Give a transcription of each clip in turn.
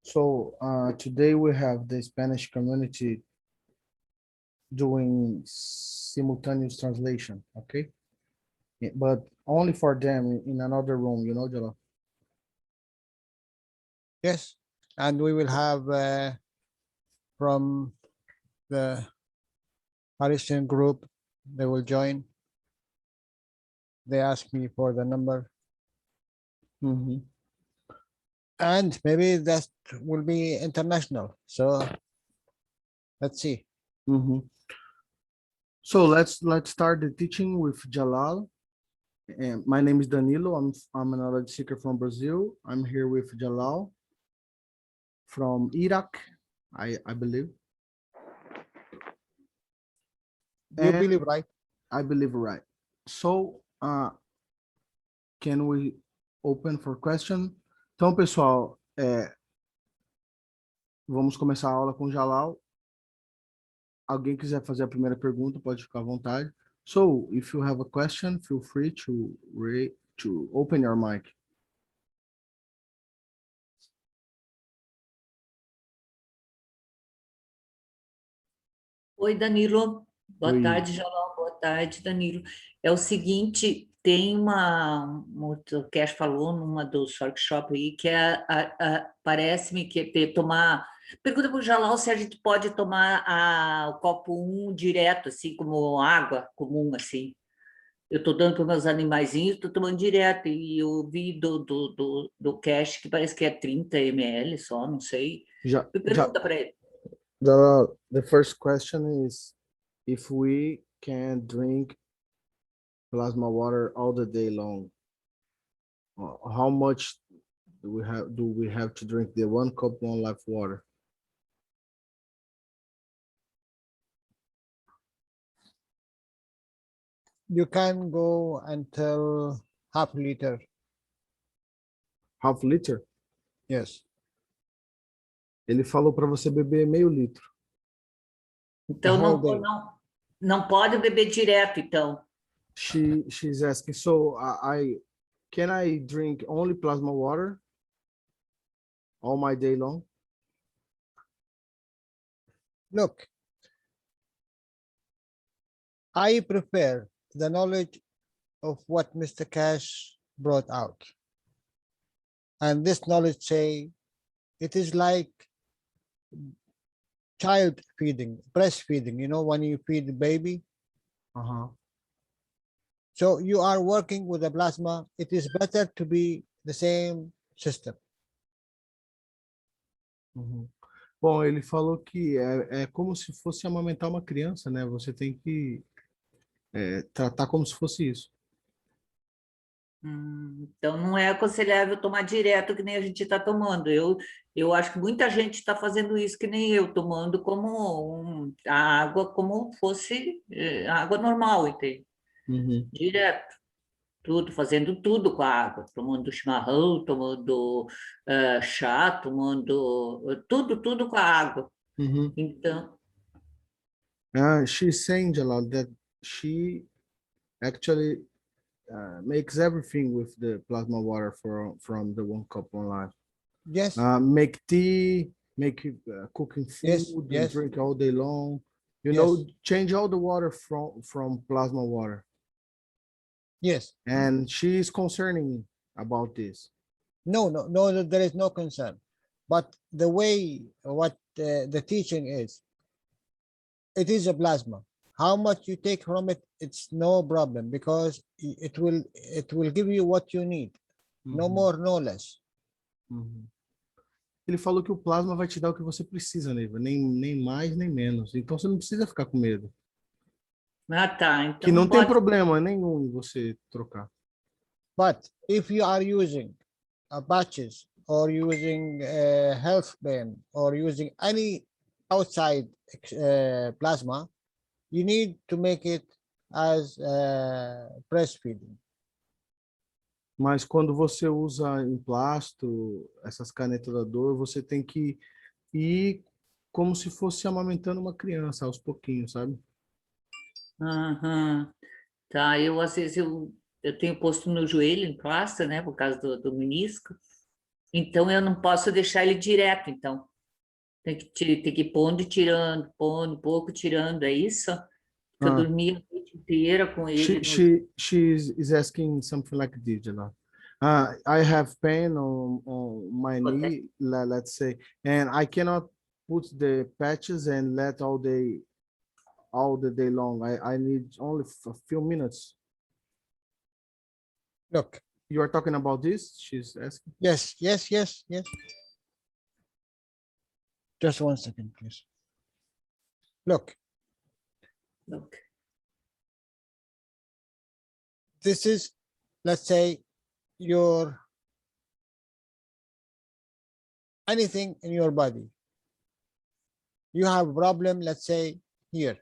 So today we have the Spanish community doing simultaneous translation, okay? But only for them in another room, Jalal? Yes, and we will have from the Parisian group, they will join. They asked me for the number. And maybe that will be international. So let's see. So let's start the teaching with Jalal. And my name is Danilo. I'm a knowledge seeker from Brazil. I'm here with Jalal from Iraq, I believe. You believe, right? I believe right. So can we open for question? Então, pessoal, vamos começar a aula com o Jalal. Alguém quiser fazer a primeira pergunta, pode ficar à vontade. So, if you have a question, feel free to open your mic. Oi, Danilo. Boa Oi. tarde, Jalal. Boa tarde, Danilo. É o seguinte, tem o Cash falou numa dos workshops aí, que parece-me que tomar... Pergunta para o Jalal se a gente pode tomar o copo 1 direto, assim, como água comum, assim. Eu estou dando para meus animaizinhos, estou tomando direto, e eu vi do Cash que parece que é 30 ml só, não sei. Pergunta para ele. The first question is if we can drink plasma water all the day long. How much do we have to drink the 1 cup 1 life water? You can go until half liter. Half liter? Yes. Ele falou para você beber meio litro. Então, não pode beber direto, então. She's asking, so can I drink only plasma water all my day long? Look, I prefer the knowledge of what Mr. Cash brought out. And this knowledge say it is like child feeding, breastfeeding, when you feed the baby. So you are working with the plasma. It is better to be the same system. Bom, ele falou que é como se fosse amamentar uma criança, né? Você tem que tratar como se fosse isso. Então, não é aconselhável tomar direto que nem a gente está tomando. Eu acho que muita gente está fazendo isso que nem eu, tomando como a água como fosse água normal, entende? Direto. Tudo, fazendo tudo com a água. Tomando chimarrão, tomando chá, tomando tudo com a água. Então... She's saying, Jalal, that she actually makes everything with the plasma water from the 1 cup 1 life. Yes. Make tea, make cooking food, and drink all day long. You know, change all the water from plasma water. Yes. And she is concerning about this. No, there is no concern. But the way what the teaching is, it is a plasma. How much you take from it, it's no problem because it will give you what you need. No more, no less. Ele falou que o plasma vai te dar o que você precisa, Neiva, nem mais nem menos. Então você não precisa ficar com medo. Tá. Então que não tem problema nenhum em você trocar. But if you are using patches or using a health band or using any outside plasma, you need to make it as breastfeeding. Mas quando você usa emplasto, essas canetas da dor, você tem que ir como se fosse amamentando uma criança, aos pouquinhos, sabe? Tá, às vezes eu tenho posto no joelho em plaster, né, por causa do menisco, Então eu não posso deixar ele direto, então. Tem que ir pondo e tirando, pondo um pouco, tirando, é isso? Que eu Uh, dormi a noite inteira com she ele no. she is asking something like this, Jalal. I have pain on my knee, let's say, and I cannot put the patches and let all the day long. I need only a few minutes. Look, You are talking about this? She's asking. yes. Just 1 second, please. Look, Look. this is, let's say, your anything in your body. You have a problem, let's say, here.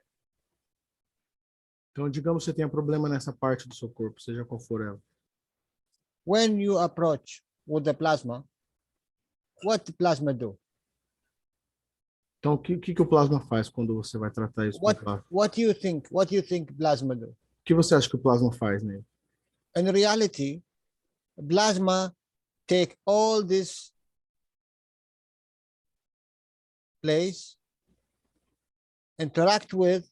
Então, digamos que você tenha problema nessa parte do seu corpo, seja qual for ela. When you approach with the plasma, what the plasma do? Então, o que o plasma faz quando você vai tratar isso com o plasma? What do you think? What do you think plasma do? O que você acha que o plasma faz nele? In reality, plasma take all this place, interact with,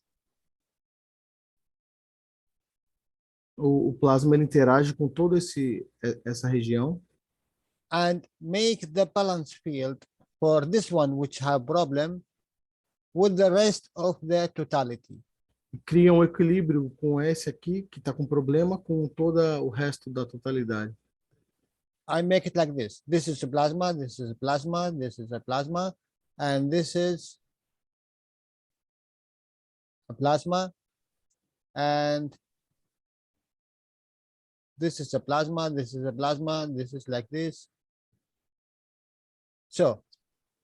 O plasma ele interage com toda essa região and make the balance field for this one which have problem with the rest of the totality. e cria um equilíbrio com esse aqui, que está com problema, com todo o resto da totalidade. I make it like this. This is a plasma, this is a plasma, this is a plasma, and this is a plasma, and this is a plasma, this is a plasma, this is like this. So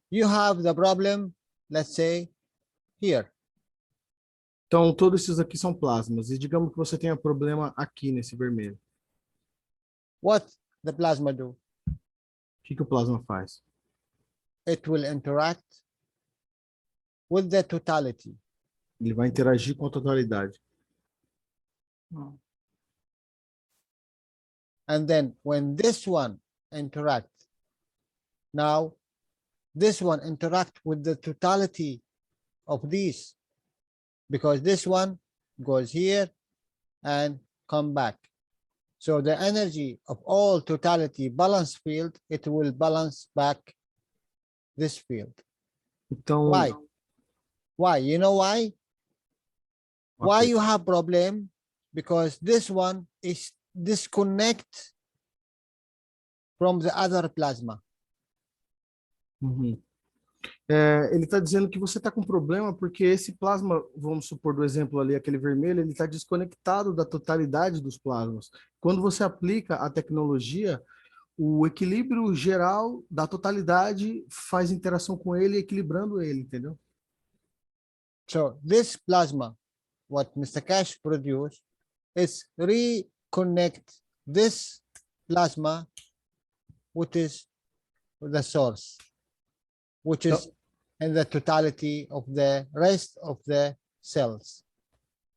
you have the problem, let's say, here. Então, todos esses aqui são plasmas. E digamos que você tenha problema aqui nesse vermelho. What the plasma do? O que o plasma faz? It will interact with the totality. Ele vai interagir com a totalidade. And then when this one interact, now this one interact with the totality of these, because this one goes here and come back. So the energy of all totality balance field, it will balance back this field. Então, Why? Why? You know why? Why ok. you have problem? Because this one is disconnect from the other plasma. Uhum. Ele está dizendo que você está com problema porque esse plasma, vamos supor do exemplo ali, aquele vermelho, ele está desconectado da totalidade dos plasmas. Quando você aplica a tecnologia, o equilíbrio geral da totalidade faz interação com ele, equilibrando ele, entendeu? So this plasma, what Mr. Cash produced, is reconnect this plasma, which is the source, which is in the totality of the rest of the cells.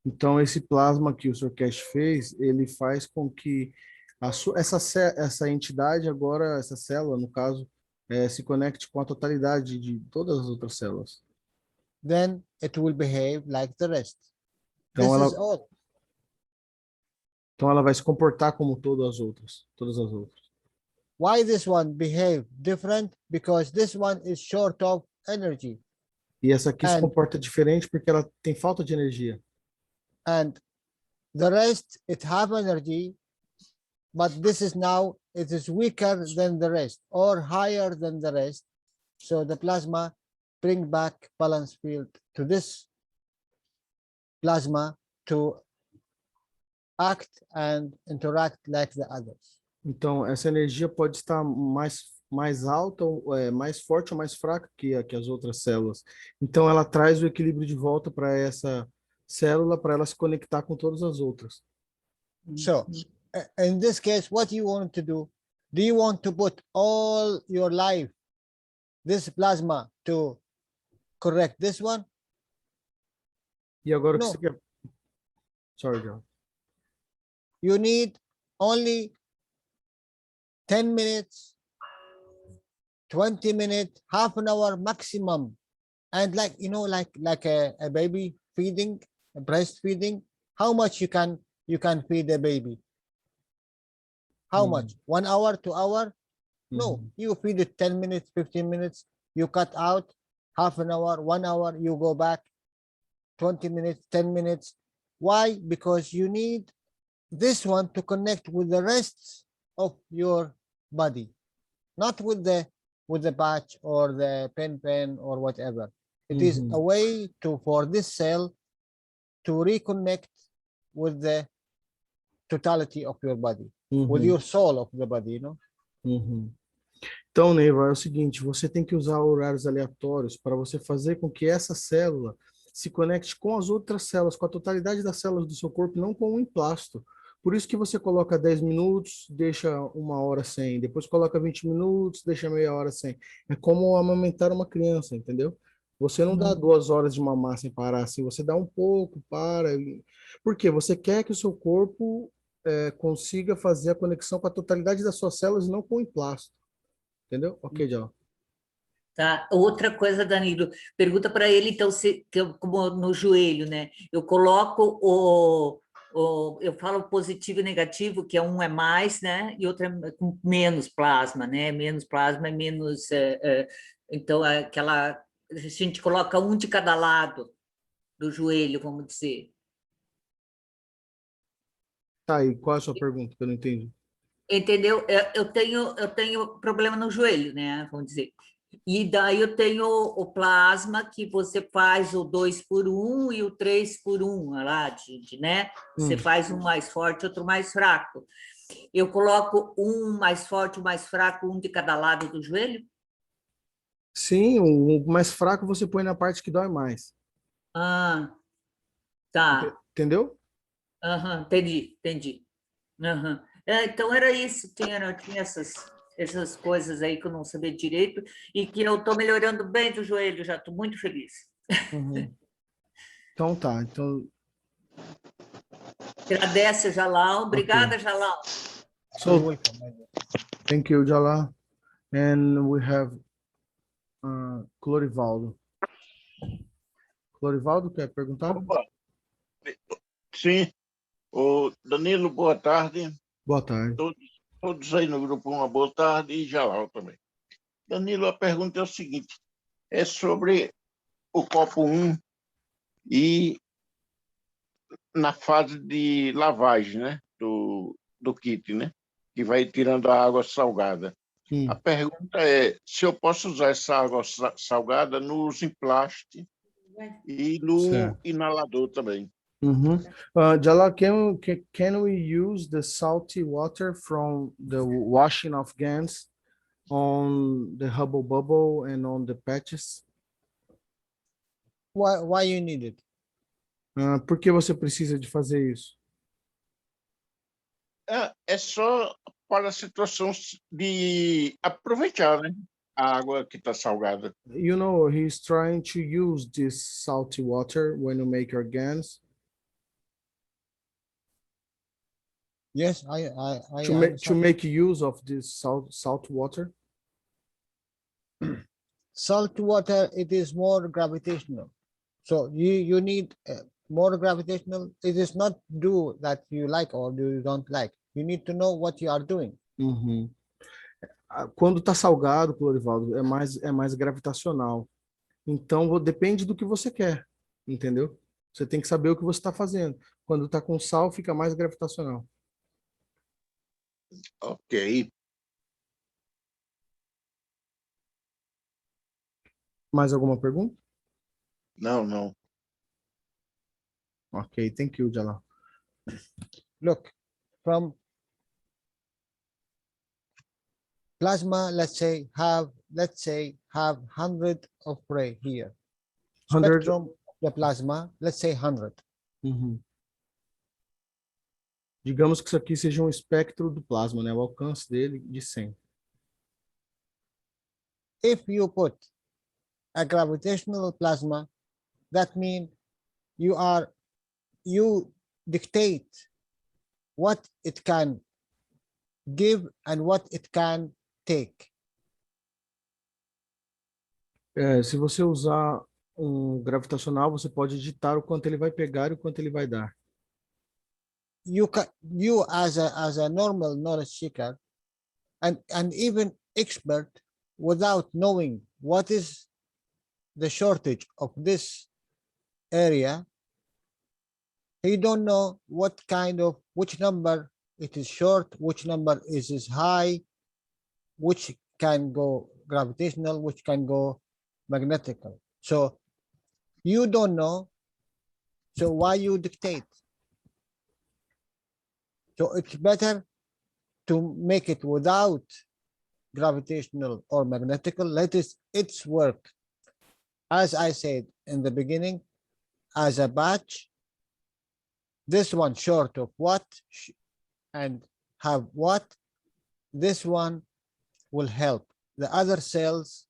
Então, esse plasma que o Sr. Cash fez, ele faz com que essa entidade agora, essa célula, no caso, se conecte com a totalidade de todas as outras células. Then it will behave like the rest. Então, This is all. Então, ela vai se comportar como todas as outras. Why this one behave different? Because this one is short of energy. E essa aqui se And- comporta diferente porque ela tem falta de energia. And the rest, it have energy, but this is now, it is weaker than the rest or higher than the rest. So the plasma bring back balance field to this plasma to act and interact like the others. Então, essa energia pode estar mais alta, mais forte ou mais fraca que as outras células. Então, ela traz o equilíbrio de volta para essa célula, para ela se conectar com todas as outras. So in this case, what you want to do? Do you want to put all your life this plasma to correct this one? E agora o que No. você quer? Sorry, John. You need only 10 minutes 20 minutes, half an hour maximum. And like, like a baby feeding, breastfeeding, how much you can feed a baby? How much? 1 hour, 2 hour? No, you feed it 10 minutes, 15 minutes, you cut out half an hour, 1 hour, you go back 20 minutes, 10 minutes. Why? Because you need this one to connect with the rest of your body, not with the patch or the pen or whatever. It is a way for this cell to reconnect with the totality of your body, with your soul of the body, Então, Neiva, é o seguinte, você tem que usar horários aleatórios para você fazer com que essa célula se conecte com as outras células, com a totalidade das células do seu corpo, não com um emplasto. Por isso que você coloca 10 minutos, deixa 1 hora sem, depois coloca 20 minutos, deixa meia hora sem. É como amamentar uma criança, entendeu? Você não dá 2 horas de mamar sem parar, assim, você dá um pouco, para. Por quê? Você quer que o seu corpo consiga fazer a conexão com a totalidade das suas células e não com o emplasto. Entendeu? Ok, Jalal. Tá. Outra coisa, Danilo, pergunta para ele, então, se como no joelho, né? Eu coloco eu falo positivo e negativo, que um é mais, né? E outro é com menos plasma, né? Menos plasma é menos. Então, a gente coloca um de cada lado do joelho, vamos dizer. Tá aí, qual é a sua pergunta que eu não entendi? Entendeu? Eu tenho problema no joelho, né? Vamos dizer. E daí eu tenho o plasma que você faz o 2 por 1 e o 3 por 1, lá, né? Você faz um mais forte, outro mais fraco. Eu coloco um mais forte, um mais fraco, um de cada lado do joelho? Sim, o mais fraco você põe na parte que dói mais. Ah, tá. Entendeu? Aham, entendi. Aham. Então era isso, tinha essas coisas aí que eu não sabia direito e que eu estou melhorando bem do joelho, já estou muito feliz. Então tá. Então, Agradece, Jalal. ok. Obrigada, Jalal. So, thank you, Jalal. And we have Clorivaldo. Clorivaldo, quer perguntar? Opa, sim. Ô, Danilo, boa tarde. Boa tarde. Todos aí no grupo, uma boa tarde, e Jalal também. Danilo, a pergunta é o seguinte, é sobre o copo 1 e na fase de lavagem, né, do kit, né, que vai tirando a água salgada. A pergunta é se eu posso usar essa água salgada nos emplastes e no inalador também. Jalal, can we use the salty water from the washing of gants on the Hubble Bubble and on the patches? Why you need it? Por que você precisa de fazer isso? É só para a situação de aproveitar, né, a água que está salgada. You know, he's trying to use this salty water when you make your gants Yes, to make use of this salt water. Salt water, it is more gravitational. So you need more gravitational. It is not do that you like or do you don't like. You need to know what you are doing. Quando está salgado, Clorivaldo, é mais gravitacional. Então, depende do que você quer, entendeu? Você tem que saber o que você está fazendo. Quando está com sal, fica mais gravitacional. Ok. Mais alguma pergunta? Não. Ok, thank you, Jalal. Look, from plasma, let's say have 100 of Ray here. 100. Spectrum of the plasma, let's say 100. Digamos que isso aqui seja um espectro do plasma, né? O alcance dele de 100. If you put a gravitational plasma, that means you dictate what it can give and what it can take. Se você usar um gravitacional, você pode ditar o quanto ele vai pegar e o quanto ele vai dar. You as a normal knowledge seeker and even expert, without knowing what is the shortage of this area, he don't know what kind of, which number it is short, which number is high, which can go gravitational, which can go magnetical. So you don't know, so why you dictate? So it's better to make it without gravitational or magnetical. Let its work, as I said in the beginning, as a batch. This one short of what and have what, this one will help. The other cells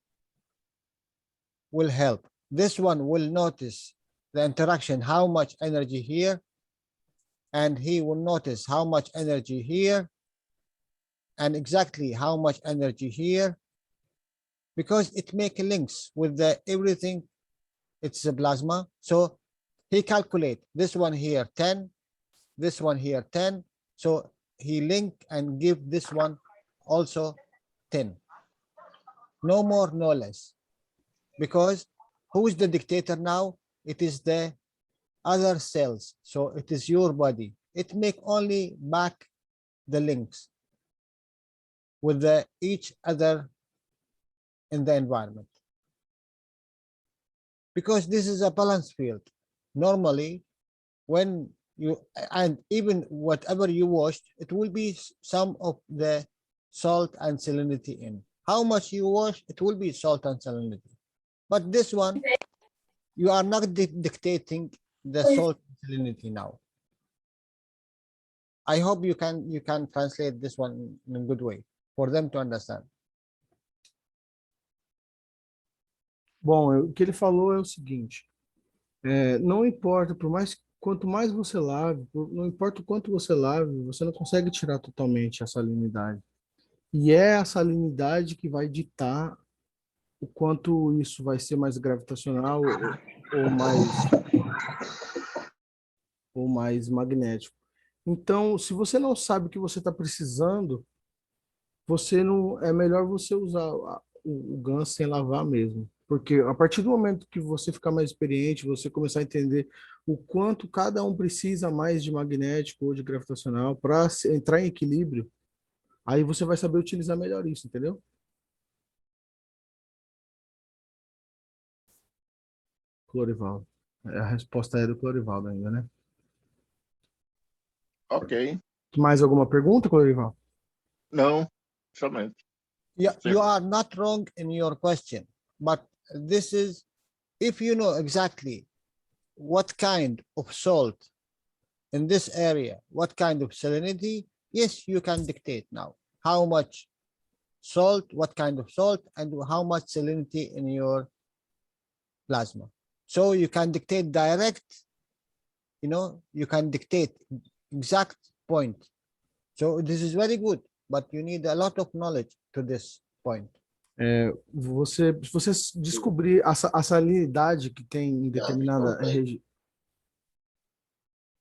will help. This one will notice the interaction, how much energy here, and he will notice how much energy here, and exactly how much energy here, because it make links with the everything. It's a plasma. So he calculate this one here 10, this one here 10. So he link and give this one also 10. No more, no less. Because who is the dictator now? It is the other cells. So it is your body. It make only back the links with the each other in the environment. Because this is a balance field. Normally, when you, and even whatever you washed, it will be some of the salt and salinity in. How much you wash, it will be salt and salinity. But this one, you are not dictating the salt and salinity now. I hope you can translate this one in a good way for them to understand. Bom, o que ele falou é o seguinte: não importa, por mais quanto mais você lave, não importa o quanto você lave, você não consegue tirar totalmente a salinidade. E é a salinidade que vai ditar o quanto isso vai ser mais gravitacional ou mais magnético. Então, se você não sabe o que você está precisando, você não é melhor você usar o GAN sem lavar mesmo. Porque a partir do momento que você ficar mais experiente, você começar a entender o quanto cada um precisa mais de magnético ou de gravitacional para entrar em equilíbrio, aí você vai saber utilizar melhor isso, entendeu? Clorival. A resposta é do Clorivaldo ainda, né? Ok. Mais alguma pergunta, Clorival? Não, somente. Yeah, Sim. you are not wrong in your question, but this is, if you know exactly what kind of salt in this area, what kind of salinity, yes, you can dictate now how much salt, what kind of salt, and how much salinity in your plasma. So you can dictate direct, you can dictate exact point. So this is very good, but you need a lot of knowledge to this point. Se você descobrir a salinidade que tem em determinada região,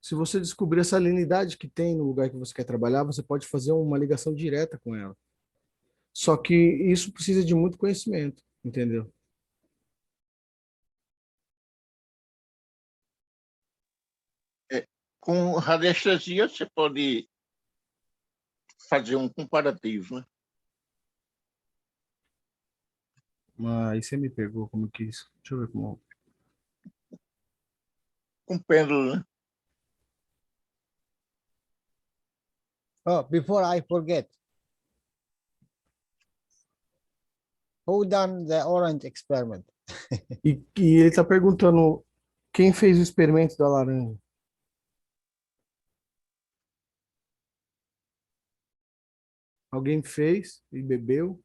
se você descobrir a salinidade que tem no lugar que você quer trabalhar, você pode fazer uma ligação direta com ela. Só que isso precisa de muito conhecimento, entendeu? Com radiestesia, você pode fazer um comparativo, né? Mas aí você me pegou como que isso. Deixa eu ver como. Com pêndulo, né? Oh, before I forget, who done the orange experiment? E ele está perguntando quem fez o experimento da laranja. Alguém fez e bebeu?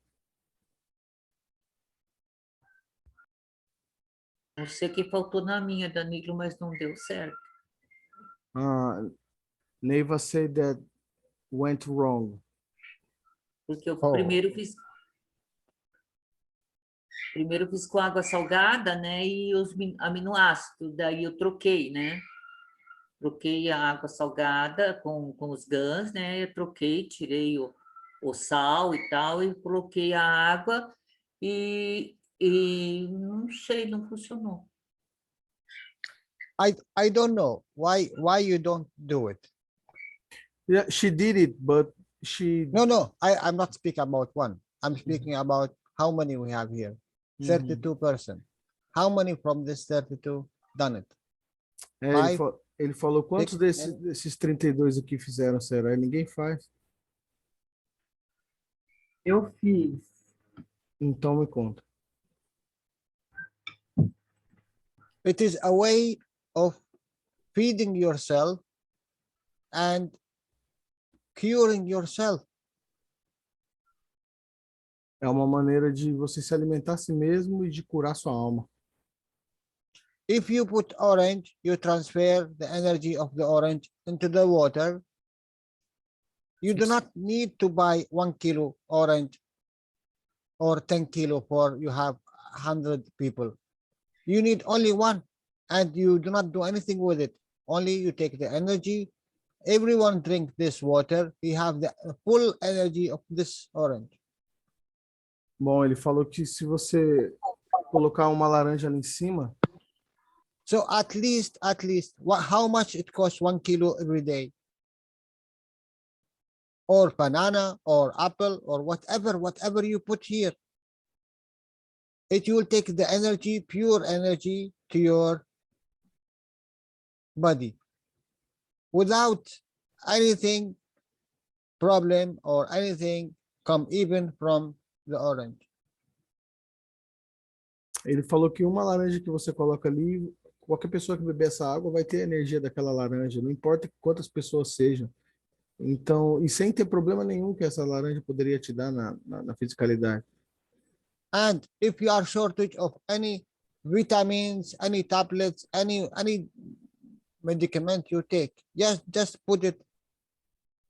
Não sei o que faltou na minha, Danilo, mas não deu certo. Neiva said that went wrong. Porque eu Oh. primeiro fiz. Primeiro eu fiz com água salgada, né? E os aminoácidos. Daí eu troquei, né? Troquei a água salgada com os GANs, né? Eu troquei, tirei o sal e tal, e coloquei a água e não sei, não funcionou. I don't know why you don't do it. Yeah, she did it, but she No, I'm not speaking about one. I'm speaking about how many we have here. 32%. How many from this 32 done it? Five, ele falou quantos 6, desses 32 aqui fizeram, será? Ninguém faz. Eu fiz. Então me conta. It is a way of feeding yourself and curing yourself. É uma maneira de você se alimentar a si mesmo e de curar sua alma. If you put orange, you transfer the energy of the orange into the water. You do not need to buy 1 kilo orange or 10 kilo for you have 100 people. You need only one, and you do not do anything with it. Only you take the energy. Everyone drink this water. You have the full energy of this orange. Bom, ele falou que se você colocar uma laranja ali em cima, So at least, how much it costs 1 kilo every day? Or banana or apple or whatever you put here. It will take the energy, pure energy to your body without anything problem or anything come even from the orange. ele falou que uma laranja que você coloca ali, qualquer pessoa que beber essa água vai ter a energia daquela laranja, não importa quantas pessoas sejam. Então, e sem ter problema nenhum que essa laranja poderia te dar na fisicalidade. And if you are shortage of any vitamins, any tablets, any medicament you take, just put it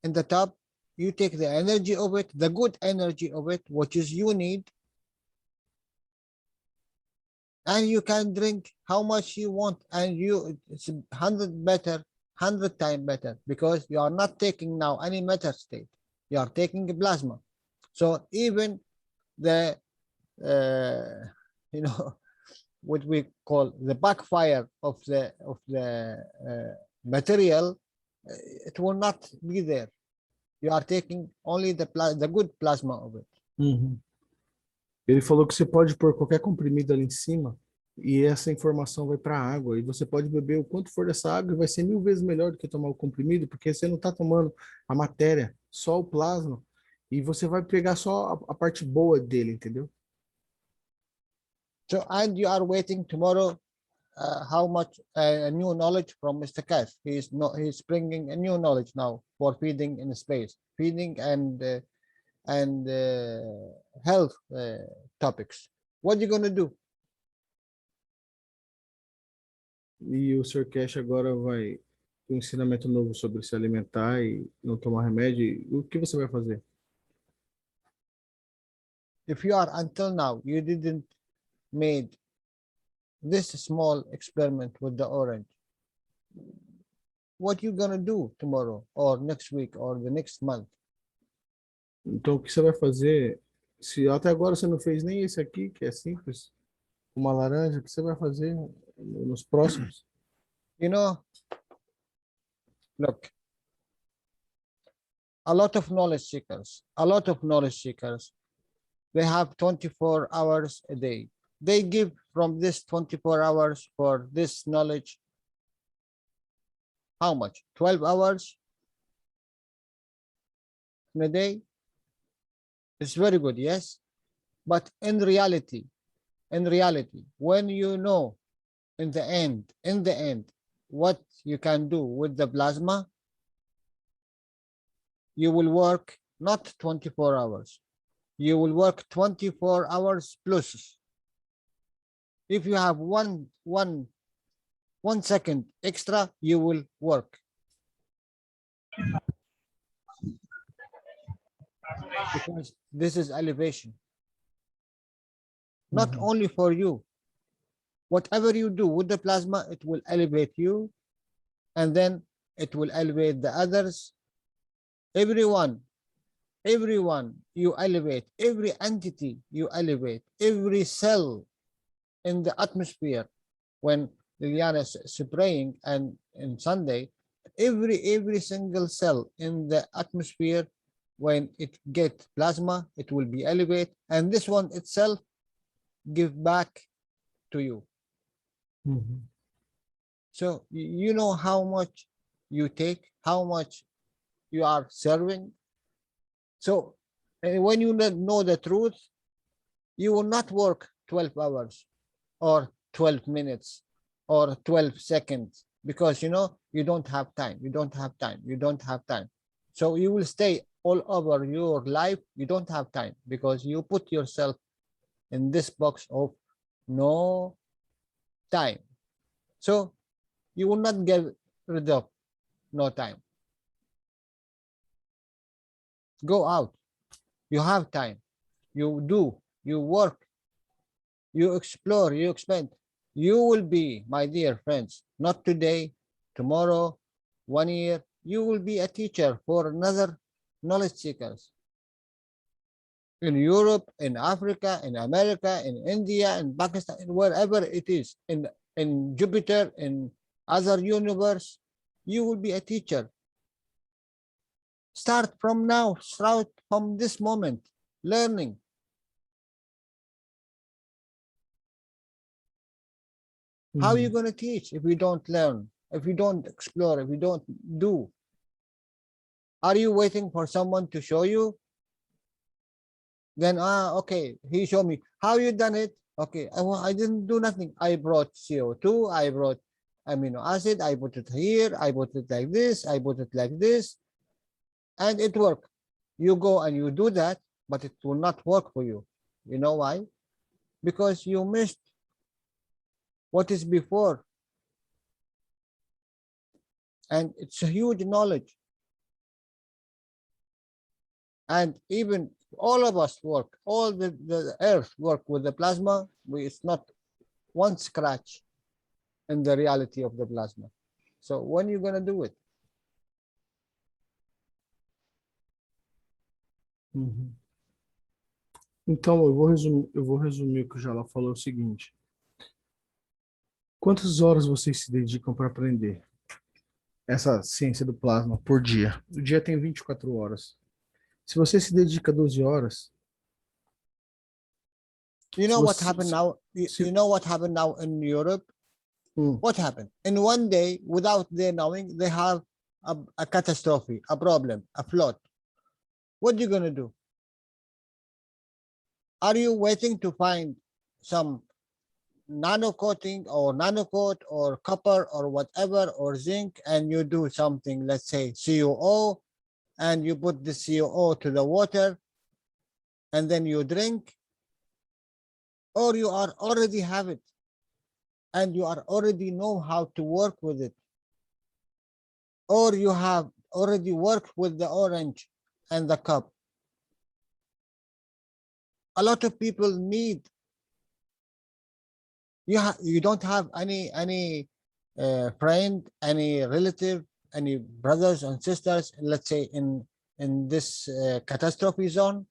in the top. You take the energy of it, the good energy of it, which is you need, and you can drink how much you want, and it's 100 times better, because you are not taking now any matter state. You are taking plasma. So even the what we call the backfire of the material, it will not be there. You are taking only the good plasma of it. Uhum. Ele falou que você pode pôr qualquer comprimido ali em cima e essa informação vai para a água. E você pode beber o quanto for dessa água e vai ser 1000 vezes melhor do que tomar o comprimido, porque você não está tomando a matéria, só o plasma. E você vai pegar só a parte boa dele, entendeu? So, and you are waiting tomorrow how much new knowledge from Mr. Cash. He's bringing a new knowledge now for feeding in space, feeding and health topics. What are you going to do? E o Sr. Cash agora vai ter um ensinamento novo sobre se alimentar e não tomar remédio. O que você vai fazer? If you are until now, you didn't made this small experiment with the orange, what you gonna do tomorrow or next week or the next month? Então, o que você vai fazer? Se até agora você não fez nem esse aqui, que é simples, uma laranja, o que você vai fazer nos próximos? You know, look, a lot of knowledge seekers, they have 24 hours a day. They give from this 24 hours for this knowledge how much? 12 hours in a day. It's very good, yes. But in reality, when you know in the end, what you can do with the plasma, you will work not 24 hours. You will work 24 hours plus. If you have one second extra, you will work. Because this is elevation. not Mhm. only for you. Whatever you do with the plasma, it will elevate you, and then it will elevate the others. Everyone, everyone you elevate, every entity you elevate, every cell in the atmosphere. When Liliana is praying and in Sunday, every single cell in the atmosphere, when it get plasma, it will be elevated, and this one itself give back to you. Mhm. So you know how much you take, how much you are serving. So when you know the truth, you will not work 12 hours or 12 minutes or 12 seconds, because you don't have time, you don't have time, you don't have time. So you will stay all over your life. You don't have time because you put yourself in this box of no time. So you will not get rid of no time. Go out. You have time. You do. You work. You explore. You expand. You will be, my dear friends, not today, tomorrow, 1 year. You will be a teacher for another knowledge seekers in Europe, in Africa, in America, in India, in Pakistan, wherever it is, in Jupiter, in other universe. You will be a teacher. Start from now. Start from this moment. Learning. How are you Mhm. going to teach if you don't learn, if you don't explore, if you don't do? Are you waiting for someone to show you? Then, okay, he showed me. How you done it? Okay, I didn't do nothing. I brought CO2, I brought amino acid, I put it here, I put it like this, I put it like this, and it worked. You go and you do that, but it will not work for you. You know why? Because you missed what is before, and it's a huge knowledge. And even all of us work, all the earth work with the plasma. It's not one scratch in the reality of the plasma. So when you're going to do it? Uhum. Então, eu vou resumir o que o Jalal falou, é o seguinte. Quantas horas vocês se dedicam para aprender essa ciência do plasma por dia? O dia tem 24 horas. Se você se dedica 12 horas, You se know what você... happened now? You know what happened now in Europe? Hum, What happened? In one day, without their knowing, they have a catastrophe, a problem, a flood. What are you going to do? Are you waiting to find some nano coating or nano coat or copper or whatever or zinc, and you do something, let's say COO, and you put the COO to the water and then you drink? Or you are already have it and you are already know how to work with it? Or you have already worked with the orange and the cup? A lot of people need, you don't have any friend, any relative, any brothers and sisters, let's say in this catastrophe zone?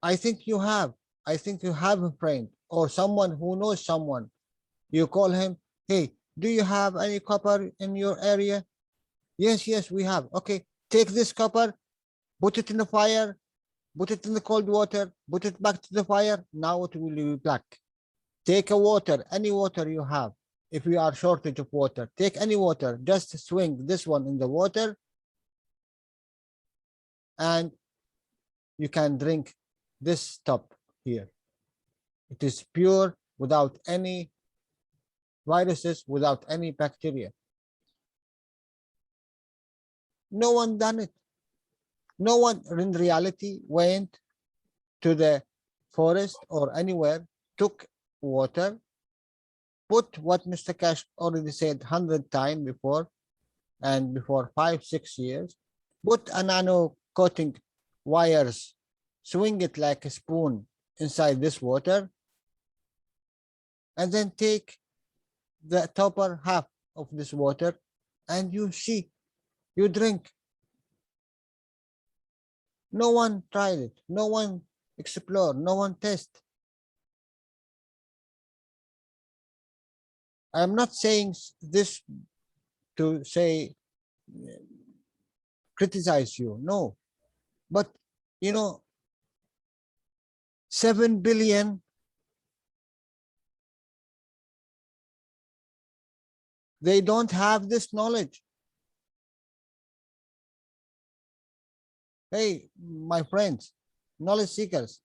I think you have. I think you have a friend or someone who knows someone. You call him, hey, do you have any copper in your area? Yes, yes, we have. Okay, take this copper, put it in the fire, put it in the cold water, put it back to the fire. Now it will be black. Take a water, any water you have. If you are shortage of water, take any water, just swing this one in the water and you can drink this top here. It is pure, without any viruses, without any bacteria. No one done it. No one in reality went to the forest or anywhere, took water, put what Mr. Cash already said 100 times before, and before 5-6 years, put a nano coating wires, swing it like a spoon inside this water, and then take the upper half of this water, and you see, you drink. No one tried it. No one explored. No one test. I am not saying this to say criticize you. No, but you know, 7 billion, they don't have this knowledge. Hey, my friends, knowledge seekers,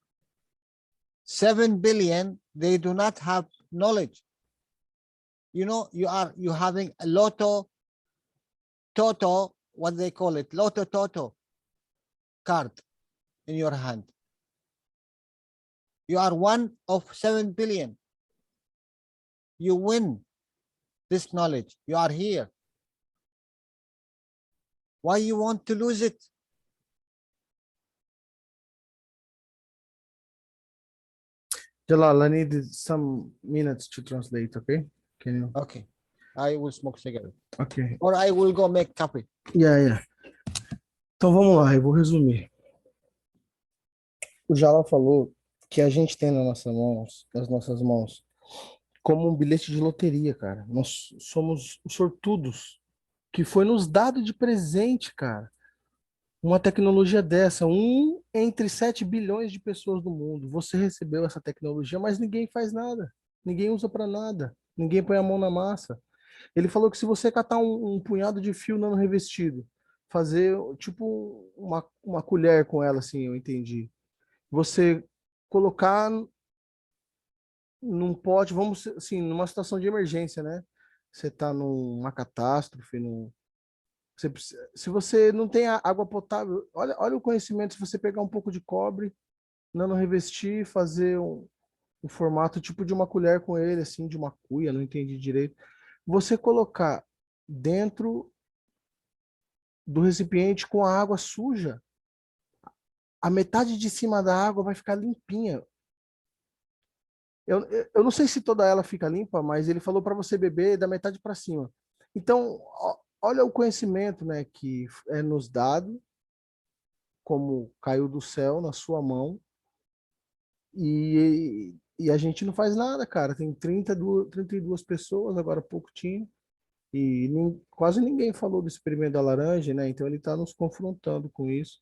7 billion, they do not have knowledge. You know, you having a toto, what they call it, lotto toto card in your hand. You are one of 7 billion. You win this knowledge. You are here. Why you want to lose it? Jalal, I need some minutes to translate, okay? Can you? Okay, I will smoke cigarette. Okay. Or I will go make coffee. Yeah, yeah. Então vamos lá, eu vou resumir. O Jalal falou que a gente tem nas nossas mãos, como um bilhete de loteria, cara. Nós somos os sortudos que foi nos dado de presente, cara. Uma tecnologia dessa, entre 7 bilhões de pessoas do mundo. Você recebeu essa tecnologia, mas ninguém faz nada. Ninguém usa para nada. Ninguém põe a mão na massa. Ele falou que se você catar um punhado de fio não revestido, fazer tipo uma colher com ela, assim, eu entendi. Você colocar num pote, vamos assim, numa situação de emergência, né? Você tá numa catástrofe, se você não tem água potável, olha o conhecimento, se você pegar um pouco de cobre, nano revestir, fazer um formato tipo de uma colher com ele, assim, de uma cuia, não entendi direito. Você colocar dentro do recipiente com a água suja, a metade de cima da água vai ficar limpinha. Eu não sei se toda ela fica limpa, mas ele falou para você beber da metade para cima. Então, olha o conhecimento, né, que é nos dado, como caiu do céu na sua mão, e a gente não faz nada, cara. Tem 32 pessoas, agora há pouco tinha, e quase ninguém falou do experimento da laranja, né? Então ele está nos confrontando com isso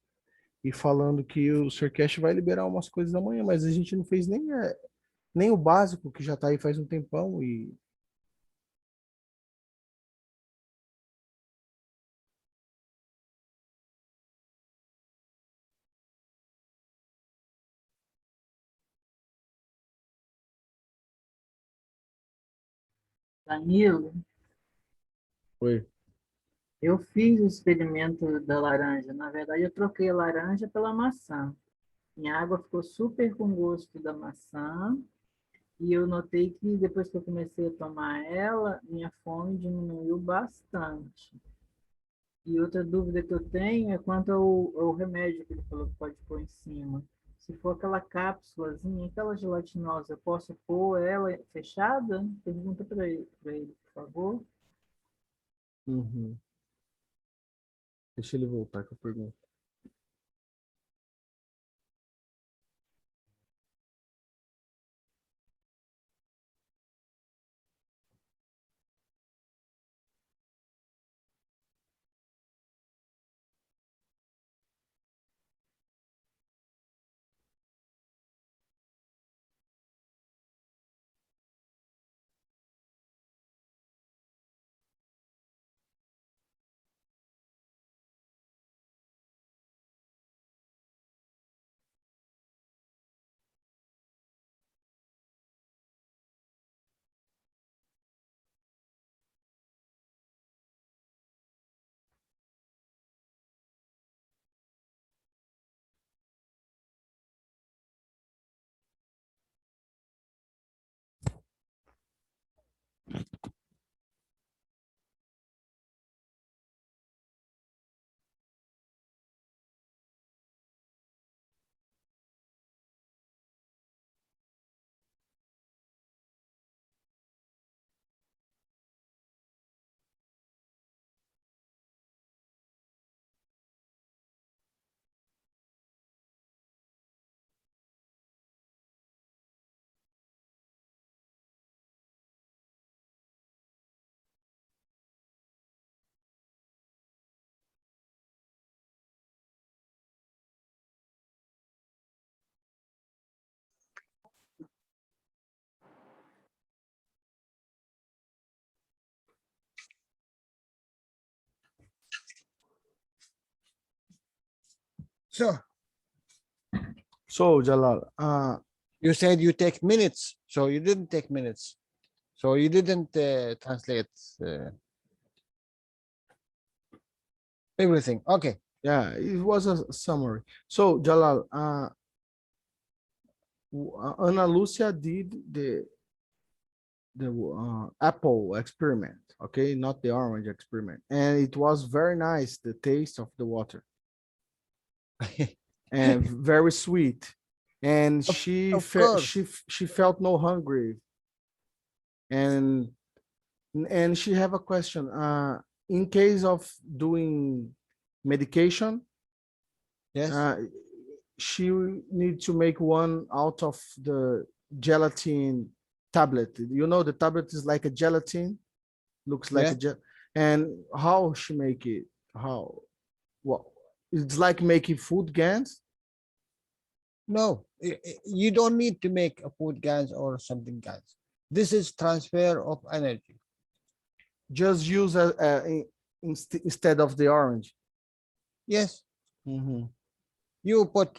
e falando que o Srcast vai liberar umas coisas amanhã, mas a gente não fez nem o básico, que já está aí faz um tempão, e Danilo, foi. eu fiz o experimento da laranja. Na verdade, eu troquei a laranja pela maçã. Minha água ficou super com gosto da maçã. E eu notei que depois que eu comecei a tomar ela, minha fome diminuiu bastante. E outra dúvida que eu tenho é quanto ao remédio que ele falou que pode pôr em cima. Se for aquela cápsulazinha, aquela gelatinosa, eu posso pôr ela fechada? Pergunta para ele, por favor. Uhum. Deixa ele voltar com a pergunta. So So Jalal, you said you take minutes, so you didn't take minutes. So you didn't translate everything. Okay. yeah, it was a summary. So Jalal, Ana Lucia did the apple experiment, okay, not the orange experiment, and it was very nice, the taste of the water, and very sweet, and Of course. she felt no hungry, and she have a question. In case of doing medication, Yes. she need to make one out of the gelatin tablet. You know, the tablet is like a gelatin, looks like Yeah. a gel. And how she make it? How? Well, it's like making food GANs. No, you don't need to make a food gas or something gas. This is transfer of energy. Just use instead of the orange. Yes. Mhm. You put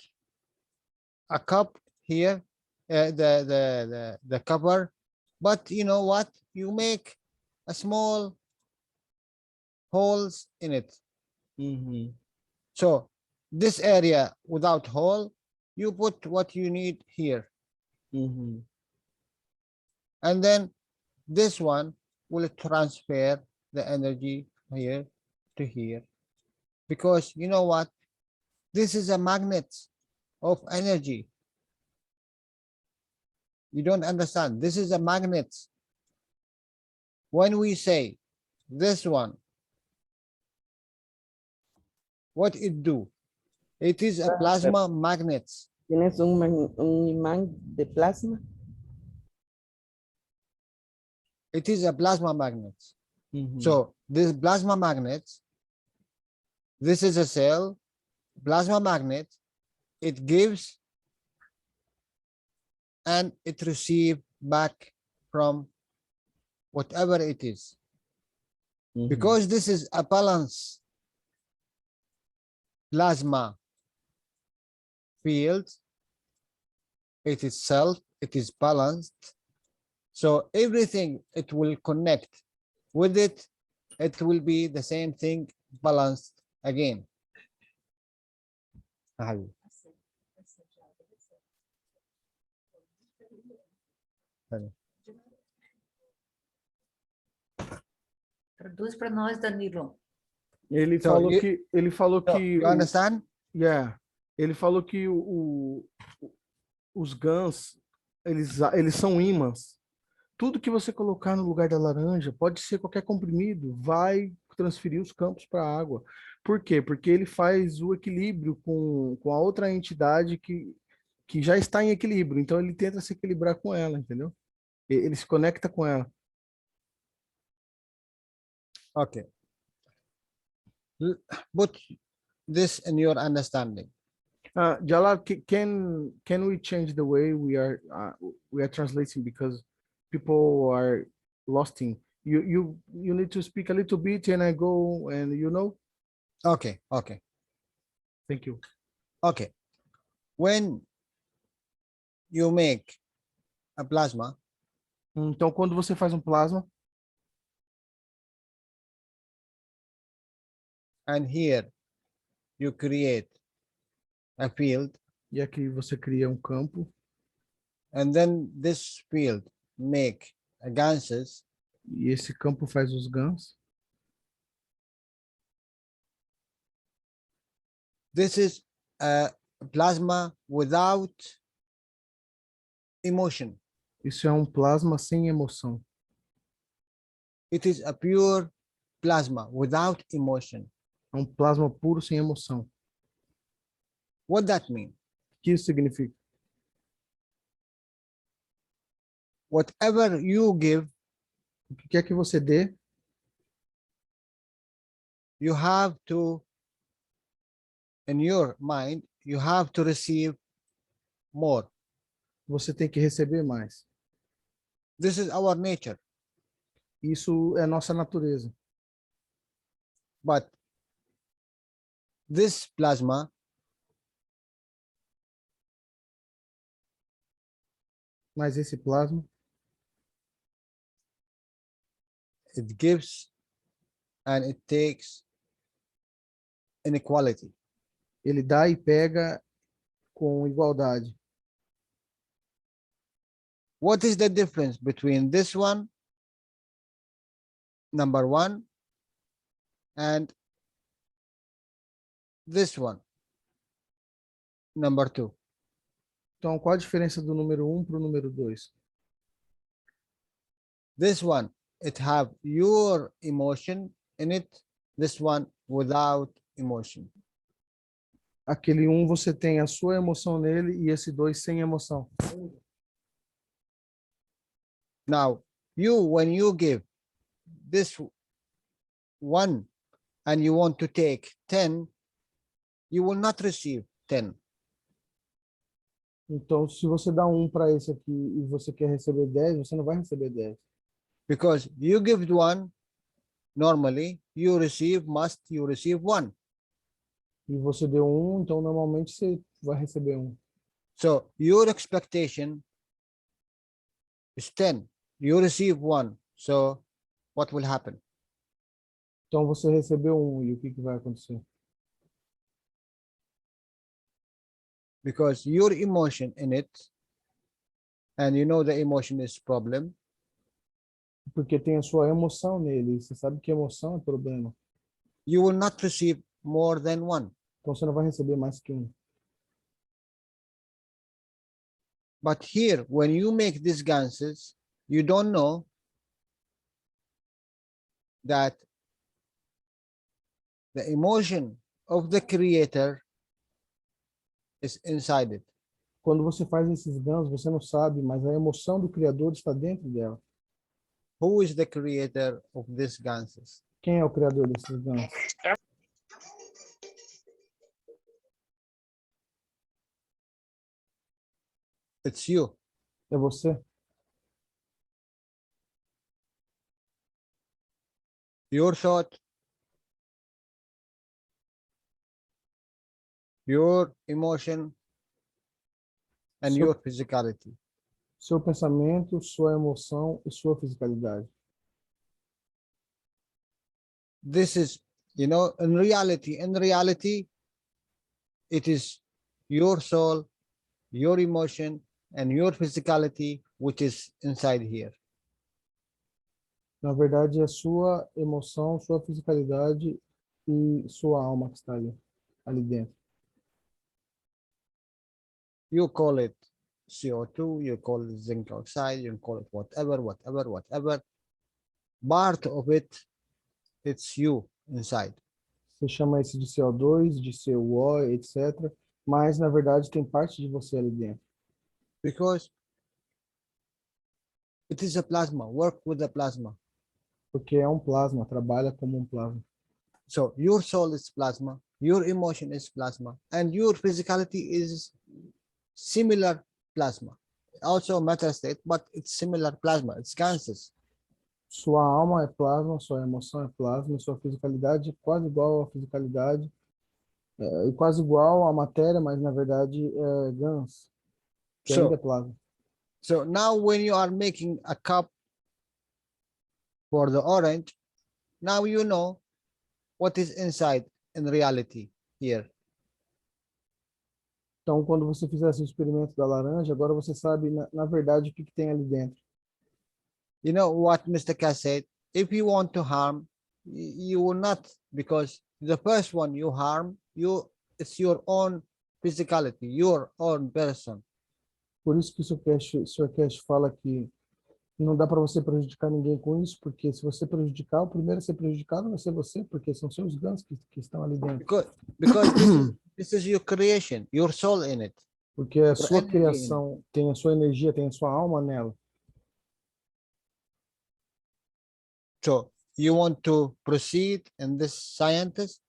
a cup here, the cover, but you know what? You make a small holes in it. Mhm. So this area without hole, you put what you need here, Mhm. and then this one will transfer the energy here to here, because you know what? This is a magnet of energy. You don't understand. This is a magnet. When we say this one, what it do? It is a plasma magnet. ¿Tienes un imán de plasma? It is a plasma magnet. Mhm. So this plasma magnet, this is a cell, plasma magnet, it gives and it receives back from whatever it is. Mhm. Because this is a balance plasma field, it is self, it is balanced. So everything it will connect with it, it will be the same thing balanced again. Ahí. Ahí. Traduz para nós, Danilo. Ele So falou you- que So, you understand? yeah, ele falou que os GANs, eles são ímãs. Tudo que você colocar no lugar da laranja, pode ser qualquer comprimido, vai transferir os campos para a água. Por quê? Porque ele faz o equilíbrio com a outra entidade que já está em equilíbrio. Então ele tenta se equilibrar com ela, entendeu? Ele se conecta com ela. Okay. Put this in your understanding. Jalal, can we change the way we are translating, because people are lost in you need to speak a little bit and I go, and Okay, okay, thank you. okay. When you make a plasma, Então quando você faz um plasma and here you create a field, e aqui você cria um campo, and then this field make gases, e esse campo faz os GANs, this is a plasma without emotion. isso é um plasma sem emoção. It is a pure plasma without emotion. É um plasma puro sem emoção. What that mean? O que isso significa? Whatever you give, O que quer que você dê, you have to, in your mind, you have to receive more. você tem que receber mais. This is our nature. Isso é nossa natureza. But this plasma Mas esse plasma, it gives and it takes inequality. ele dá e pega com igualdade. What is the difference between this one, number one, and this one, number two? Então, qual a diferença do número 1 para o número 2? This one, it have your emotion in it. This one without emotion. Aquele 1 você tem a sua emoção nele e esse 2 sem emoção. Now, when you give this one and you want to take 10, you will not receive 10. Então, se você dá 1 para esse aqui e você quer receber 10, você não vai receber 10. Because you give one, normally you receive 1. E você deu 1, então normalmente você vai receber 1. So your expectation is 10. You receive 1. So what will happen? Então você recebeu 1 e o que vai acontecer? Because your emotion in it, and you know the emotion is problem, Porque tem a sua emoção nele. E você sabe que emoção é problema. you will not receive more than 1. Então você não vai receber mais que 1. But here, when you make these ganses, you don't know that the emotion of the creator is inside it. Quando você faz esses ganhos, você não sabe, mas a emoção do Criador está dentro dela. Who is the creator of these ganses? Quem é o Criador desses ganhos? It's you. É você? Your thought, your emotion, and Seu- your physicality. Seu pensamento, sua emoção e sua fisicalidade. This is, in reality, it is your soul, your emotion, and your physicality, which is inside here. Na verdade, é sua emoção, sua fisicalidade e sua alma que está ali dentro. You call it CO2, you call it zinc oxide, you call it whatever. Part of it, it's you inside. Você chama isso de CO2, de CO, etc. Mas, na verdade, tem parte de você ali dentro. Because it is a plasma, work with the plasma. Porque é um plasma, trabalha como um plasma. So your soul is plasma, your emotion is plasma, and your physicality is similar plasma. Also matter state, but it's similar plasma, it's gases. Sua alma é plasma, sua emoção é plasma, e sua fisicalidade é quase igual à fisicalidade, e quase igual à matéria, mas na verdade é gans, que ainda é plasma. So now when you are making a cup for the orange, now you know what is inside in reality here. Então, quando você fizer esse experimento da laranja, agora você sabe, na verdade, o que tem ali dentro. You know what Mr. Cass said? If you want to harm, you will not, because the first one you harm, it's your own physicality, your own person. Por isso que o Sr. Cash fala que não dá para você prejudicar ninguém com isso, porque se você prejudicar, o primeiro a ser prejudicado vai ser você, porque são seus gans que estão ali dentro. Because this is your creation, your soul in it. Porque a sua energy criação tem a sua energia, tem a sua alma nela. So you want to proceed in this science,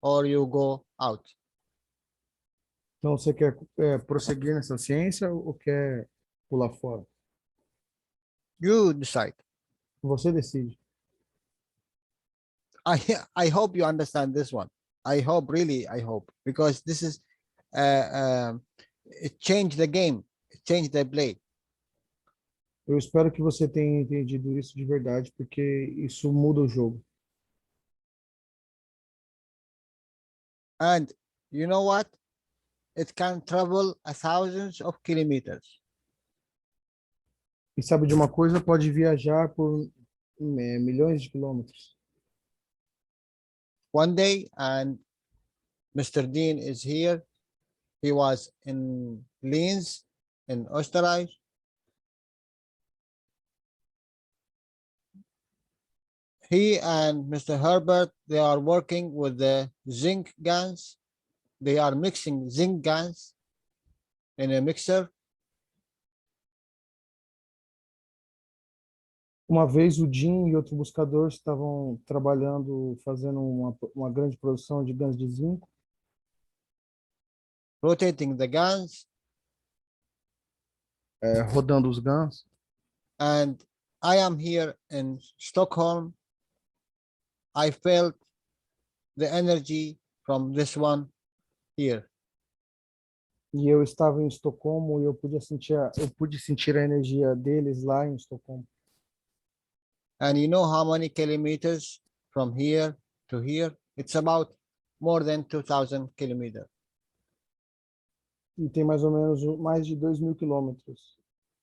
or you go out? Então, você quer prosseguir nessa ciência ou quer pular fora? You decide. Você decide. I hope you understand this one. I hope, because this is it changed the game. It change the blade. Eu espero que você tenha entendido isso de verdade, porque isso muda o jogo. And you know what? It can travel thousands of kilometers. E sabe de uma coisa? Pode viajar por milhões de quilômetros. One day, and Mr. Dean is here. He was in Linz, in Österreich. He and Mr. Herbert, they are working with the zinc guns. They are mixing zinc guns in a mixer. Uma vez o Jim e outro buscador estavam trabalhando, fazendo uma grande produção de gás de zinco, Rotating the guns, rodando os gans. and I am here in Stockholm. I felt the energy from this one here. E eu estava em Estocolmo e eu pude sentir a energia deles lá em Estocolmo. And you know how many kilometers from here to here? It's about more than 2,000 kilometers. E tem mais ou menos mais de 2.000 quilômetros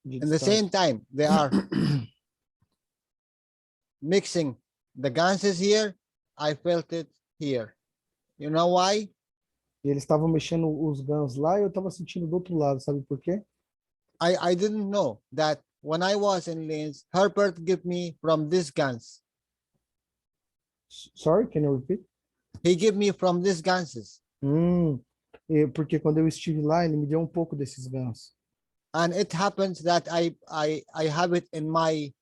de At the distância. same time, they are mixing the gases here. I felt it here. You know why? E eles estavam mexendo os gans lá e eu estava sentindo do outro lado, sabe por quê? I didn't know that when I was in Linz, Herbert gave me from these guns. Sorry, can you repeat? He gave me from these ganses. Porque quando eu estive lá, ele me deu um pouco desses gans. And it happens that I have it in my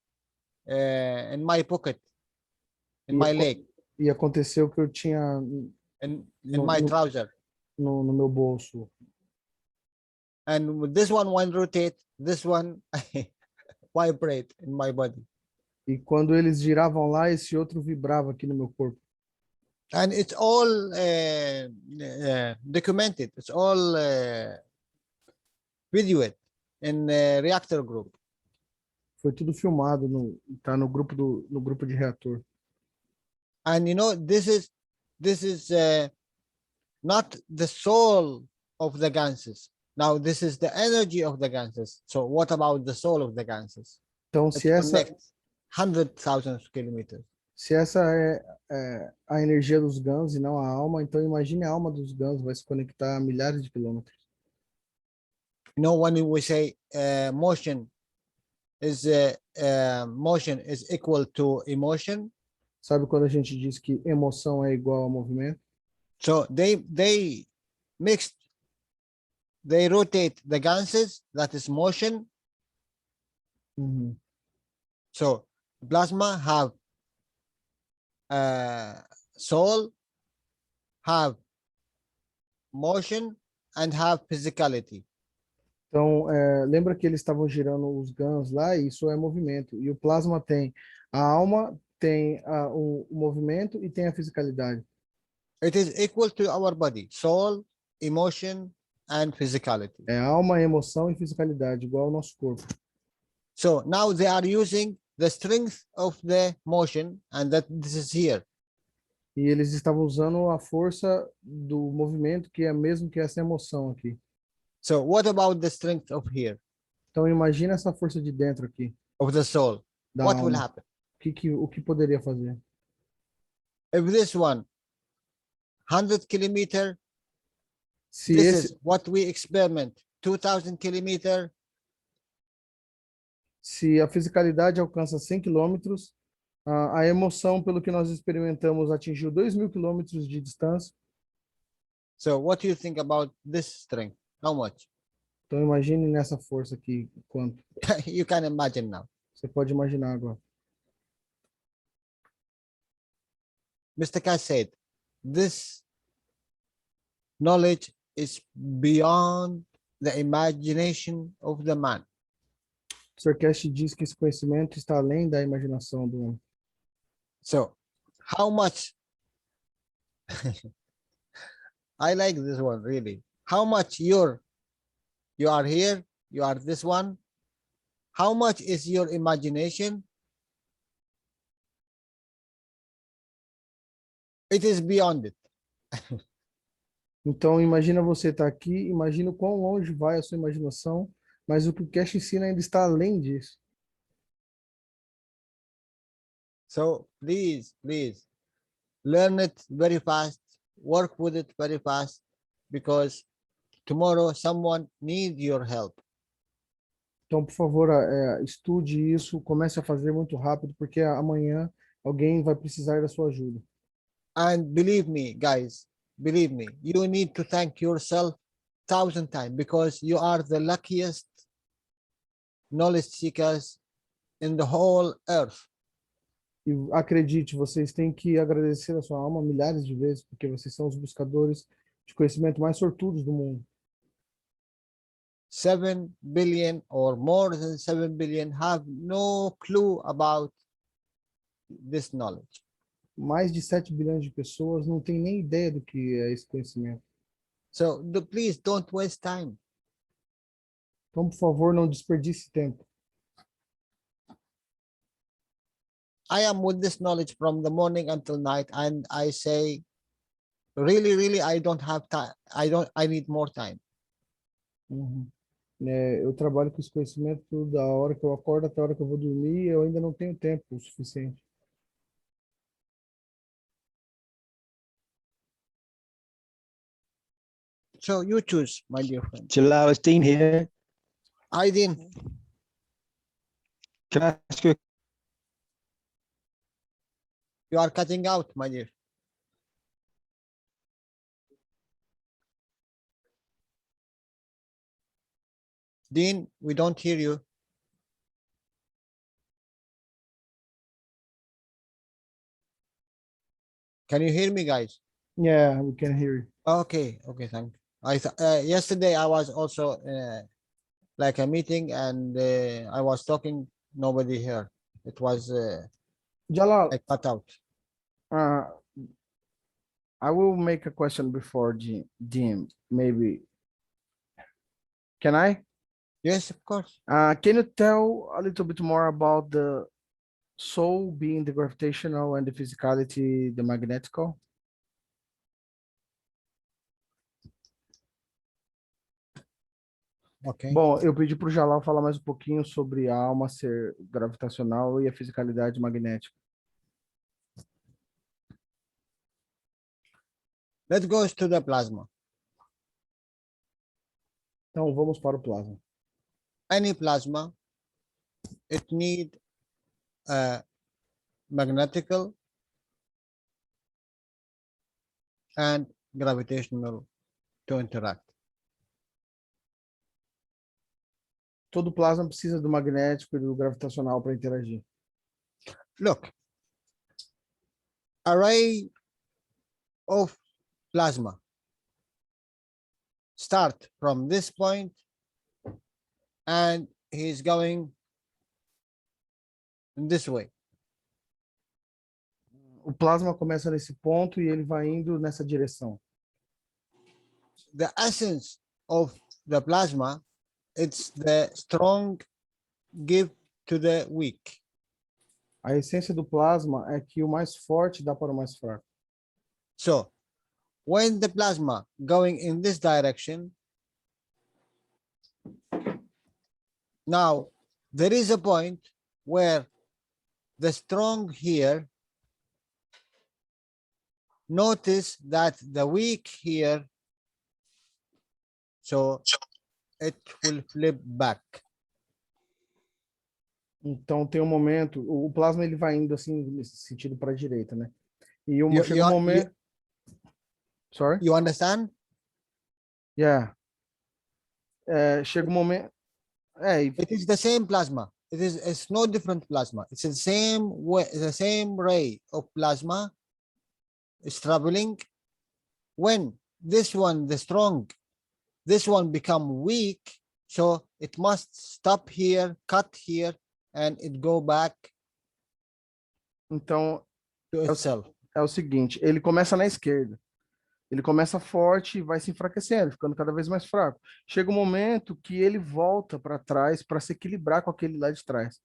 pocket, in my leg, E aconteceu que eu tinha in no, my no, trouser. no meu bolso. And with this one rotate, this one vibrate in my body. E quando eles giravam lá, esse outro vibrava aqui no meu corpo. And it's all documented. It's all videoed in reactor group. Foi tudo filmado, tá no grupo de reator. And you know, this is not the soul of the ganses. Now this is the energy of the ganses. So what about the soul of the ganses? Então, It connects 100,000 kilometers. se essa é a energia dos gans e não a alma, então imagine a alma dos gans vai se conectar a milhares de quilômetros. You know, when we say motion is equal to emotion. Sabe quando a gente diz que emoção é igual a movimento? So they mixed, they rotate the ganses, that is motion. So plasma have soul, have motion, and have physicality. Então, lembra que eles estavam girando os gans lá, e isso é movimento. E o plasma tem a alma, tem o movimento e tem a fisicalidade. It is equal to our body, soul, emotion, and physicality. É alma, emoção e fisicalidade, igual ao nosso corpo. So now they are using the strength of the motion, and that this is here. E eles estavam usando a força do movimento, que é mesmo que essa emoção aqui. So what about the strength of here, Então, imagina essa força de dentro aqui, of the soul? da What will alma. happen? O que poderia fazer? If this one, 100 kilometer, Se this esse, is what we experiment, 2,000 kilometer, se a fisicalidade alcança 100 quilômetros, a emoção, pelo que nós experimentamos, atingiu 2.000 quilômetros de distância. so what do you think about this strength? How much? Então, imagine nessa força aqui, quanto. You can imagine now. Você pode imaginar agora. Mr. Cass said, this knowledge is beyond the imagination of the man. O Sr. Cast diz que esse conhecimento está além da imaginação do homem. So how much, I like this one really. How much you are here You are this one. How much is your imagination? It is beyond it. Então, imagina você estar aqui, imagina o quão longe vai a sua imaginação, mas o que o cash ensina ainda está além disso. So please, please learn it very fast, work with it very fast, because tomorrow someone needs your help. Então, por favor, estude isso, comece a fazer muito rápido, porque amanhã alguém vai precisar da sua ajuda. And believe me, guys, believe me, you need to thank yourself 1,000 times, because you are the luckiest knowledge seekers in the whole earth. E acredite, vocês têm que agradecer a sua alma milhares de vezes, porque vocês são os buscadores de conhecimento mais sortudos do mundo. 7 billion or more than 7 billion have no clue about this knowledge. Mais de 7 bilhões de pessoas não têm nem ideia do que é esse conhecimento. So please don't waste time. Então, por favor, não desperdice tempo. I am with this knowledge from the morning until night, and I say, really, I don't have time. I need more time. Eu trabalho com esse conhecimento da hora que eu acordo até a hora que eu vou dormir, e eu ainda não tenho tempo o suficiente. So you choose, my dear friend. Jalal, it's Dean here. I didn't. Can I ask you? You are cutting out, my dear. Dean, we don't hear you. Can you hear me, guys? Yeah, we can hear you. Okay, thank you. Yesterday I was also like a meeting, and I was talking, nobody here. It was Jalal, like cut out. I will make a question before Jim, maybe. Can I? Yes, of course. Can you tell a little bit more about the soul being the gravitational and the physicality, the magnetical? Okay. Bom, eu pedi para o Jalal falar mais um pouquinho sobre a alma ser gravitacional e a fisicalidade magnética. Let's go to the plasma. Então, vamos para o plasma. Any plasma, it need a magnetical and gravitational to interact. Todo plasma precisa do magnético e do gravitacional para interagir. Look, array of plasma start from this point, and he's going in this way. O plasma começa nesse ponto e ele vai indo nessa direção. The essence of the plasma, it's the strong give to the weak. A essência do plasma é que o mais forte dá para o mais fraco. So when the plasma going in this direction, now there is a point where the strong here notice that the weak here, so it will flip back. Então tem um momento, o plasma ele vai indo assim nesse sentido para a direita, né? E chega You- um momento. Sorry? You understand? Yeah. Chega um momento. It is the same plasma. It's no different plasma. It's the same way, the same ray of plasma is traveling. When this one, the strong, this one become weak, so it must stop here, cut here, and it go back Então to itself. é o seguinte, ele começa na esquerda. Ele começa forte e vai se enfraquecendo, ficando cada vez mais fraco. Chega um momento que ele volta para trás para se equilibrar com aquele lá de trás.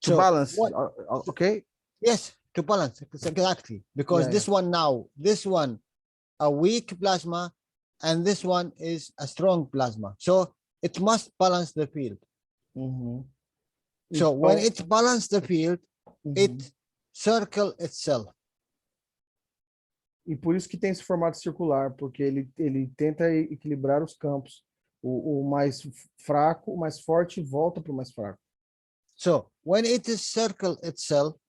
To So balance, what? ok? Yes, to balance exactly, because Yeah, this one now, this one a weak plasma, and this one is a strong plasma. So it must balance the field. Uhum. So when Então, it balance the field, uhum. it circle itself. E por isso que tem esse formato circular, porque ele tenta equilibrar os campos. O mais fraco, o mais forte volta para o mais fraco. So when it is circle itself,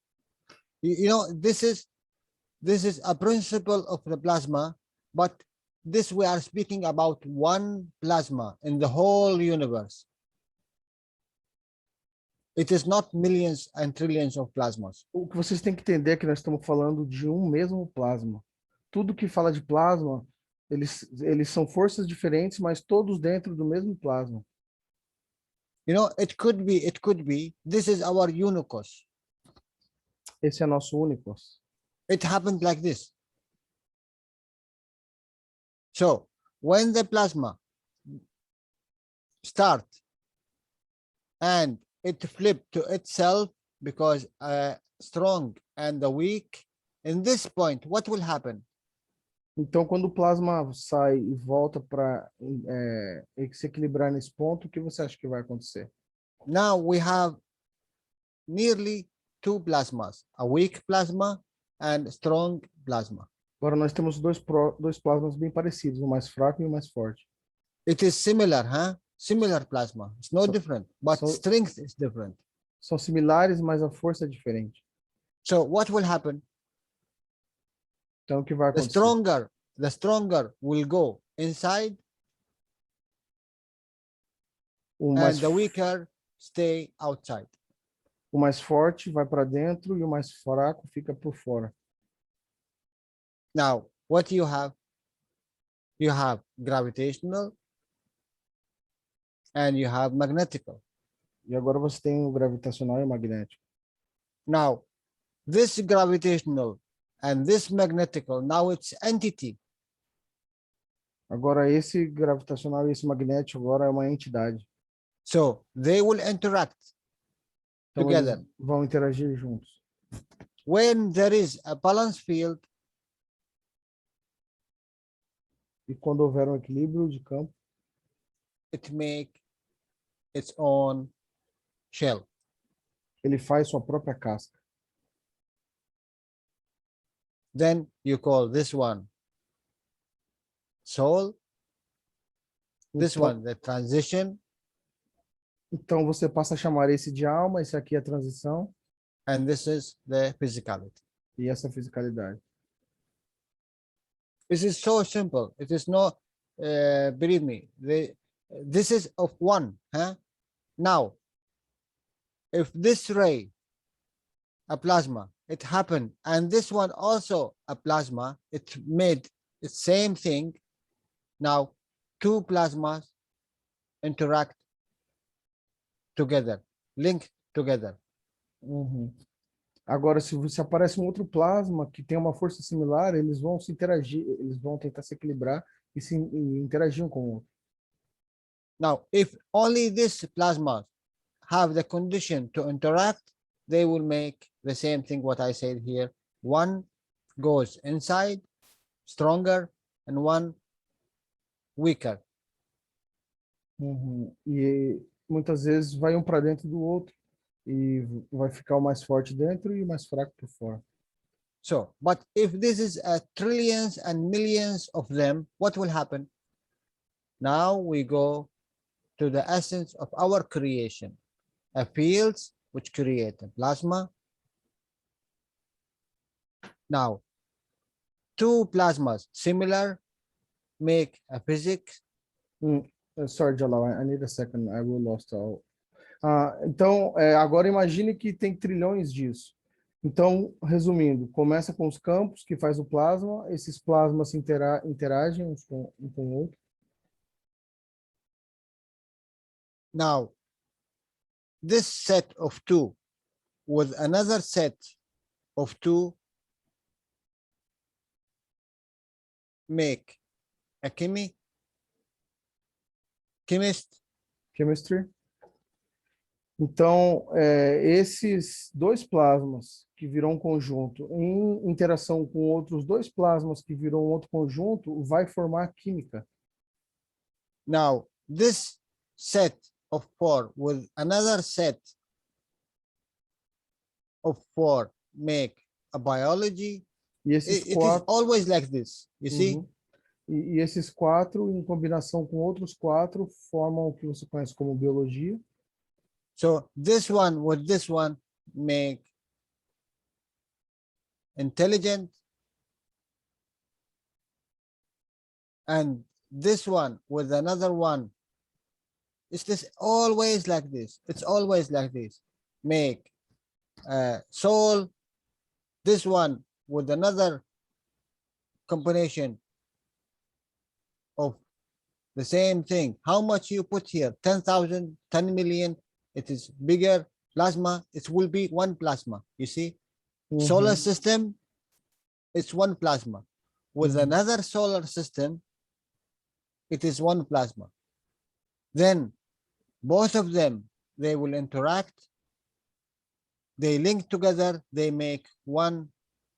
you know, this is a principle of the plasma, but this we are speaking about one plasma in the whole universe. It is not millions and trillions of plasmas. O que vocês têm que entender é que nós estamos falando de um mesmo plasma. Tudo que fala de plasma, eles são forças diferentes, mas todos dentro do mesmo plasma. You know, it could be, this is our unicos. Esse é nosso único. It happened like this. So when the plasma start and it flip to itself, because strong and the weak, in this point, what will happen? Então, quando o plasma sai e volta para se equilibrar nesse ponto, o que você acha que vai acontecer? Now we have nearly two plasmas, a weak plasma and strong plasma. Agora nós temos dois plasmas bem parecidos, o mais fraco e o mais forte. It is similar, huh? Similar plasma. It's no So- different, but so- strength is different. São similares, mas a força é diferente. So what will happen? Então, o que vai The acontecer? stronger will go inside, O and mais, the weaker stay outside. o mais forte vai para dentro e o mais fraco fica por fora. Now, what you have? You have gravitational and you have magnetical. E agora você tem o gravitacional e o magnético. Now, this gravitational and this magnetical, now it's entity. Agora, esse gravitacional e esse magnético agora é uma entidade. So they will interact Então, together. eles vão interagir juntos. When there is a balance field, E quando houver um equilíbrio de campo, it make its own shell. ele faz sua própria casca. Then you call this one soul, this Então, one the transition, então você passa a chamar esse de alma, esse aqui é a transição and this is the physicality. e essa é a fisicalidade. This is so simple. It is no, believe me, this is of one. Huh? Now, if this ray, a plasma, it happened, and this one also a plasma, it made the same thing. Now, two plasmas interact together, link together. Uhum. Agora, se aparece um outro plasma que tem uma força similar, eles vão se interagir, eles vão tentar se equilibrar e interagir um com o outro. Now, if only this plasma have the condition to interact, they will make the same thing what I said here. One goes inside, stronger, and one weaker. Uhum. E muitas vezes vai um para dentro do outro e vai ficar o mais forte dentro e o mais fraco por fora. So, but if this is a trillions and millions of them, what will happen? Now we go to the essence of our creation, a fields which create a plasma. Now, two plasmas similar make a physics. Sorry, Jalal, I need a second. I will lost all. Então, agora imagine que tem trilhões disso. Então, resumindo, começa com os campos que faz o plasma, esses plasmas interagem um com o outro. Now, this set of two with another set of two make a chemist. Chemistry. Então, esses dois plasmas que viram um conjunto em interação com outros dois plasmas que viram outro conjunto, vai formar química. Now, this set of 4 with another set of 4 make a biology. E esses It is quatro, always like this, you see? Uhum. E esses quatro, em combinação com outros quatro, formam o que você conhece como biologia. So this one with this one make intelligent, and this one with another one. It's this always like this. It's always like this. Make soul. This one with another combination of the same thing. How much you put here? 10,000, 10 million. It is bigger plasma. It will be one plasma. You see, solar system. It's one plasma. With another solar system, it is one plasma. Then both of them, they will interact. They link together. They make one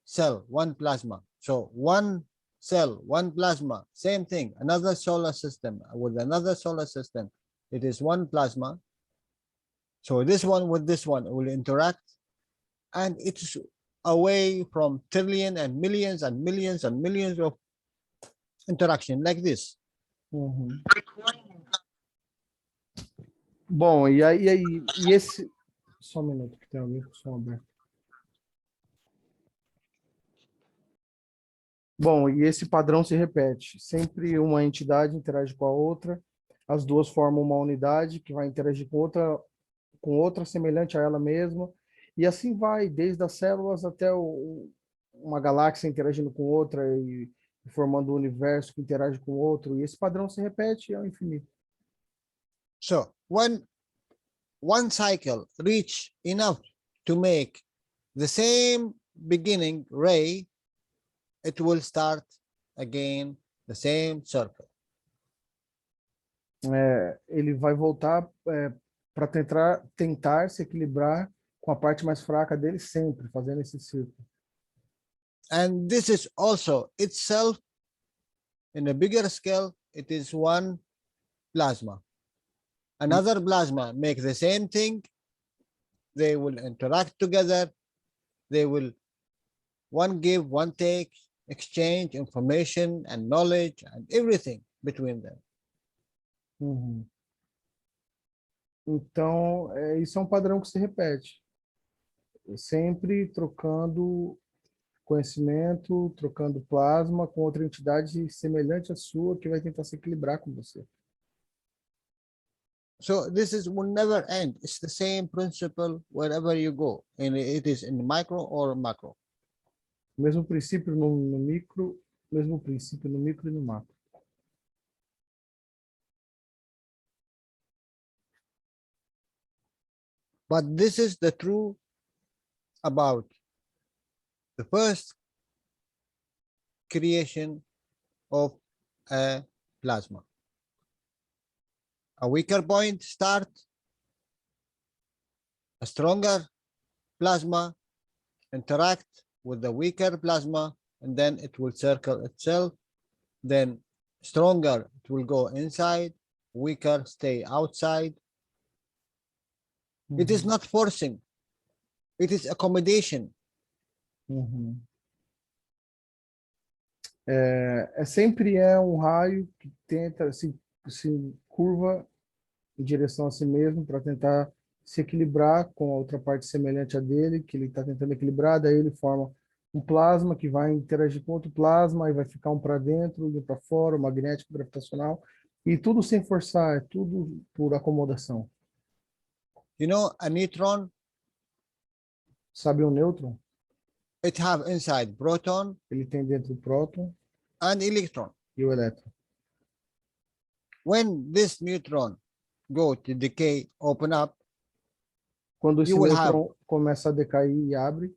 cell, one plasma. So one cell, one plasma, same thing. Another solar system with another solar system. It is one plasma. So this one with this one will interact, and it's away from trillion and millions and millions and millions of interaction like this. Bom, e esse... Só um minuto, que tem alguém com o som aberto. Bom, e esse padrão se repete. Sempre uma entidade interage com a outra, as duas formam uma unidade que vai interagir com outra semelhante a ela mesma, e assim vai, desde as células até uma galáxia interagindo com outra e formando um universo que interage com outro, e esse padrão se repete ao infinito. So when one cycle reach enough to make the same beginning ray, it will start again the same circle. Ele vai voltar para tentar se equilibrar com a parte mais fraca dele sempre, fazendo esse círculo. And this is also itself, in a bigger scale, it is one plasma. Another plasma make the same thing. They will interact together. They will one give, one take, exchange information and knowledge and everything between them. Então, isso é um padrão que se repete. Sempre trocando conhecimento, trocando plasma com outra entidade semelhante à sua que vai tentar se equilibrar com você. So this will never end. It's the same principle wherever you go, and it is in micro or macro. Mesmo princípio no micro, mesmo princípio no micro e no macro. But this is the true about the first creation of a plasma. A weaker point start, a stronger plasma interact with the weaker plasma, and then it will circle itself. Then stronger, it will go inside, weaker stay outside. It is not forcing, it is accommodation. Sempre um raio que tenta se curva em direção a si mesmo para tentar se equilibrar com a outra parte semelhante a dele, que ele está tentando equilibrar, daí ele forma um plasma que vai interagir com outro plasma e vai ficar um para dentro e um para fora, o magnético, gravitacional, e tudo sem forçar, é tudo por acomodação. You know, a neutron, Sabe o nêutron? it have inside proton Ele tem dentro o próton and electron. e o elétron. When this neutron go to decay, open up, Quando esse You will nêutron começa a decair e abre,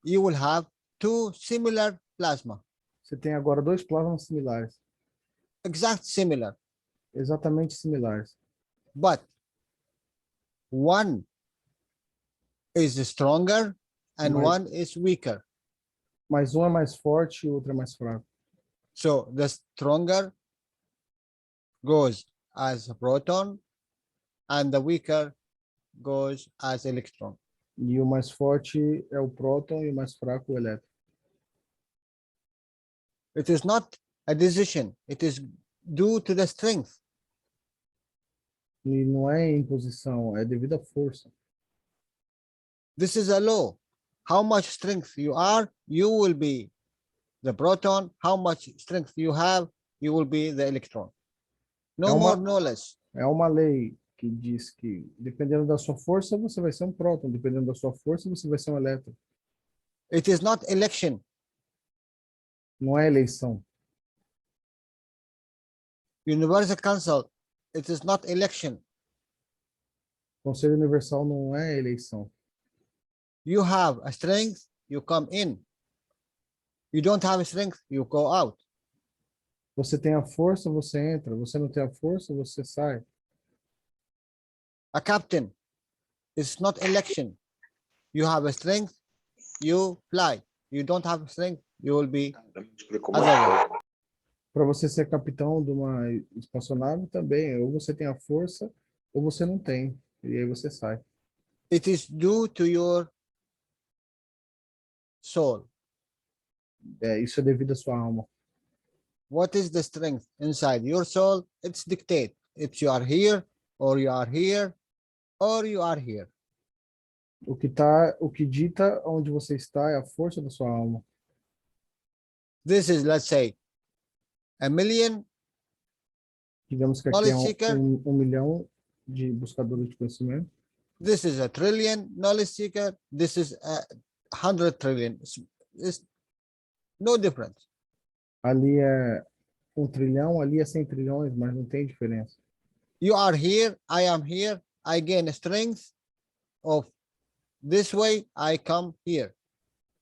you will have two similar plasma. Você tem agora dois plasmas similares, exact similar, exatamente similares. but one is stronger and Mas- one is weaker. Mas um é mais forte e o outro é mais fraco. So the stronger goes as a proton and the weaker goes as electron. E o mais forte é o próton e o mais fraco o elétron. It is not a decision, it is due to the strength. E não é em posição, é devido à força. This is a law. How much strength you are, you will be the proton. How much strength you have, you will be the electron. No É uma- more, no less. É uma lei que diz que, dependendo da sua força, você vai ser um próton. Dependendo da sua força, você vai ser um elétron. It is not election. Não é eleição. Universal Council, it is not election. Conselho Universal não é eleição. You have a strength, you come in. You don't have a strength, you go out. Você tem a força, você entra. Você não tem a força, você sai. A captain, it's not election. You have a strength, you fly. You don't have strength, you will be Explicou otherwise. Para você ser capitão de uma espaçonave também, ou você tem a força, ou você não tem. E aí você sai. It is due to your soul. Isso é devido à sua alma. What is the strength inside your soul? It's dictate. If you are here, or you are here, or you are here. O que dita onde você está é a força da sua alma. This is, let's say, a million. Digamos que aqui é Knowledge seeker. um milhão de buscadores de conhecimento. This is a trillion knowledge seeker. This is a 100 trillion. It's no difference. Ali é 1 trilhão, ali é 100 trilhões, mas não tem diferença. You are here, I am here. I gain strength of this way, I come here.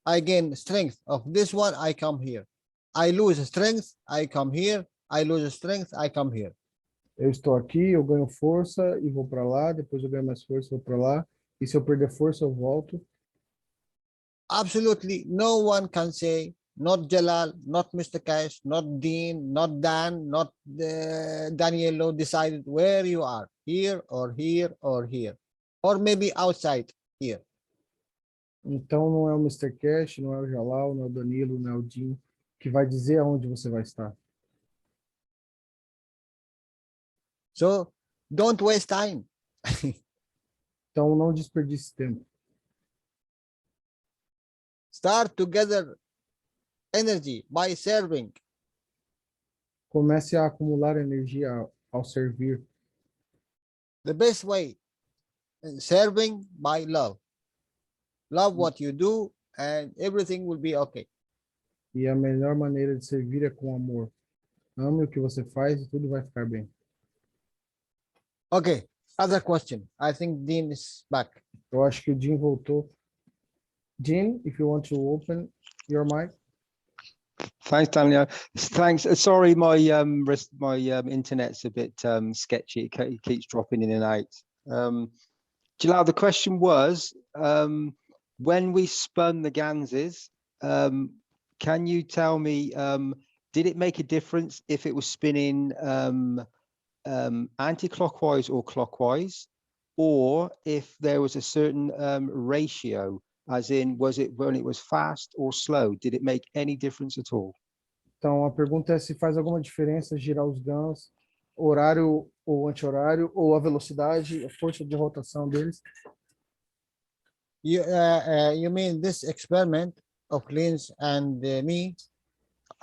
I gain strength of this one, I come here. I lose strength, I come here. I lose strength, I come here. Eu estou aqui, eu ganho força e vou para lá, depois eu ganho mais força e vou para lá. E se eu perder força, eu volto. Absolutely no one can say, not Jalal, not Mr. Cash, not Dean, not Dan, not Danielo decided where you are, here or here or here, or maybe outside here. Então não é o Mr. Cash, não é o Jalal, não é o Danilo, não é o Jim que vai dizer aonde você vai estar. So don't waste time. Então não desperdice tempo. Start to gather energy by serving. Comece a acumular energia ao servir. The best way, serving by love. Love what you do and everything will be okay. E a melhor maneira de servir é com amor. Ame o que você faz e tudo vai ficar bem. Okay, other question. I think Dean is back. Eu acho que o Jim voltou. Jim, if you want to open your mic. Thanks, Daniel. Thanks. Sorry, my internet's a bit sketchy. It keeps dropping in and out. Jalal, the question was, when we spun the ganses, can you tell me, did it make a difference if it was spinning anti-clockwise or clockwise, or if there was a certain ratio? As in, was it when it was fast or slow? Did it make any difference at all? Então a pergunta é se faz alguma diferença girar os GANs, horário ou anti-horário, ou a velocidade, a força de rotação deles. You mean this experiment of Linz and me?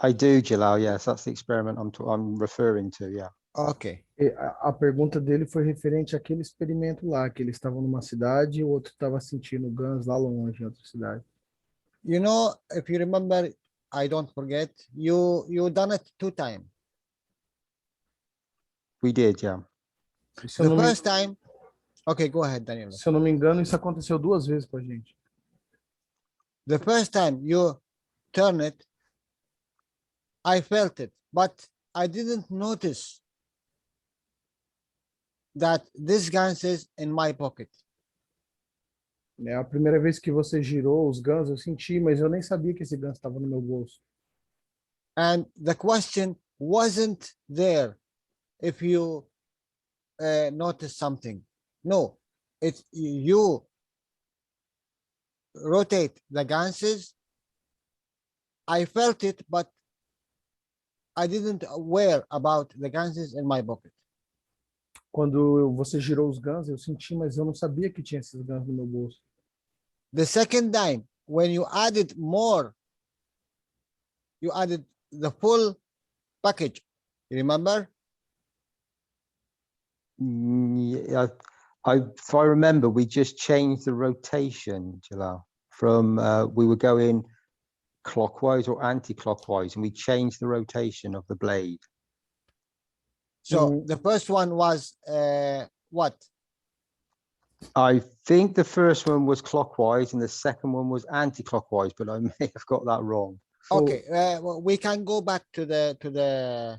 I do, Jalal. Yes, that's the experiment I'm referring to. Yeah. Okay. E a pergunta dele foi referente àquele experimento lá, que eles estavam numa cidade e o outro estava sentindo GANs lá longe, em outra cidade. You know, if you remember, I don't forget, you done it 2 times. We did, yeah. E se eu The não me- first time, okay, go ahead, Daniel. se eu não me engano, isso aconteceu 2 vezes com a gente. The first time you turn it, I felt it, but I didn't notice that this gun is in my pocket. É a primeira vez que você girou os guns, eu senti, mas eu nem sabia que esse ganso estava no meu bolso. And the question wasn't there if you notice something. No, it's you rotate the ganses. I felt it, but I didn't aware about the ganses in my pocket. Quando você girou os guns, eu senti, mas eu não sabia que tinha esses guns no meu bolso. The second time, when you added more, you added the full package. You remember? Yeah, if I remember, we just changed the rotation, Jalal, from we were going clockwise or anti-clockwise, and we changed the rotation of the blade. So the first one was what? I think the first one was clockwise and the second one was anti-clockwise, but I may have got that wrong. Okay, well, we can go back to the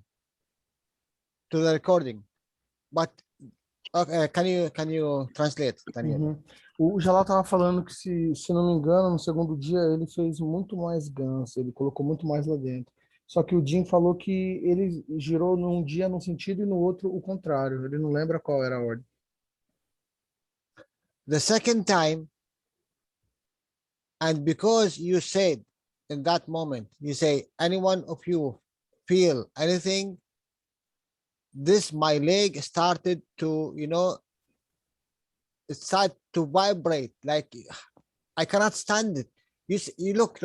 recording, but okay, can you translate, Daniel? Uhum. O Jalal estava falando que, se não me engano, no segundo dia ele fez muito mais guns, ele colocou muito mais lá dentro. Só que o Jim falou que ele girou num dia num sentido e no outro o contrário. Ele não lembra qual era a ordem. The second time, and because you said in that moment, you say, any one of you feel anything, this my leg started to, it started to vibrate like I cannot stand it. You look.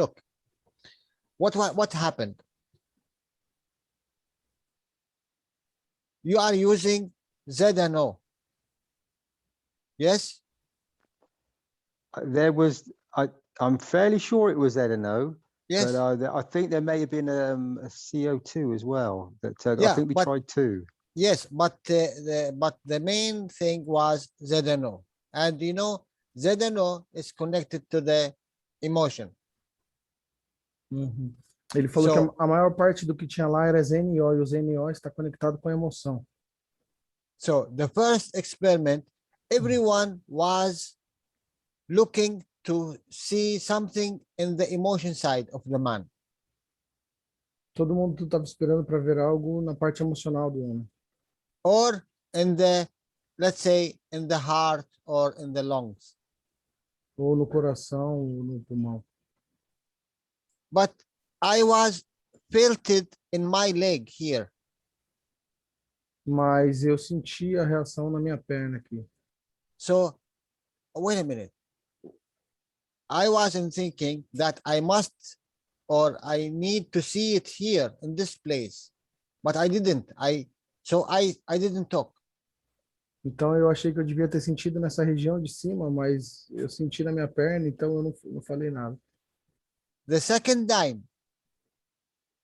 What happened? You are using Z and O. Yes? There was, I'm fairly sure it was ZNO, Yes. but I think there may have been a CO2 as well. That I Yeah, think we but- tried two. Yes, but the main thing was ZNO. And ZNO is connected to the emotion. Uhum. Ele falou So- que a maior parte do que tinha lá era ZNO, e o ZNO está conectado com a emoção. So the first experiment, everyone was looking to see something in the emotion side of the man. Todo mundo estava esperando para ver algo na parte emocional do homem. Or in the, let's say, in the heart or in the lungs. Ou no coração, ou no pulmão. But I was felt it in my leg here. Mas eu senti a reação na minha perna aqui. So wait a minute. I wasn't thinking that I must or I need to see it here in this place. But I didn't. I didn't talk. Então eu achei que eu devia ter sentido nessa região de cima, mas eu senti na minha perna, então eu não falei nada. The second time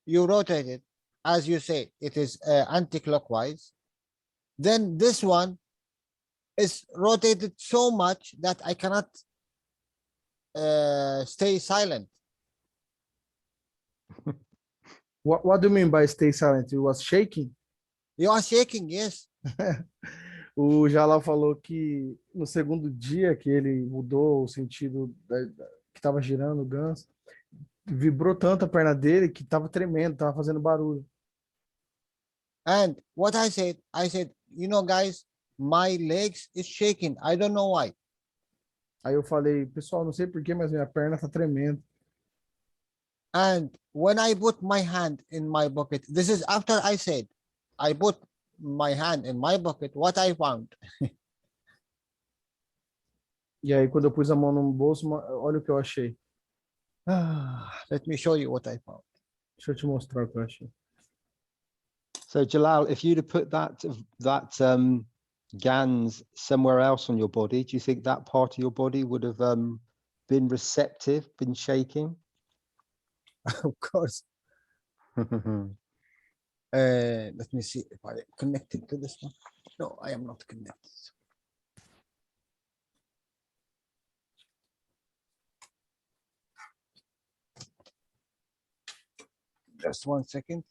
you rotate it, as you say, it is anti-clockwise. Then this one is rotated so much that I cannot stay silent. What do you mean by stay silent? You was shaking? You are shaking, yes. O Jalal falou que no segundo dia que ele mudou o sentido que estava girando o ganso, vibrou tanto a perna dele que estava tremendo, estava fazendo barulho. And what I said, guys, my legs is shaking. I don't know why. Aí eu falei, pessoal, não sei porquê, mas minha perna está tremendo. And when I put my hand in my pocket, this is after I said, I put my hand in my pocket, what I found. E aí quando eu pus a mão no bolso, olha o que eu achei. Let me show you what I found. Deixa eu te mostrar o que eu achei. So Jalal, if you'd have put that GANs somewhere else on your body, do you think that part of your body would have been receptive, been shaking? Of course. Let me see if I connected to this one. No, I am not connected. Just 1 second.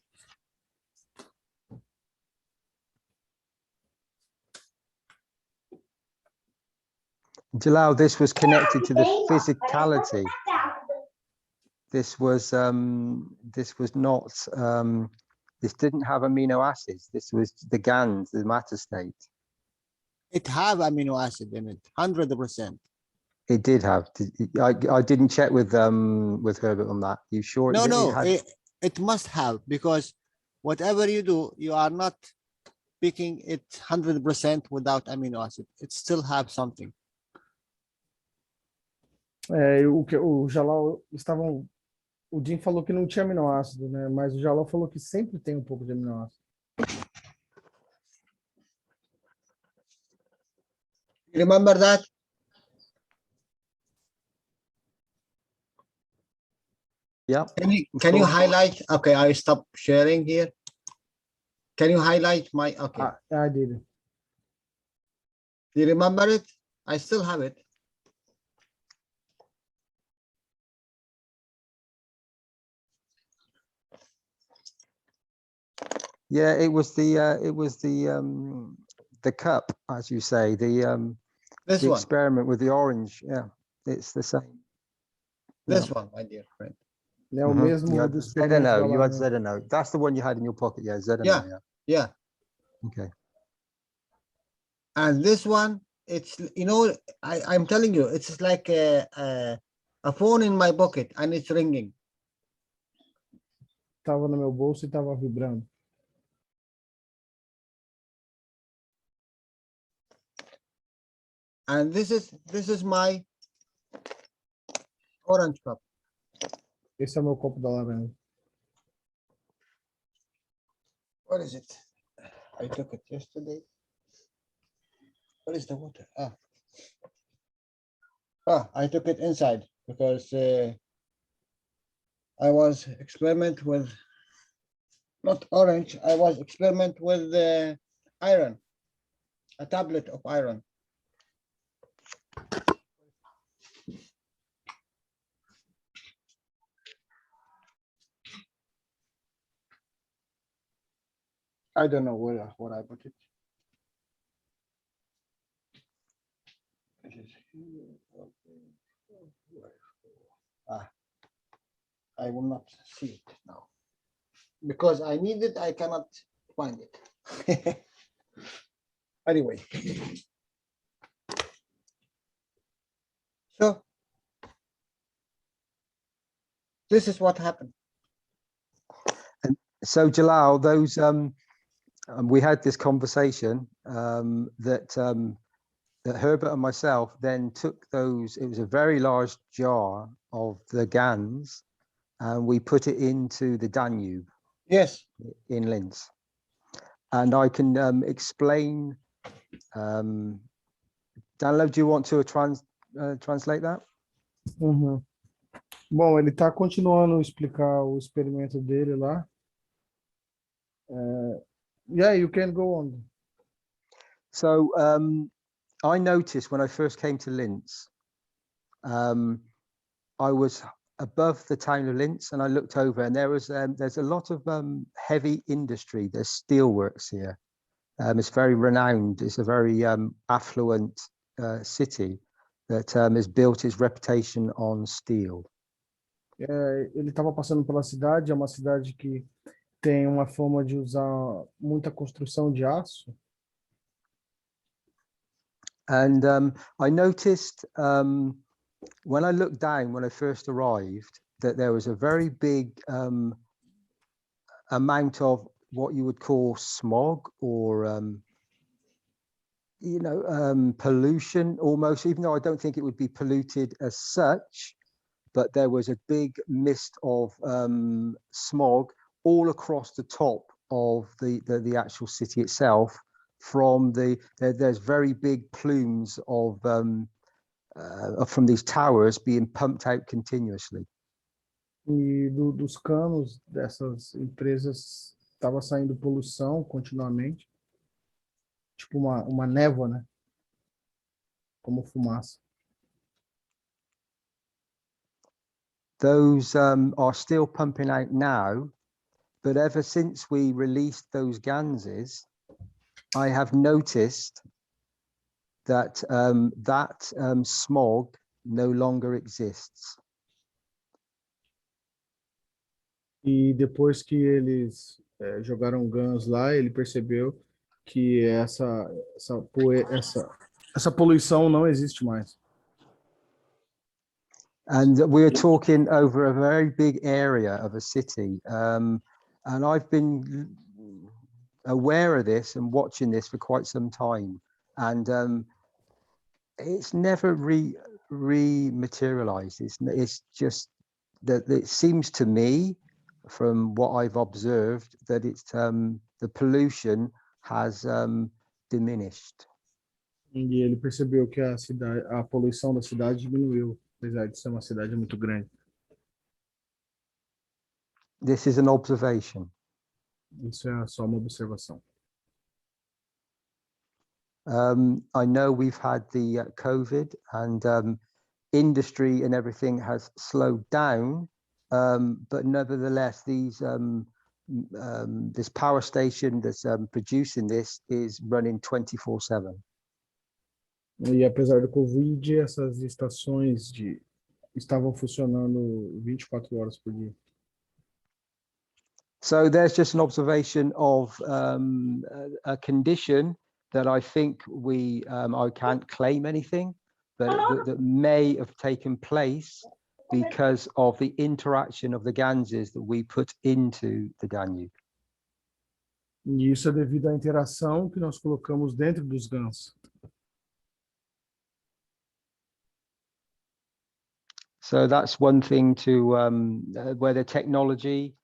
Jalal, this was connected to the physicality. This was not this didn't have amino acids. This was the GANs, the matter state. It have amino acid in it, 100%. It did have. I didn't check with Herbert on that. You sure? No, it no, had- it must have, because whatever you do, you are not picking it 100% without amino acid. It still have something. O Jalal estavam. O Jim falou que não tinha aminoácido, né? Mas o Jalal falou que sempre tem um pouco de aminoácido. Remember that? Yeah. Can you course. highlight? Okay, I stop sharing here. Can you highlight my? Okay. I did. Do you remember it? I still have it. Yeah, it was the cup, as you say, the This one. experiment with the orange. Yeah, it's the same. This one, my dear friend. É o Mhm. mesmo You had do experimento ZNO. lá, You had né? ZNO. That's the one you had in your pocket. Yeah, ZNO. Yeah. Yeah. Yeah. Okay. And this one, it's, you know, I'm telling you, it's like a phone in my pocket and it's ringing. Tava no meu bolso e tava vibrando. And this is my orange cup. Esse é o meu copo da laranja. What is it? I took it yesterday. What is the water? I took it inside because I was experiment with not orange. I was experiment with iron, a tablet of iron. I don't know where I put it. It is here. Okay. I will not see it now because I need it. I cannot find it. Anyway, so this is what happened. So Jalal, those we had this conversation that Herbert and myself then took those. It was a very large jar of the GANs, and we put it into the Danube. Yes. In Linz, and I can explain. Jalal, do you want to translate that? Uhum. Bom, ele está continuando a explicar o experimento dele lá. Yeah, you can go on. So I noticed when I first came to Linz, I was above the town of Linz, and I looked over, and there's a lot of heavy industry. There's steelworks here. It's very renowned. It's a very affluent city that has built its reputation on steel. Ele estava passando pela cidade, é uma cidade que tem uma fama de usar muita construção de aço. And I noticed when I looked down when I first arrived that there was a very big amount of what you would call smog or pollution almost, even though I don't think it would be polluted as such, but there was a big mist of smog all across the top of the actual city itself. From there's very big plumes of from these towers being pumped out continuously. E dos canos dessas empresas estava saindo poluição continuamente, tipo uma névoa, né? Como fumaça. Those are still pumping out now, but ever since we released those ganses, I have noticed that smog no longer exists. E depois que eles jogaram guns lá, ele percebeu que essa poluição não existe mais. And we're talking over a very big area of a city. And I've been aware of this and watching this for quite some time. And it's never rematerialized. It's just that it seems to me, from what I've observed, that it's the pollution has diminished. E ele percebeu que a poluição da cidade diminuiu, apesar de ser uma cidade muito grande. This is an observation. Isso é só uma observação. I know we've had the COVID and industry and everything has slowed down, but nevertheless, this power station that's producing this is running 24/7. E apesar do Covid, essas estações estavam funcionando 24 horas por dia. So there's just an observation of a condition that I think I can't claim anything, but that may have taken place because of the interaction of the ganses that we put into the Danube. E isso é devido à interação que nós colocamos dentro dos GANs. So that's one thing to where the technology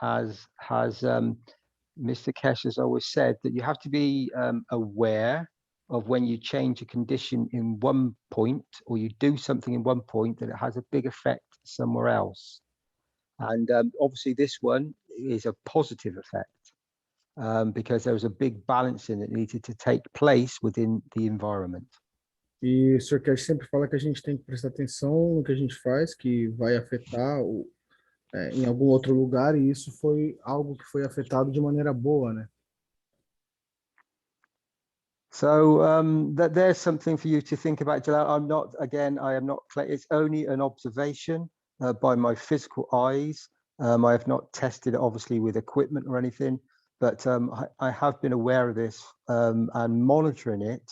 has Mr. Kesh has always said that you have to be aware of when you change a condition in one point or you do something in one point that it has a big effect somewhere else. And obviously this one is a positive effect because there was a big balancing that needed to take place within the environment. E o Sr. Kesh sempre fala que a gente tem que prestar atenção no que a gente faz, que vai afetar em algum outro lugar, e isso foi algo que foi afetado de maneira boa, né? So there's something for you to think about, Jalal. I am not, it's only an observation by my physical eyes. I have not tested it obviously with equipment or anything, but I have been aware of this and monitoring it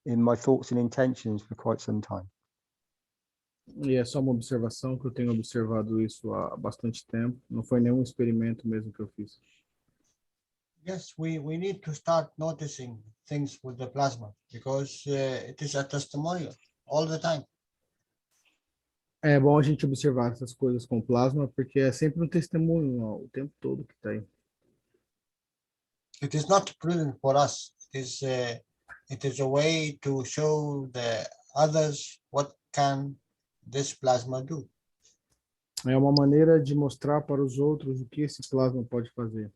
in my thoughts and intentions for quite some time. E é só uma observação que eu tenho observado isso há bastante tempo. Não foi nenhum experimento mesmo que eu fiz. Yes, we need to start noticing things with the plasma because it is a testimonial all the time. É bom a gente observar essas coisas com plasma, porque é sempre um testemunho o tempo todo que está aí. It is not prudent for us. It is a way to show the others what can this plasma do. É uma maneira de mostrar para os outros o que esse plasma pode fazer.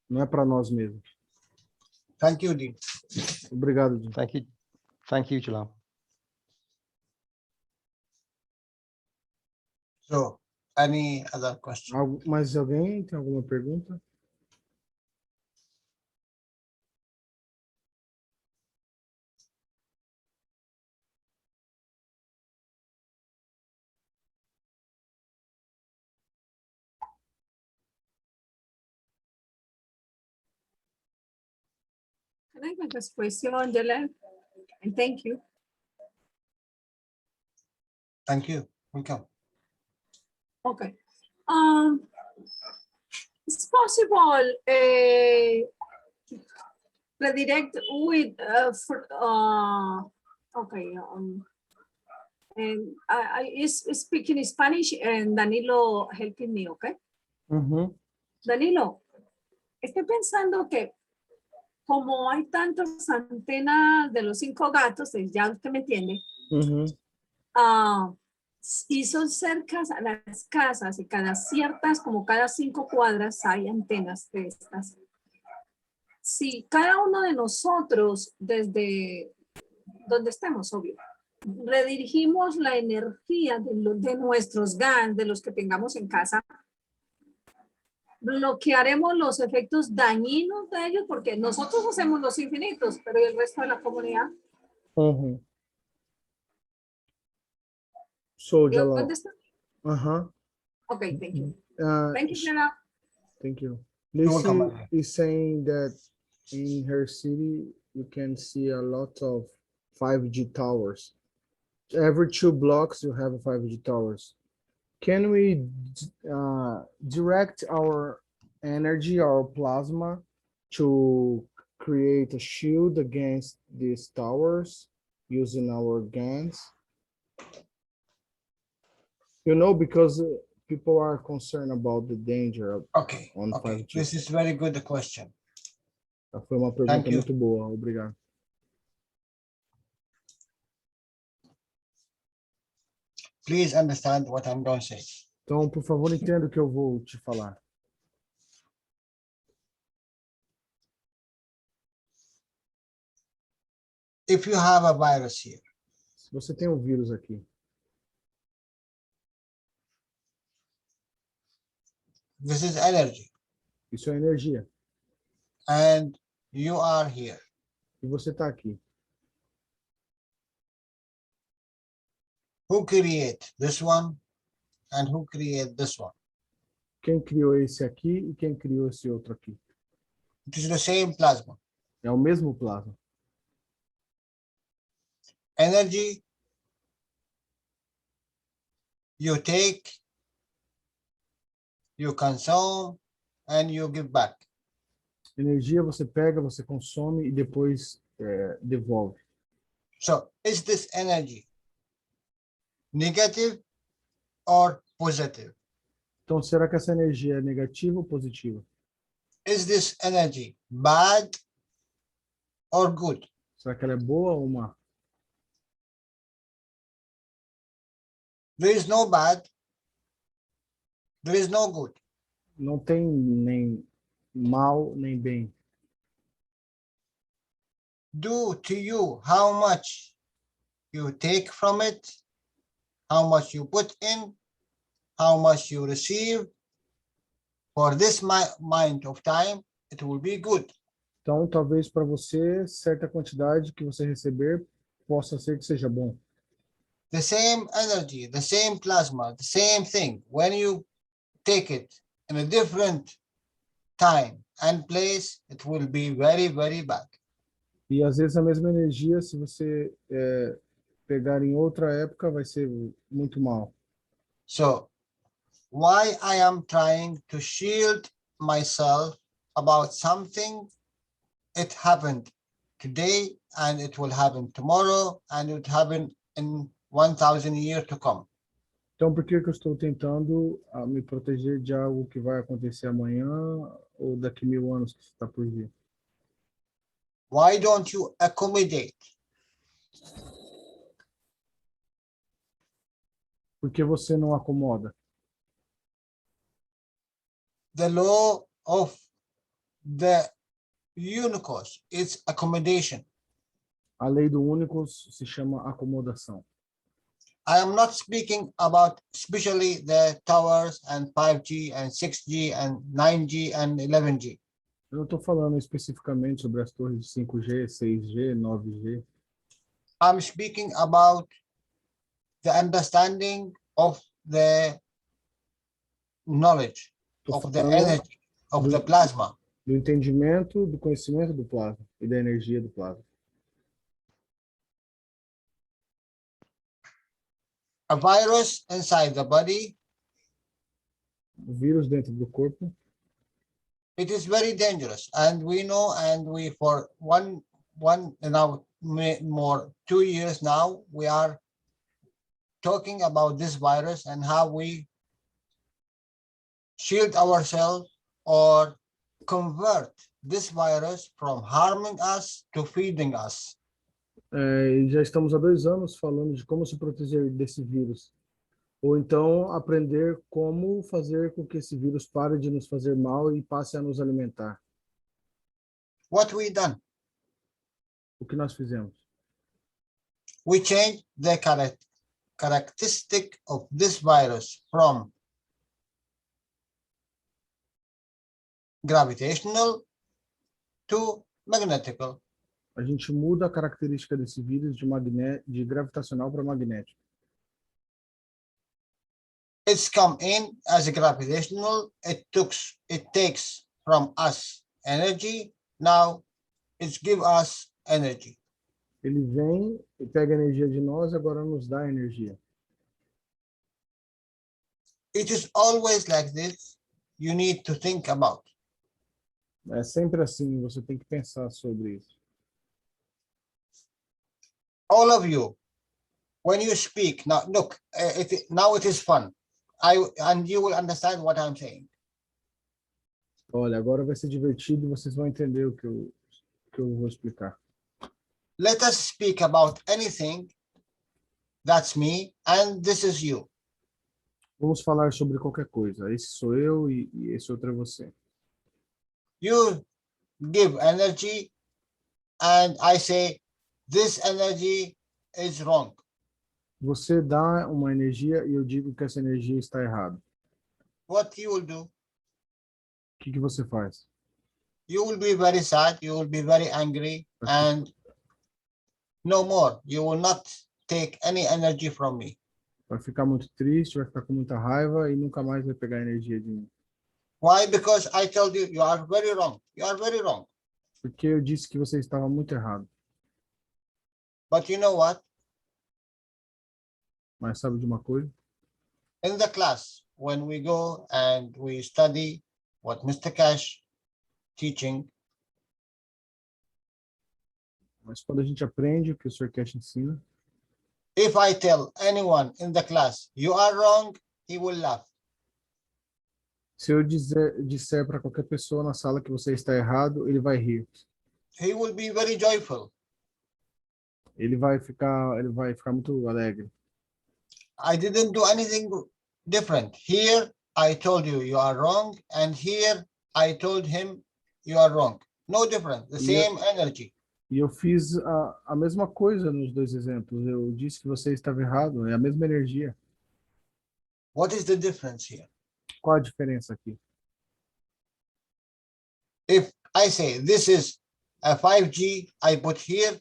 Não é para nós mesmos. Thank you, Dean. Obrigado, Jim. Thank you, Jalal. So, any other question? Mais alguém tem alguma pergunta? Can I make a question, Jalal? And thank you. Thank you. Welcome. Okay. It's possible redirect with okay. And I is speaking Spanish and Danilo helping me, okay? Danilo, estoy pensando que como hay tantas antenas de los 5 gatos, ya usted me entiende, y son cercas a las casas y cada 5 cuadras hay antenas de estas. Si cada uno de nosotros, desde donde estemos, obvio, redirigimos la energía de nuestros GAN, de los que tengamos en casa, bloquearemos los efectos dañinos de ellos porque nosotros hacemos los infinitos, pero ¿y el resto de la comunidad? Uhum. So, You Jalal. understand? Uh-huh. Okay, thank you. Thank you, Sh- Jalal. Thank you. You're welcome, Lucy Maria. is saying that in her city, you can see a lot of 5G towers. Every 2 blocks, you have 5G towers. Can we direct our energy, our plasma, to create a shield against these towers using our guns? You know, because people are concerned about the danger Okay, on okay. 5G. This is very good question. Foi uma pergunta Thank you. muito boa, obrigado. Please understand what I'm going to say. Então, por favor, entenda o que eu vou te falar. If you have a virus here, Se você tem um vírus aqui, this is energy, isso é energia, and you are here. e você está aqui. Who create this one and who create this one? Quem criou esse aqui e quem criou esse outro aqui? It is the same plasma. É o mesmo plasma. Energy you take, you consume, and you give back. Energia você pega, você consome e depois devolve. So is this energy negative or positive? Então, será que essa energia é negativa ou positiva? Is this energy bad or good? Será que ela é boa ou má? There is no bad, there is no good. Não tem nem mal nem bem. Due to you how much you take from it, how much you put in, how much you receive. For this amount of time, it will be good. Então, talvez para você, certa quantidade que você receber possa ser que seja bom. The same energy, the same plasma, the same thing. When you take it in a different time and place, it will be very, very bad. E às vezes a mesma energia, se você pegar em outra época, vai ser muito mal. So, why I am trying to shield myself about something, it happened today and it will happen tomorrow and it will happen in 1,000 years to come. Então, por que que eu estou tentando me proteger de algo que vai acontecer amanhã ou daqui 1000 anos que está por vir? Why don't you accommodate Por que você não acomoda? the law of the universe? It's accommodation. A lei do único se chama acomodação. I am not speaking about especially the towers and 5G and 6G and 9G and 11G. Eu não estou falando especificamente sobre as torres de 5G, 6G, 9G. I'm speaking about the understanding of the knowledge, Estou of the falando energy, of the plasma. do entendimento, do conhecimento do plasma e da energia do plasma. A virus inside the body, O vírus dentro do corpo, it is very dangerous, and we know, and we for one now more 2 years now we are talking about this virus and how we shield ourselves or convert this virus from harming us to feeding us. e já estamos há 2 anos falando de como se proteger desse vírus. Ou então aprender como fazer com que esse vírus pare de nos fazer mal e passe a nos alimentar. What we done? O que nós fizemos? We changed the characteristic of this virus from gravitational to magnetical. A gente muda a característica desse vírus de gravitacional para magnético. It's come in as a gravitational. It takes from us energy. Now it's give us energy. Ele vem e pega a energia de nós, agora nos dá energia. It is always like this. You need to think about. É sempre assim, você tem que pensar sobre isso. All of you, when you speak, now look, now it is fun. And you will understand what I'm saying. Olha, agora vai ser divertido e vocês vão entender o que eu vou explicar. Let us speak about anything. That's me, and this is you. Vamos falar sobre qualquer coisa. Esse sou eu e esse outro é você. You give energy, and I say, this energy is wrong. Você dá uma energia e eu digo que essa energia está errada. What you will do? O que você faz? You will be very sad, you will be very angry, and no more. You will not take any energy from me. Vai ficar muito triste, vai ficar com muita raiva e nunca mais vai pegar energia de mim. Why? Because I told you, you are very wrong. You are very wrong. Porque eu disse que você estava muito errado. But you know what? Mas sabe de uma coisa? In the class, when we go and we study what Mr. Cash teaching, Mas quando a gente aprende o que o Sr. Cash ensina, if I tell anyone in the class, you are wrong, he will laugh. se eu disser para qualquer pessoa na sala que você está errado, ele vai rir. He will be very joyful. Ele vai ficar muito alegre. I didn't do anything different. Here, I told you, you are wrong. And here, I told him, you are wrong. No difference, the same energy. E eu fiz a mesma coisa nos dois exemplos. Eu disse que você estava errado, é a mesma energia. What is the difference here? Qual a diferença aqui? If I say this is a 5G, I put here,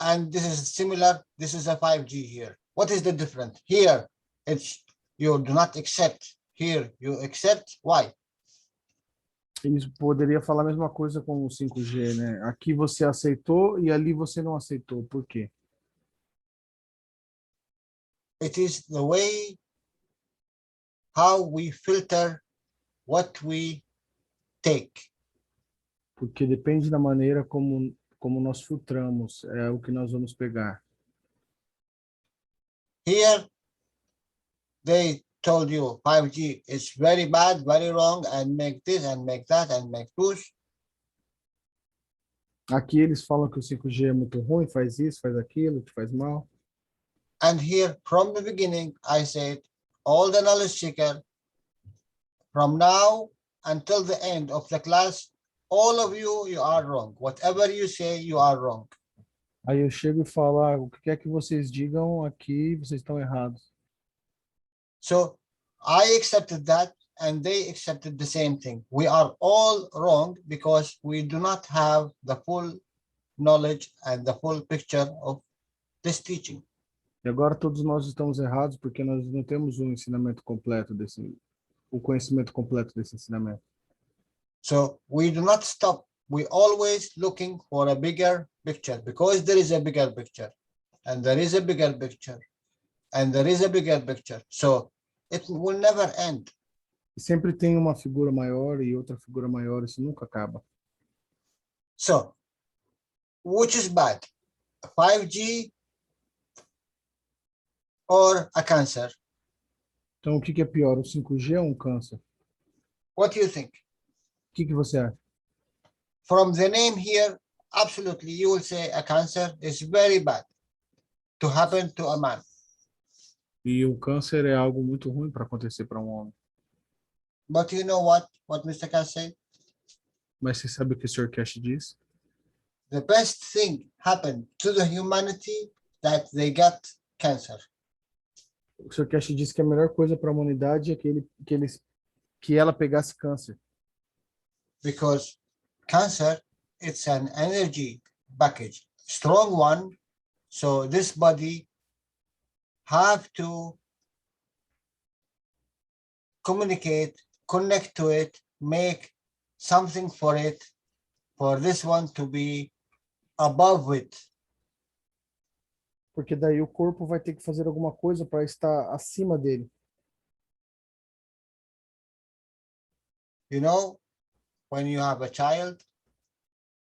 and this is similar, this is a 5G here. What is the difference? Here, it's you do not accept. Here, you accept. Why? Isso poderia falar a mesma coisa com o 5G, né? Aqui você aceitou e ali você não aceitou. Por quê? It is the way how we filter what we take. Porque depende da maneira como nós filtramos o que nós vamos pegar. Here, they told you 5G is very bad, very wrong, and make this and make that and make those. Aqui eles falam que o 5G é muito ruim, faz isso, faz aquilo, te faz mal. And here, from the beginning, I said, all the knowledge seeker, from now until the end of the class, all of you, you are wrong. Whatever you say, you are wrong. Aí eu chego e falo, o que quer que vocês digam aqui, vocês estão errados. So I accepted that, and they accepted the same thing. We are all wrong because we do not have the full knowledge and the full picture of this teaching. E agora todos nós estamos errados porque nós não temos o conhecimento completo desse ensinamento. So we do not stop. We always looking for a bigger picture because there is a bigger picture, and there is a bigger picture, and there is a bigger picture. So it will never end. E sempre tem uma figura maior e outra figura maior, isso nunca acaba. So which is bad, 5G or a cancer? Então o que é pior, o 5G ou um câncer? What do you think? O que você acha? From the name here, absolutely, you will say a cancer is very bad to happen to a man. E o câncer é algo muito ruim para acontecer para um homem. But you know what Mr. Cass said? Mas você sabe o que o Sr. Cash diz? The best thing happened to the humanity that they got cancer. O Sr. Cash diz que a melhor coisa para a humanidade é que ela pegasse câncer. because cancer, it's an energy package, strong one. So this body have to communicate, connect to it, make something for it, for this one to be above it. Porque daí o corpo vai ter que fazer alguma coisa para estar acima dele. You know, when you have a child,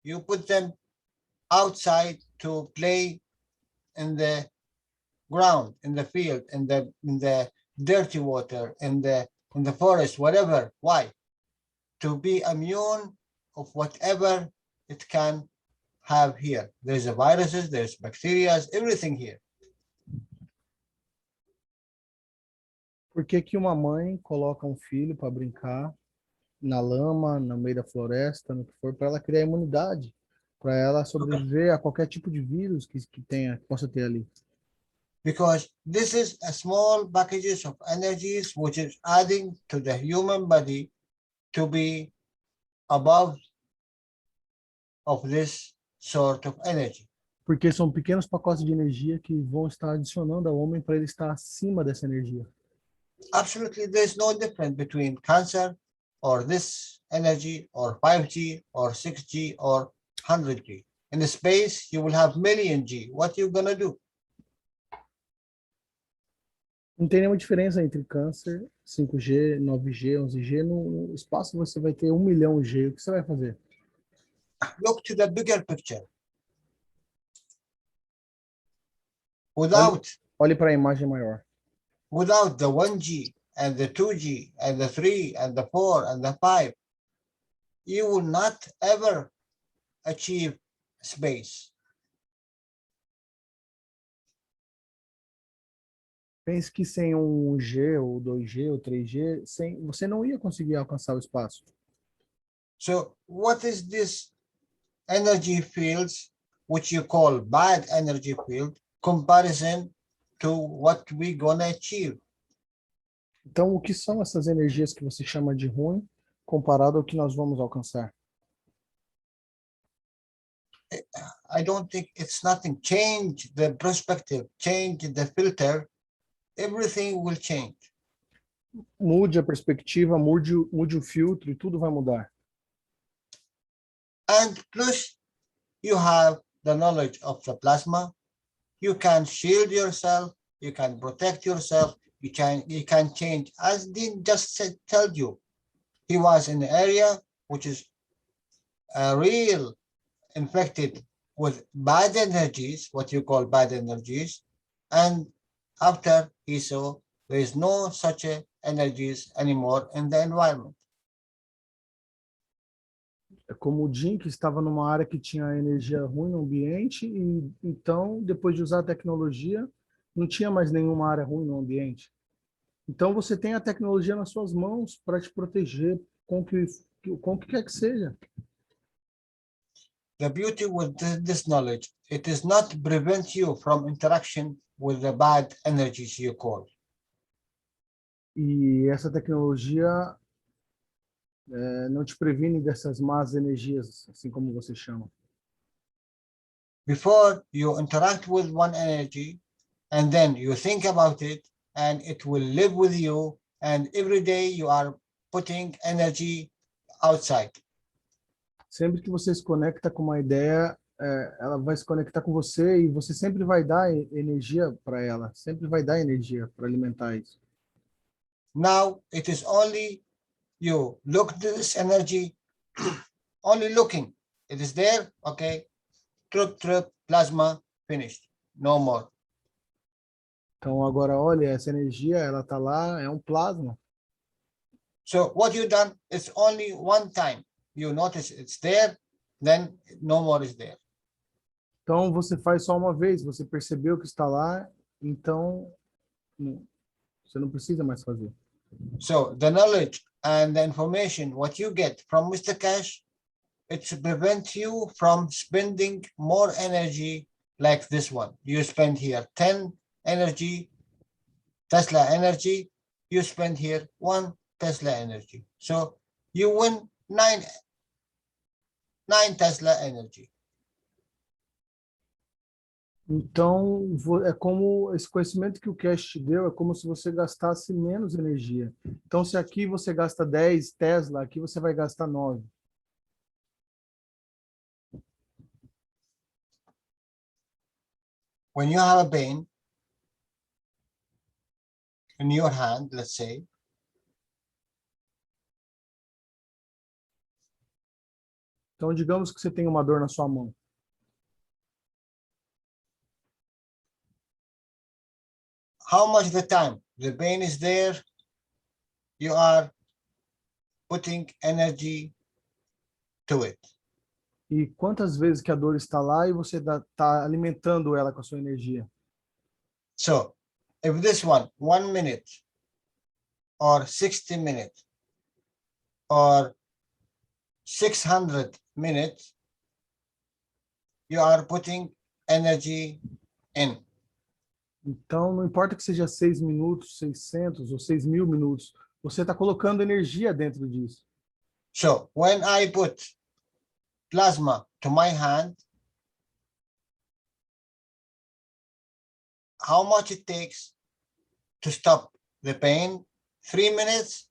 you put them outside to play in the ground, in the field, in the dirty water, in the forest, whatever. Why? To be immune of whatever it can have here. There's a viruses, there's bacteria, everything here. Por que que uma mãe coloca um filho para brincar na lama, no meio da floresta, no que for, para ela criar imunidade, para ela sobreviver a qualquer tipo de vírus que tenha, que possa ter ali? Because this is a small packages of energies which is adding to the human body to be above of this sort of energy. Porque são pequenos pacotes de energia que vão estar adicionando ao homem para ele estar acima dessa energia. Absolutely, there's no difference between cancer or this energy or 5G or 6G or 100G. In the space, you will have million G. What you gonna do? Não tem nenhuma diferença entre câncer, 5G, 9G, 11G. No espaço você vai ter 1 milhão G. O que você vai fazer? Look to the bigger picture. Without Olhe para a imagem maior. without the 1G and the 2G and the 3 and the 4 and the 5, you will not ever achieve space. Pense que sem um G, ou 2G, ou 3G, você não ia conseguir alcançar o espaço. So what is this energy fields, which you call bad energy field, comparison to what we gonna achieve? Então, o que são essas energias que você chama de ruim, comparado ao que nós vamos alcançar? I don't think it's nothing. Change the perspective, change the filter, everything will change. Mude a perspectiva, mude o filtro e tudo vai mudar. And plus, you have the knowledge of the plasma. You can shield yourself. You can protect yourself. You can change. As Dean just said, told you, he was in the area which is real infected with bad energies, what you call bad energies, and after he saw there is no such energies anymore in the environment. É como o Jim, que estava numa área que tinha energia ruim no ambiente, e então, depois de usar a tecnologia, não tinha mais nenhuma área ruim no ambiente. Então, você tem a tecnologia nas suas mãos para te proteger com o que quer que seja. The beauty with this knowledge, it does not prevent you from interaction with the bad energies you call. E essa tecnologia não te previne dessas más energias, assim como você chama. Before you interact with one energy, and then you think about it, and it will live with you, and every day you are putting energy outside. Sempre que você se conecta com uma ideia, ela vai se conectar com você e você sempre vai dar energia para ela, sempre vai dar energia para alimentar isso. Now it is only you look at this energy, only looking. It is there, okay? Trip, plasma, finished. No more. Então agora, olha, essa energia, ela tá lá, é um plasma. So what you done is only one time. You notice it's there, then no more is there. Então você faz só uma vez, você percebeu que está lá, então você não precisa mais fazer. So the knowledge and the information, what you get from Mr. Cash, it prevents you from spending more energy like this one. You spend here 10 energy, Tesla energy, you spend here 1 Tesla energy. So you win 9 9 Tesla energy. Então, é como esse conhecimento que o Cash te deu, é como se você gastasse menos energia. Então, se aqui você gasta 10 Tesla, aqui você vai gastar 9. When you have a pain in your hand, let's say, Então, digamos que você tem uma dor na sua mão. how much the time the pain is there, you are putting energy to it. E quantas vezes que a dor está lá e você está alimentando ela com a sua energia. So if this one 1 minute or 60 minutes or 600 minutes, you are putting energy in. Então, não importa que seja 6 minutos, 600 ou 6.000 minutos, você está colocando energia dentro disso. So when I put plasma to my hand, how much it takes to stop the pain? 3 minutes?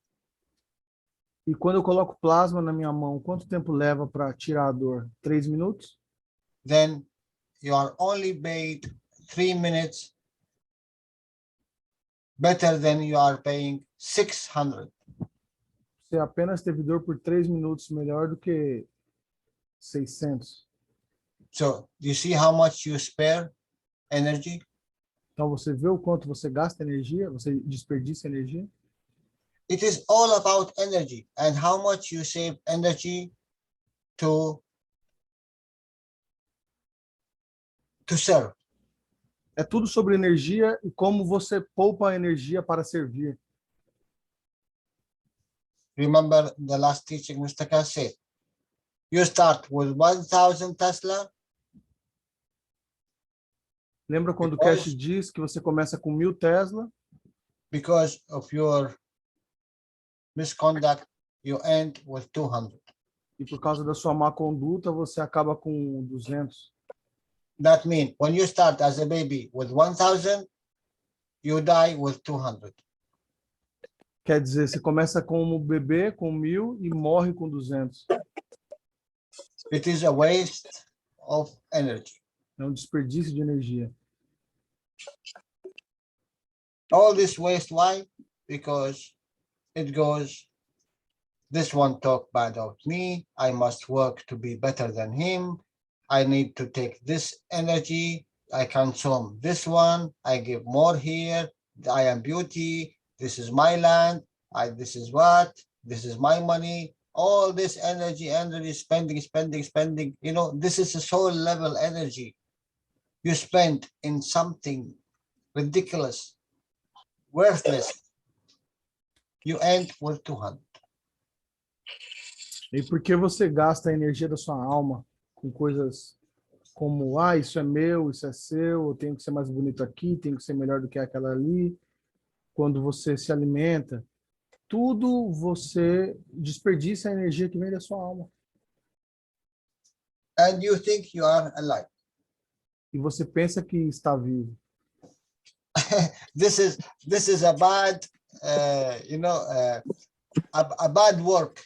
E quando eu coloco plasma na minha mão, quanto tempo leva para tirar a dor? 3 minutos? Then you are only paid 3 minutes better than you are paying 600. Você apenas teve dor por 3 minutos, melhor do que 600. So you see how much you spare energy? Então, você vê o quanto você gasta energia, você desperdiça energia? It is all about energy and how much you save energy to serve. É tudo sobre energia e como você poupa a energia para servir. Remember the last teaching Mr. Kass said, you start with 1,000 Tesla. Lembra quando o Because- Cash diz que você começa com 1.000 Tesla? Because of your misconduct, you end with 200. E por causa da sua má conduta, você acaba com 200. That means when you start as a baby with 1,000, you die with 200. Quer dizer, você começa como bebê com 1.000 e morre com 200. It is a waste of energy. É um desperdício de energia. All this waste, why? Because it goes, this one talk bad of me, I must work to be better than him, I need to take this energy, I consume this one, I give more here, I am beauty, this is my land, this is what, this is my money, all this energy, spending, you know, this is a soul level energy. You spend in something ridiculous, worthless, you end with 200. E por que você gasta a energia da sua alma com coisas como, isso é meu, isso é seu, eu tenho que ser mais bonito aqui, tenho que ser melhor do que aquela ali. Quando você se alimenta, tudo você desperdiça a energia que vem da sua alma. And you think you are alive. E você pensa que está vivo. This is a bad, a bad work.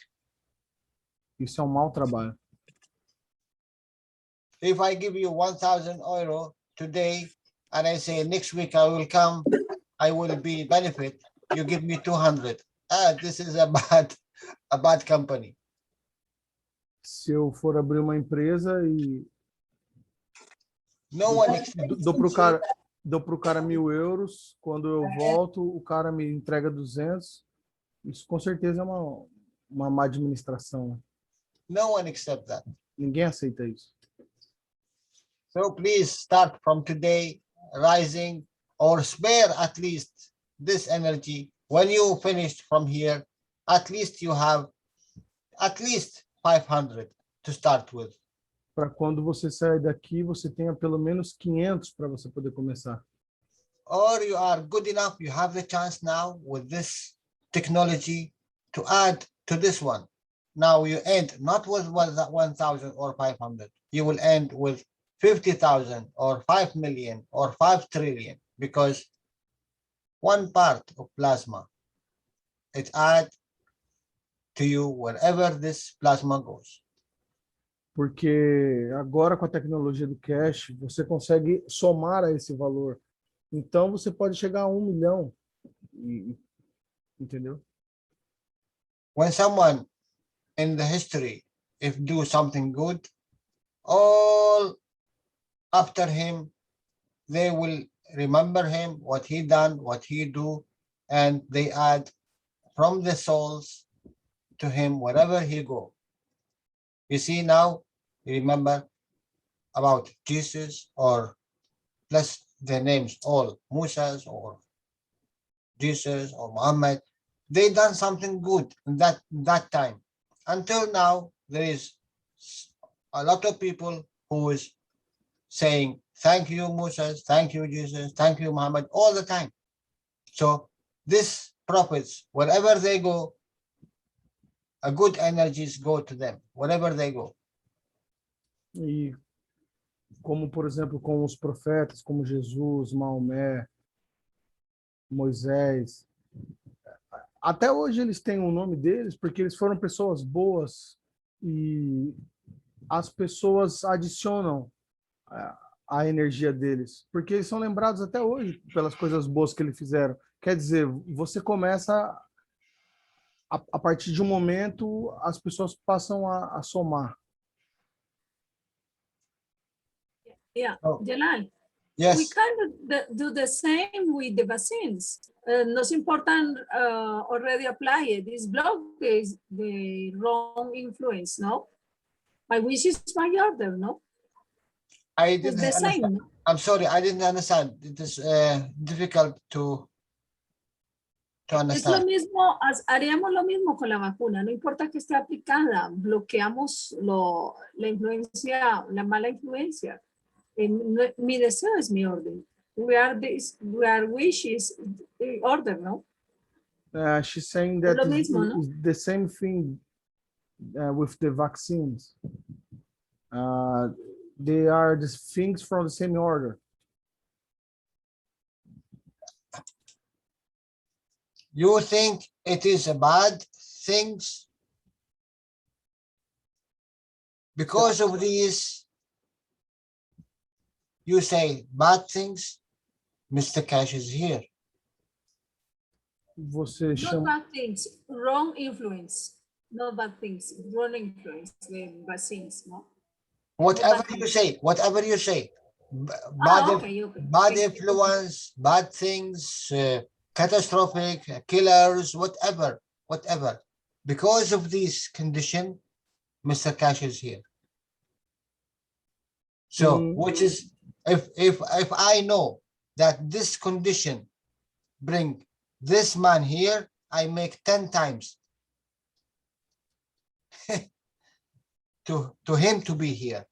Isso é um mau trabalho. If I give you 1,000 euro today, and I say next week I will come, I will be benefit. You give me 200. This is a bad company. Se eu for abrir uma empresa e No one expects. dou pro cara 1.000 euros, quando eu volto, o cara me entrega 200. Isso com certeza é uma má administração. No one accepts that. Ninguém aceita isso. So please start from today, rising or spare at least this energy. When you finish from here, at least you have at least 500 to start with. Para quando você sair daqui, você tenha pelo menos 500 para você poder começar. Or you are good enough, you have the chance now with this technology to add to this one. now you end not with 1,000 or 500. You will end with 50,000 or 5 million or 5 trillion, because one part of plasma, it adds to you wherever this plasma goes. Porque agora com a tecnologia do cash, você consegue somar a esse valor. Então você pode chegar a 1 milhão. Entendeu? When someone in the history, if do something good, all after him, they will remember him, what he done, what he do, and they add from the souls to him wherever he go. You see now, you remember about Jesus, or plus the names all Moses or Jesus or Muhammad. They done something good in that time. Until now, there is a lot of people who is saying, thank you, Moses, thank you, Jesus, thank you, Muhammad, all the time. So these prophets, wherever they go, a good energies go to them, wherever they go. E como, por exemplo, com os profetas, como Jesus, Maomé, Moisés, até hoje eles têm o nome deles porque eles foram pessoas boas e as pessoas adicionam a energia deles, porque eles são lembrados até hoje pelas coisas boas que eles fizeram. Quer dizer, você começa a partir de um momento, as pessoas passam a somar. Yeah, Oh. Jalal, we Yes, can do the same with the vaccines. Nos important already apply this block is the wrong influence, no? My wish is my order, no? I It's didn't the understand. same. No? I'm sorry, I didn't understand. It is difficult to Es lo understand. mismo, haríamos lo mismo con la vacuna, no importa que esté aplicada, bloqueamos la influencia, la mala influencia. Mi deseo es mi orden. We are wishes order, no? She's saying that Lo mismo, ¿no? is the same thing with the vaccines. They are the things from the same order. You think it is a bad things because of these? You say bad things. Mr. Cash is here. Você Not chama bad things, wrong influence. Not bad things, wrong influence, the vaccines, no? Whatever bad you say, whatever you say, Okay. bad Thank you. influence, bad things, catastrophic, killers, whatever. Because of this condition, Mr. Cash is here. So, which is, if I know that this condition bring this man here, I make 10 times to him to be here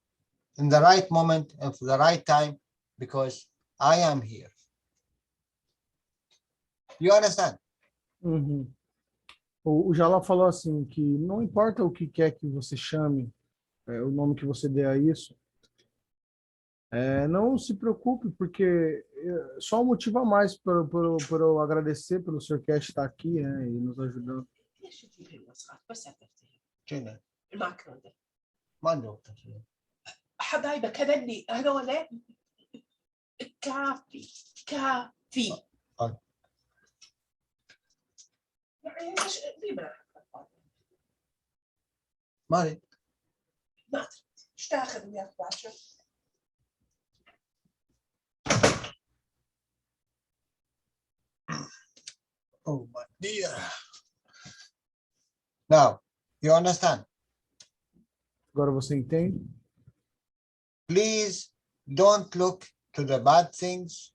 in the right moment and for the right time, because I am here. You understand? Uhum. O Jalal falou assim que não importa o que quer que você chame, o nome que você dê a isso, não se preocupe, porque só um motivo a mais para eu agradecer pelo Sr. Cash estar aqui, né, e nos ajudando. ليش تجيب هي الوصفات بس تفتحي Gina, الماكرونة ما نقطة. حبايبك هذول كافي يعني ايش ليه مالي. ما ايش تاخذ وياك باكر Oh my dear. Now, you understand? Agora você entende? Please don't look to the bad things.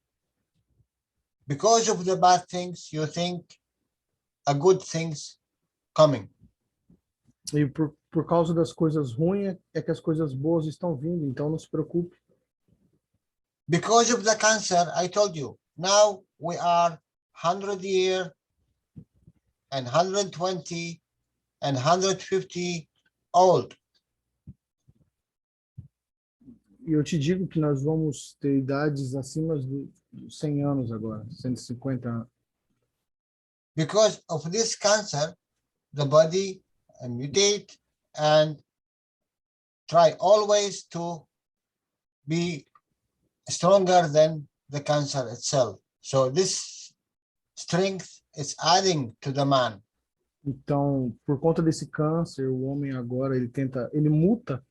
Because of the bad things, you think a good things coming. E por causa das coisas ruins é que as coisas boas estão vindo, então não se preocupe. Because of the cancer, I told you, now we are 100 year and 120 and 150 old. E eu te digo que nós vamos ter idades acima dos 100 anos agora, 150 anos. Because of this cancer, the body mutate and try always to be stronger than the cancer itself. So this strength is adding to the man. Então, por conta desse câncer, o homem agora ele muta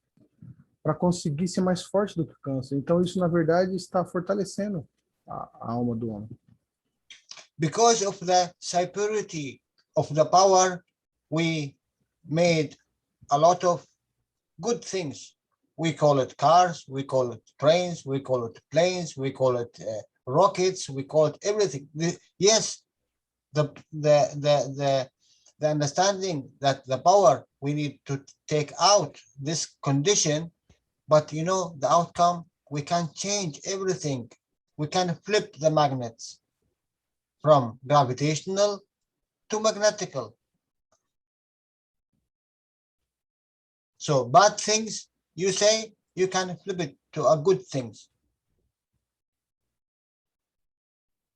para conseguir ser mais forte do que o câncer. Então, isso na verdade está fortalecendo a alma do homem. Because of the superiority of the power, we made a lot of good things. We call it cars, we call it trains, we call it planes, we call it rockets, we call it everything. Yes, the understanding that the power we need to take out this condition, but you know the outcome, we can change everything. We can flip the magnets from gravitational to magnetical. So bad things, you say, you can flip it to a good things.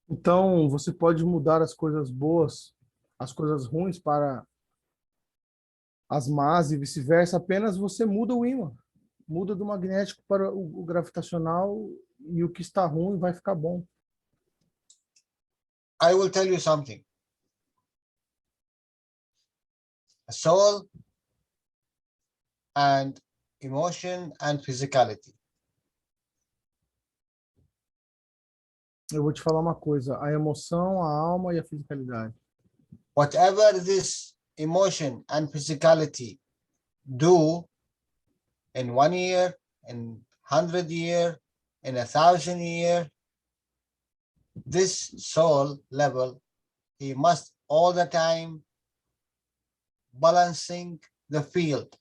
Então, você pode mudar as coisas boas, as coisas ruins para as más e vice-versa, apenas você muda o ímã. Muda do magnético para o gravitacional e o que está ruim vai ficar bom. I will tell you something. A soul and emotion and physicality. Eu vou te falar uma coisa, a emoção, a alma e a fisicalidade. Whatever this emotion and physicality do in 1 year, in 100 years, in 1,000 years, this soul level, he must all the time balancing the field.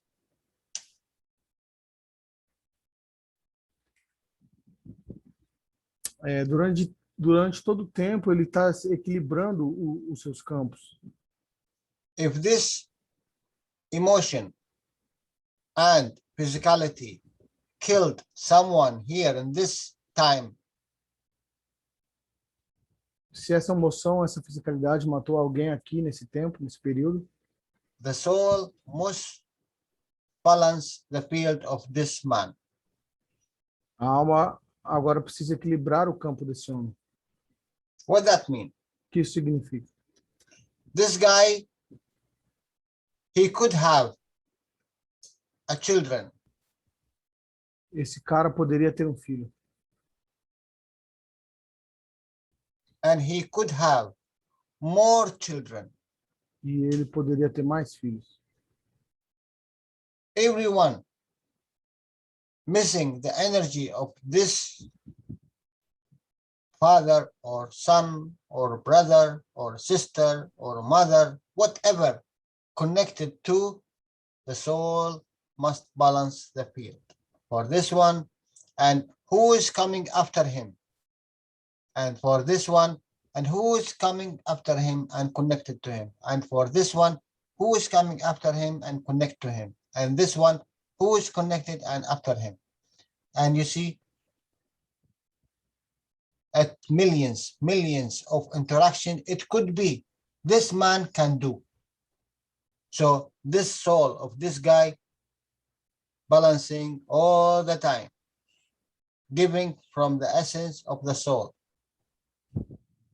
Durante todo o tempo, ele está equilibrando os seus campos. If this emotion and physicality killed someone here in this time, Se essa emoção, essa fisicalidade matou alguém aqui nesse tempo, nesse período, the soul must balance the field of this man. a alma agora precisa equilibrar o campo desse homem. What that mean? O que isso significa? This guy, he could have a children, Esse cara poderia ter um filho. and he could have more children. E ele poderia ter mais filhos. Everyone missing the energy of this father or son or brother or sister or mother, whatever connected to the soul must balance the field for this one, and who is coming after him, and for this one, and who is coming after him and connected to him, and for this one, who is coming after him and connect to him, and this one who is connected and after him. And you see, at millions of interaction it could be this man can do. So this soul of this guy balancing all the time, giving from the essence of the soul.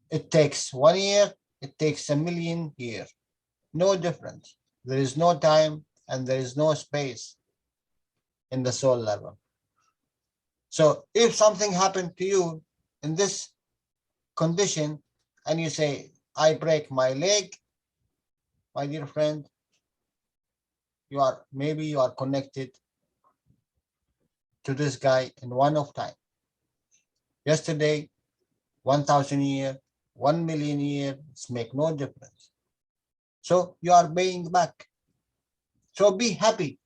It takes 1 year, it takes 1,000,000 years. No difference. There is no time and there is no space in the soul level. So if something happened to you in this condition and you say, I break my leg, my dear friend, maybe you are connected to this guy in one of time. Yesterday, 1,000 years, 1,000,000 years, it's make no difference. So you are paying back. So be happy.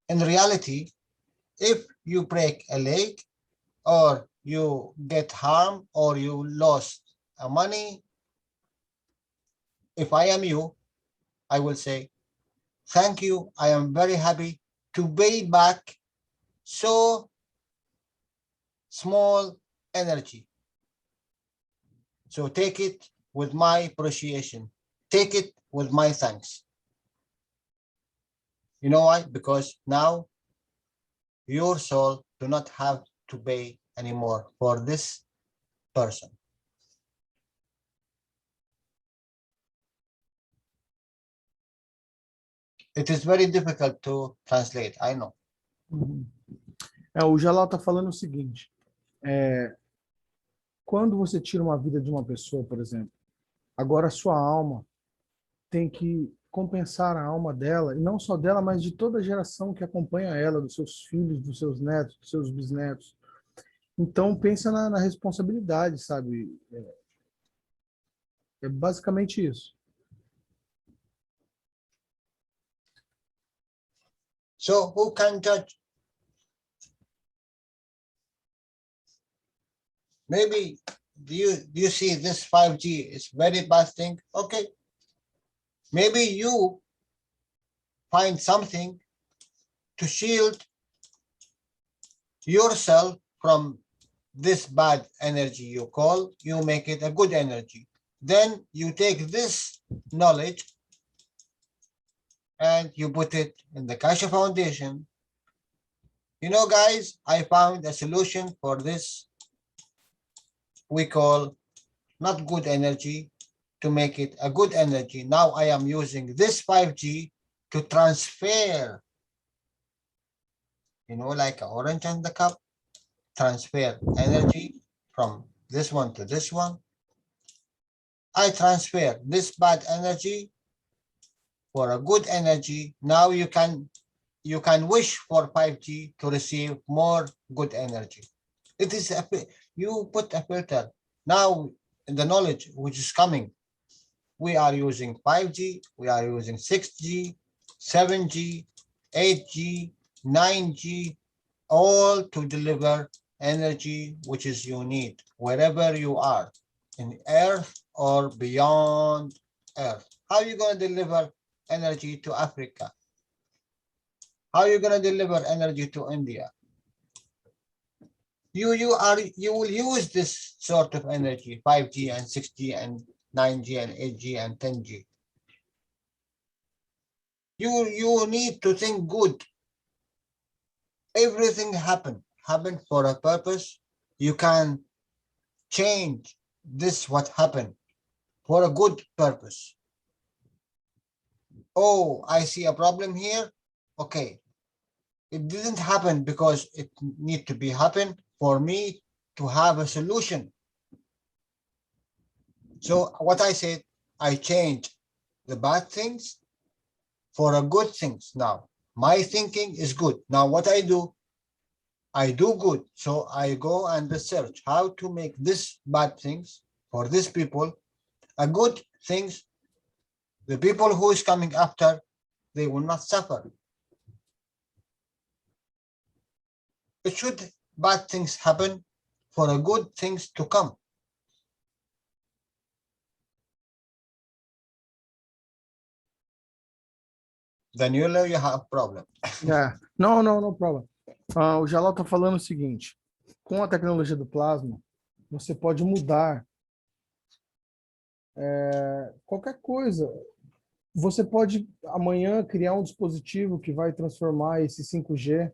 In reality, if you break a leg or you get harmed or you lost money, if I am you, I will say, thank you. I am very happy to pay back so small energy. So take it with my appreciation. Take it with my thanks. You know why? Because now your soul do not have to pay anymore for this person. It is very difficult to translate, I know. Uhum. O Jalal está falando o seguinte: quando você tira uma vida de uma pessoa, por exemplo, agora a sua alma tem que compensar a alma dela, e não só dela, mas de toda a geração que acompanha ela, dos seus filhos, dos seus netos, dos seus bisnetos. Então, pensa na responsabilidade, sabe? É basicamente isso. So who can judge? Maybe do you see this 5G is very bad thing? Okay. Maybe you find something to shield yourself from this bad energy you call, you make it a good energy. Then you take this knowledge and you put it in the Kasha Foundation. You know, guys, I found a solution for this. We call not good energy to make it a good energy. Now I am using this 5G to transfer, you know, like an orange in the cup, transfer energy from this one to this one. I transfer this bad energy for a good energy. Now you can wish for 5G to receive more good energy. It is you put a filter. Now in the knowledge which is coming, we are using 5G, we are using 6G, 7G, 8G, 9G, all to deliver energy which is you need wherever you are in Earth or beyond Earth. How are you going to deliver energy to Africa? How are you going to deliver energy to India? You will use this sort of energy, 5G and 6G and 9G and 8G and 10G. You need to think good. Everything happened for a purpose. You can change this what happened for a good purpose. Oh, I see a problem here. Okay. It didn't happen because it need to be happen for me to have a solution. So what I said, I changed the bad things for a good things. Now my thinking is good. Now what I do good. So I go and research how to make this bad things for these people a good things. The people who is coming after, they will not suffer. It should bad things happen for a good things to come. Daniela, you have a problem. No problem. O Jalal está falando o seguinte: com a tecnologia do plasma, você pode mudar qualquer coisa. Você pode amanhã criar um dispositivo que vai transformar esse 5G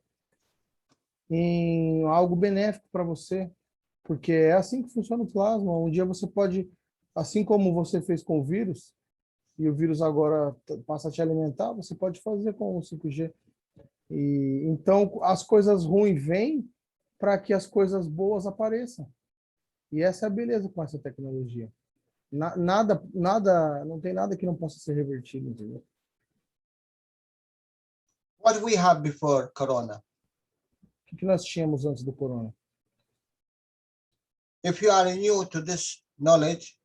em algo benéfico para você, porque é assim que funciona o plasma. Um dia você pode, assim como você fez com o vírus, e o vírus agora passa a te alimentar, você pode fazer com o 5G. E então as coisas ruins vêm para que as coisas boas apareçam. E essa é a beleza com essa tecnologia. Nada, não tem nada que não possa ser revertido, entendeu? What we have before Corona? O que nós tínhamos antes do corona? If you are new to this knowledge,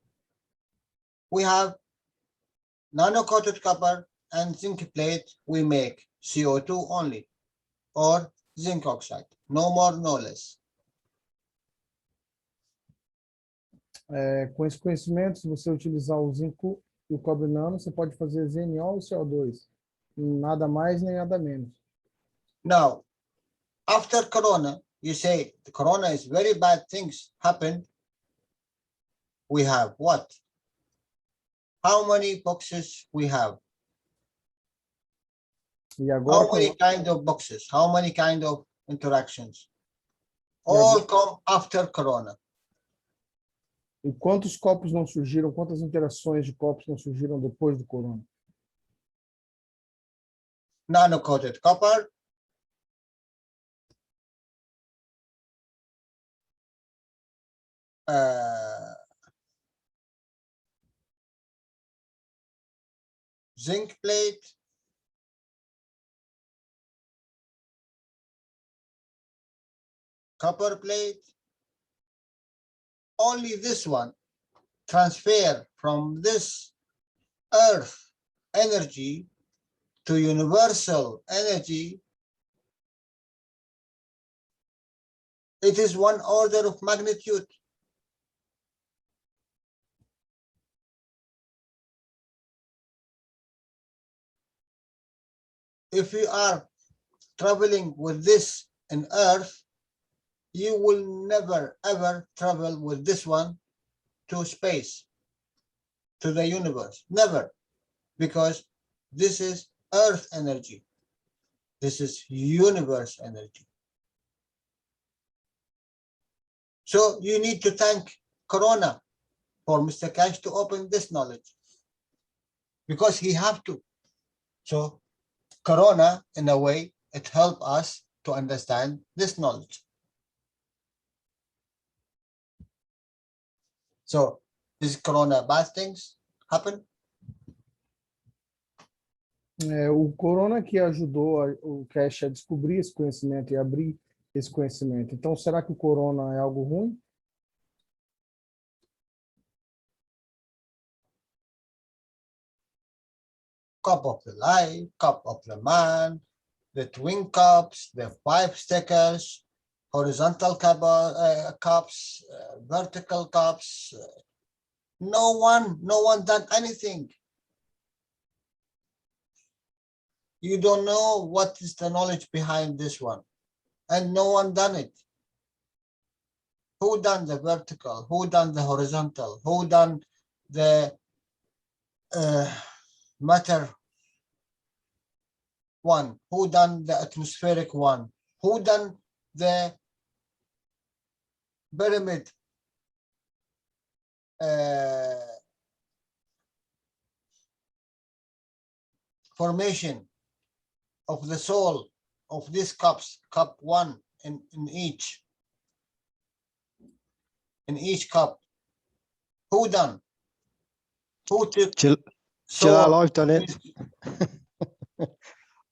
we have nano-coated copper and zinc plate. We make CO2 only or zinc oxide, no more, no less. Com esse conhecimento, se você utilizar o zinco e o cobre nano, você pode fazer ZNO e CO2. Nada mais nem nada menos. Now, after Corona, you say the Corona is very bad things happen. We have what? How many boxes we have? E agora, How many kind of boxes? How many kind of interactions? Yeah, All come after Corona. e quantos copos não surgiram, quantas interações de copos não surgiram depois do corona? Nano-coated copper, zinc plate, copper plate. Only this one transfer from this earth energy to universal energy. It is one order of magnitude. If you are traveling with this in earth, you will never ever travel with this one to space, to the universe, never, because this is earth energy. This is universe energy. So you need to thank Corona for Mr. Cash to open this knowledge, because he have to. So Corona, in a way, it helped us to understand this knowledge. So is Corona bad things happen? O corona que ajudou o Cash a descobrir esse conhecimento e abrir esse conhecimento. Então, será que o corona é algo ruim? Cup of the life, cup of the man, the twin cups, the 5 stickers, horizontal cups, vertical cups. No one done anything. You don't know what is the knowledge behind this one, and no one done it. Who done the vertical? Who done the horizontal? Who done the matter one? Who done the atmospheric one? Who done the pyramid formation of the soul of these cups, cup one in each cup? Who done? Who took Jalal, soul? I've done it.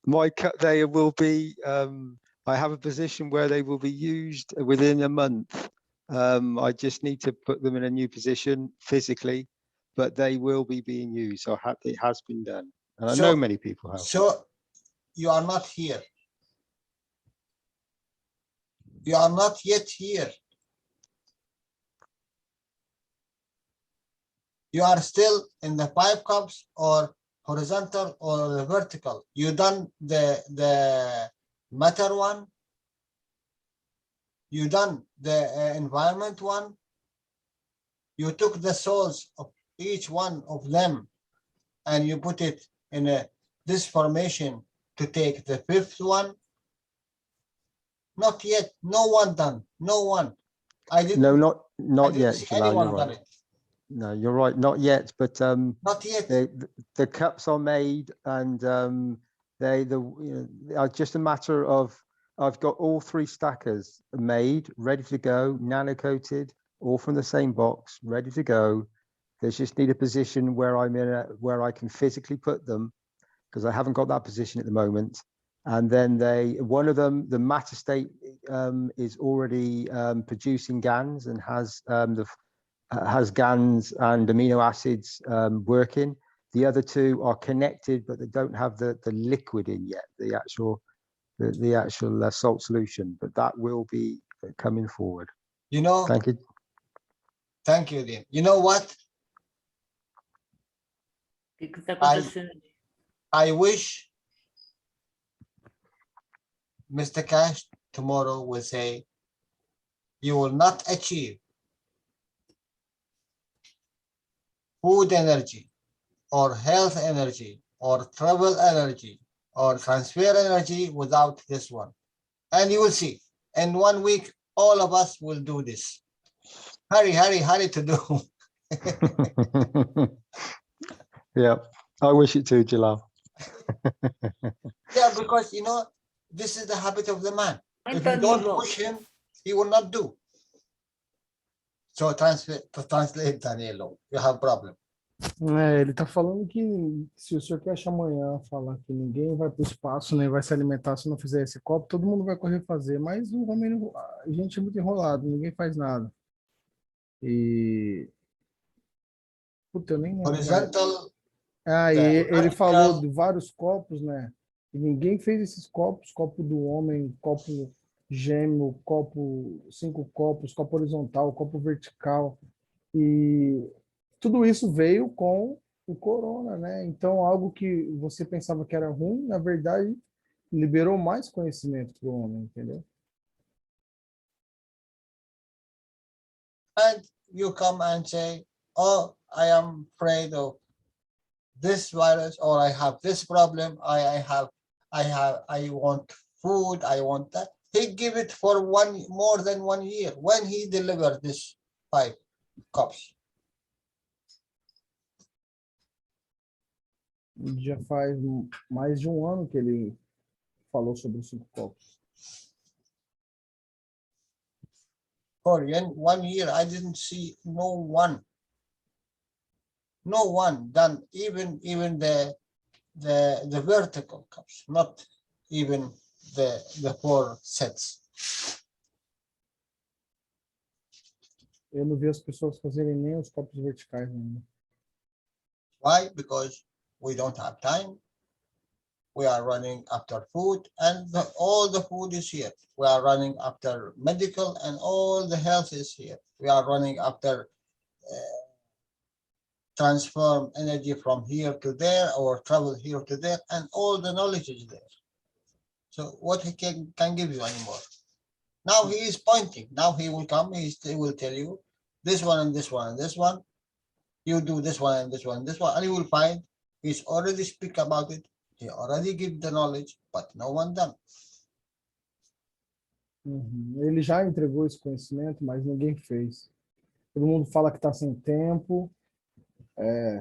My cut, they will be, I have a position where they will be used within a month. I just need to put them in a new position physically, but they will be being used. So it has been done. And I know many people have. So you are not here. You are not yet here. You are still in the 5 cups or horizontal or the vertical. You done the matter one. You done the environment one. You took the souls of each one of them and you put it in this formation to take the 5th one. Not yet. No one done. No one. I didn't. No, not I yet. see Jalal, anyone you're done right. it. No, you're right. Not yet. But Not yet. the cups are made, and are just a matter of, I've got all 3 stackers made, ready to go, nano coated, all from the same box, ready to go. There's just need a position where where I can physically put them, because I haven't got that position at the moment. And then one of them, the matter state, is already producing GANs and has GANs and amino acids working. The other 2 are connected, but they don't have the liquid in yet, the actual salt solution. But that will be coming forward. You know. Thank you. Thank you, Dean. You know what? O que está acontecendo? I wish Mr. Cash tomorrow will say, you will not achieve food energy or health energy or travel energy or transfer energy without this one. And you will see, in 1 week, all of us will do this. Hurry to do. Yeah, I wish it too, Jalal. Yeah, because you know, this is the habit of the man. If you don't Danilo, push him, he will not do. So to translate, Danilo, you have problem. É, ele tá falando que se o senhor Cash amanhã falar que ninguém vai para o espaço, nem vai se alimentar se não fizer esse copo, todo mundo vai correr fazer. Mas o homem, a gente é muito enrolado, ninguém faz nada. E. Puta, eu nem lembro. Horizontal, Ah, e the ele falou vertical- de vários copos, né? E ninguém fez esses copos, copo do homem, copo gêmeo, copo, 5 copos, copo horizontal, copo vertical. E tudo isso veio com o corona, né? Então, algo que você pensava que era ruim, na verdade, liberou mais conhecimento para o homem, entendeu? and you come and say, oh, I am afraid of this virus, or I have this problem, I want food, I want that. He give it for more than 1 year when he delivered this 5 cups. Já faz mais de um ano que ele falou sobre os 5 copos. For 1 year, I didn't see no one done, even the vertical cups, not even the 4 sets. Eu não vi as pessoas fazerem nem os copos verticais ainda. Why? Because we don't have time. We are running after food, and all the food is here. We are running after medical, and all the health is here. We are running after transform energy from here to there, or travel here to there, and all the knowledge is there. So what he can give you anymore? Now he is pointing. Now he will come. He will tell you this one and this one and this one. You do this one and this one and this one, and you will find he's already speak about it. He already give the knowledge, but no one done. Ele já entregou esse conhecimento, mas ninguém fez. Todo mundo fala que está sem tempo,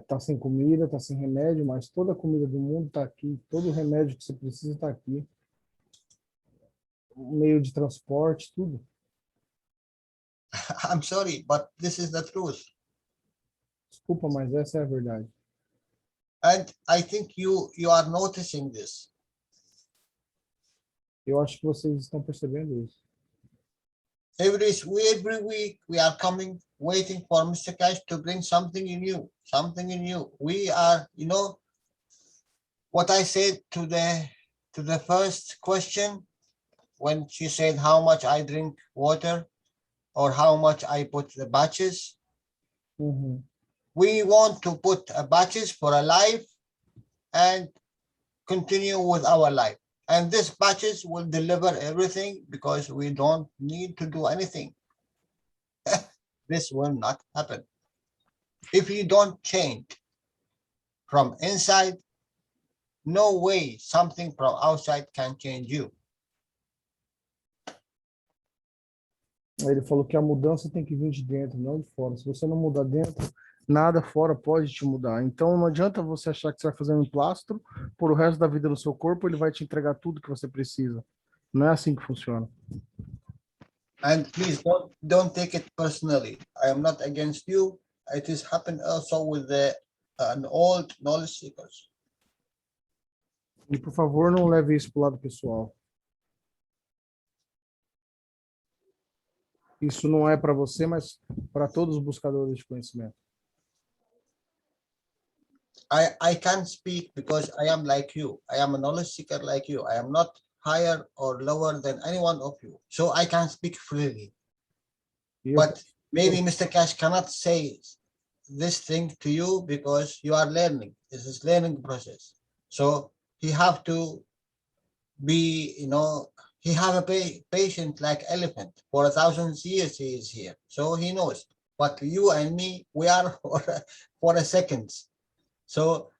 está sem comida, está sem remédio, mas toda a comida do mundo está aqui, todo o remédio que você precisa está aqui. O meio de transporte, tudo. I'm sorry, but this is the truth. Desculpa, mas essa é a verdade. And I think you are noticing this. Eu acho que vocês estão percebendo isso. Every week we are coming, waiting for Mr. Cash to bring something new, something new. We are, you know, what I said to the first question, when she said how much I drink water or how much I put the batches. Uhum. We want to put batches for a life and continue with our life. And this batches will deliver everything because we don't need to do anything. This will not happen. If you don't change from inside, no way something from outside can change you. Ele falou que a mudança tem que vir de dentro, não de fora. Se você não mudar dentro, nada fora pode te mudar. Então não adianta você achar que você vai fazer um emplastro por o resto da vida no seu corpo, ele vai te entregar tudo que você precisa. Não é assim que funciona. And please don't take it personally. I am not against you. It has happened also with an old knowledge seekers. E por favor, não leve isso para o lado pessoal. Isso não é para você, mas para todos os buscadores de conhecimento. I can't speak because I am like you. I am a knowledge seeker like you. I am not higher or lower than any one of you. So I can speak freely. But maybe Mr. Cash cannot say this thing to you because you are learning. This is learning process. So he have to be, you know, he have a patient like elephant. For 1,000 years he is here, so he knows. But you and me, we are for a second. So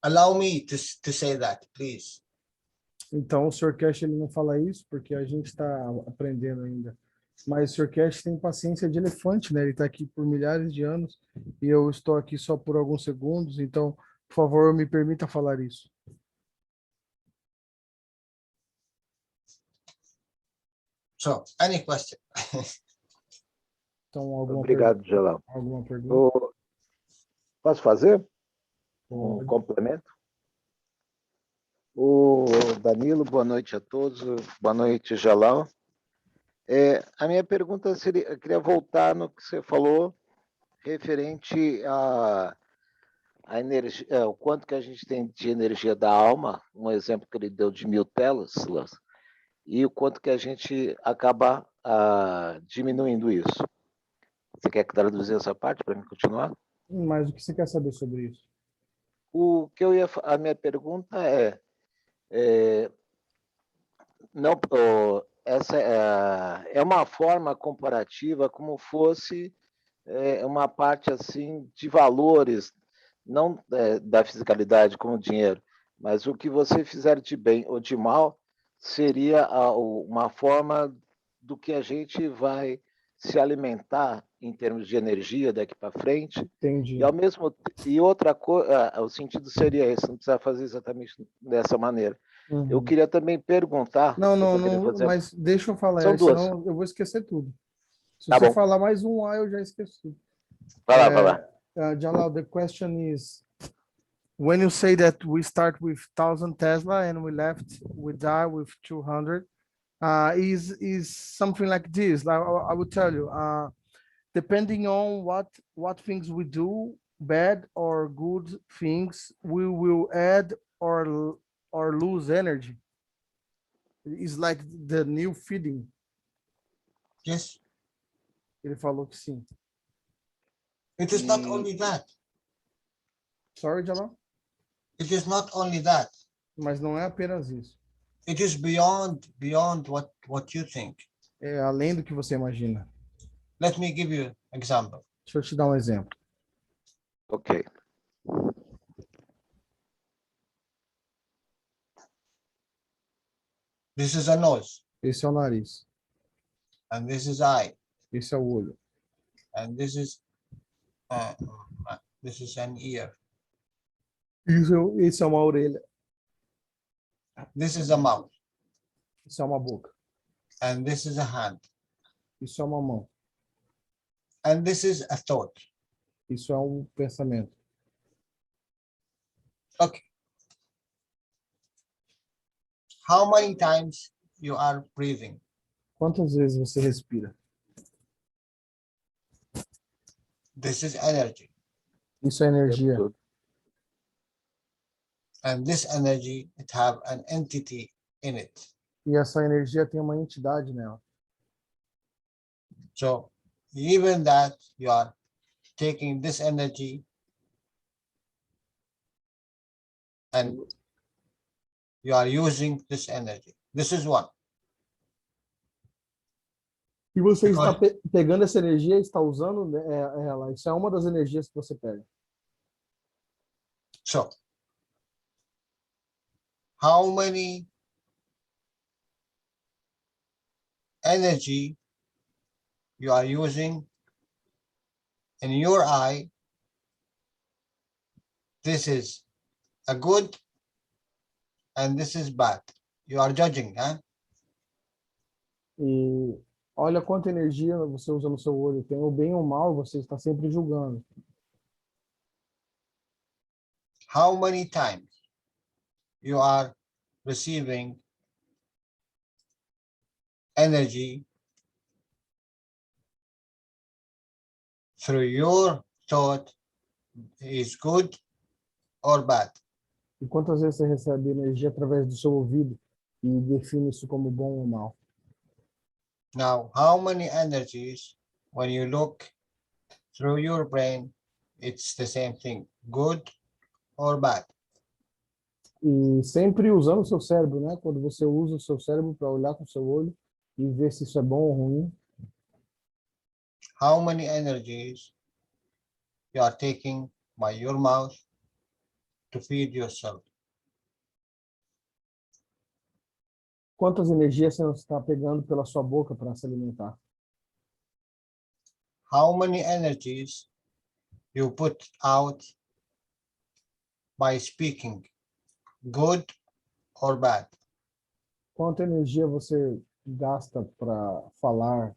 allow me to say that, please. Então, o Sr. Cash ele não fala isso porque a gente está aprendendo ainda. Mas o Sr. Cash tem paciência de elefante, né? Ele está aqui por milhares de anos e eu estou aqui só por alguns segundos. Então, por favor, me permita falar isso. So, any question? Então, alguma Obrigado, Jalal. alguma pergunta? Posso fazer um Pode. complemento? O Danilo, boa noite a todos. Boa noite, Jalal. A minha pergunta seria, eu queria voltar no que você falou referente a energia, o quanto que a gente tem de energia da alma, um exemplo que ele deu de 1000 Teslas, e o quanto que a gente acaba diminuindo isso. Você quer traduzir essa parte para mim continuar? Mas o que você quer saber sobre isso? A minha pergunta não, essa é uma forma comparativa como fosse uma parte assim de valores, não da fisicalidade como dinheiro, mas o que você fizer de bem ou de mal seria uma forma do que a gente vai se alimentar em termos de energia daqui para frente. Entendi. E outra coisa, o sentido seria esse, não precisa fazer exatamente dessa maneira. Uhum. Eu queria também perguntar. Não, mas deixa eu falar, São duas. senão eu vou esquecer tudo. Se Tá você bom. falar mais um A, eu já esqueci. Vai lá. Jalal, the question is, when you say that we start with 1,000 Tesla and we die with 200, is something like this. Like I will tell you, depending on what things we do, bad or good things, we will add or lose energy. It's like the new feeding. Yes. Ele falou que sim. It is not only that. Sorry, Jalal? It is not only that. Mas não é apenas isso. It is beyond what you think. É além do que você imagina. Let me give you an example. Deixa eu te dar um exemplo. Ok. This is a nose. Esse é o nariz. And this is eye. Esse é o olho. And this is an ear. Isso é uma orelha. This is a mouth. Isso é uma boca. And this is a hand. Isso é uma mão. And this is a thought. Isso é um pensamento. Okay. How many times you are breathing? Quantas vezes você respira? This is energy. Isso é energia. And this energy, it have an entity in it. E essa energia tem uma entidade nela. So even that you are taking this energy and you are using this energy. This is one. E você está pegando essa energia e está usando ela. Isso é uma das energias que você pega. So how many energy you are using in your eye? This is a good and this is bad. You are judging, huh? E olha quanta energia você usa no seu olho. Tem o bem ou o mal, você está sempre julgando. How many times you are receiving energy through your thought is good or bad? E quantas vezes você recebe energia através do seu ouvido e define isso como bom ou mal? Now, how many energies, when you look through your brain, it's the same thing, good or bad? E sempre usando o seu cérebro, né? Quando você usa o seu cérebro para olhar com o seu olho e ver se isso é bom ou ruim. How many energies you are taking by your mouth to feed yourself? Quantas energias você está pegando pela sua boca para se alimentar? How many energies you put out by speaking, good or bad? Quanta energia você gasta para falar,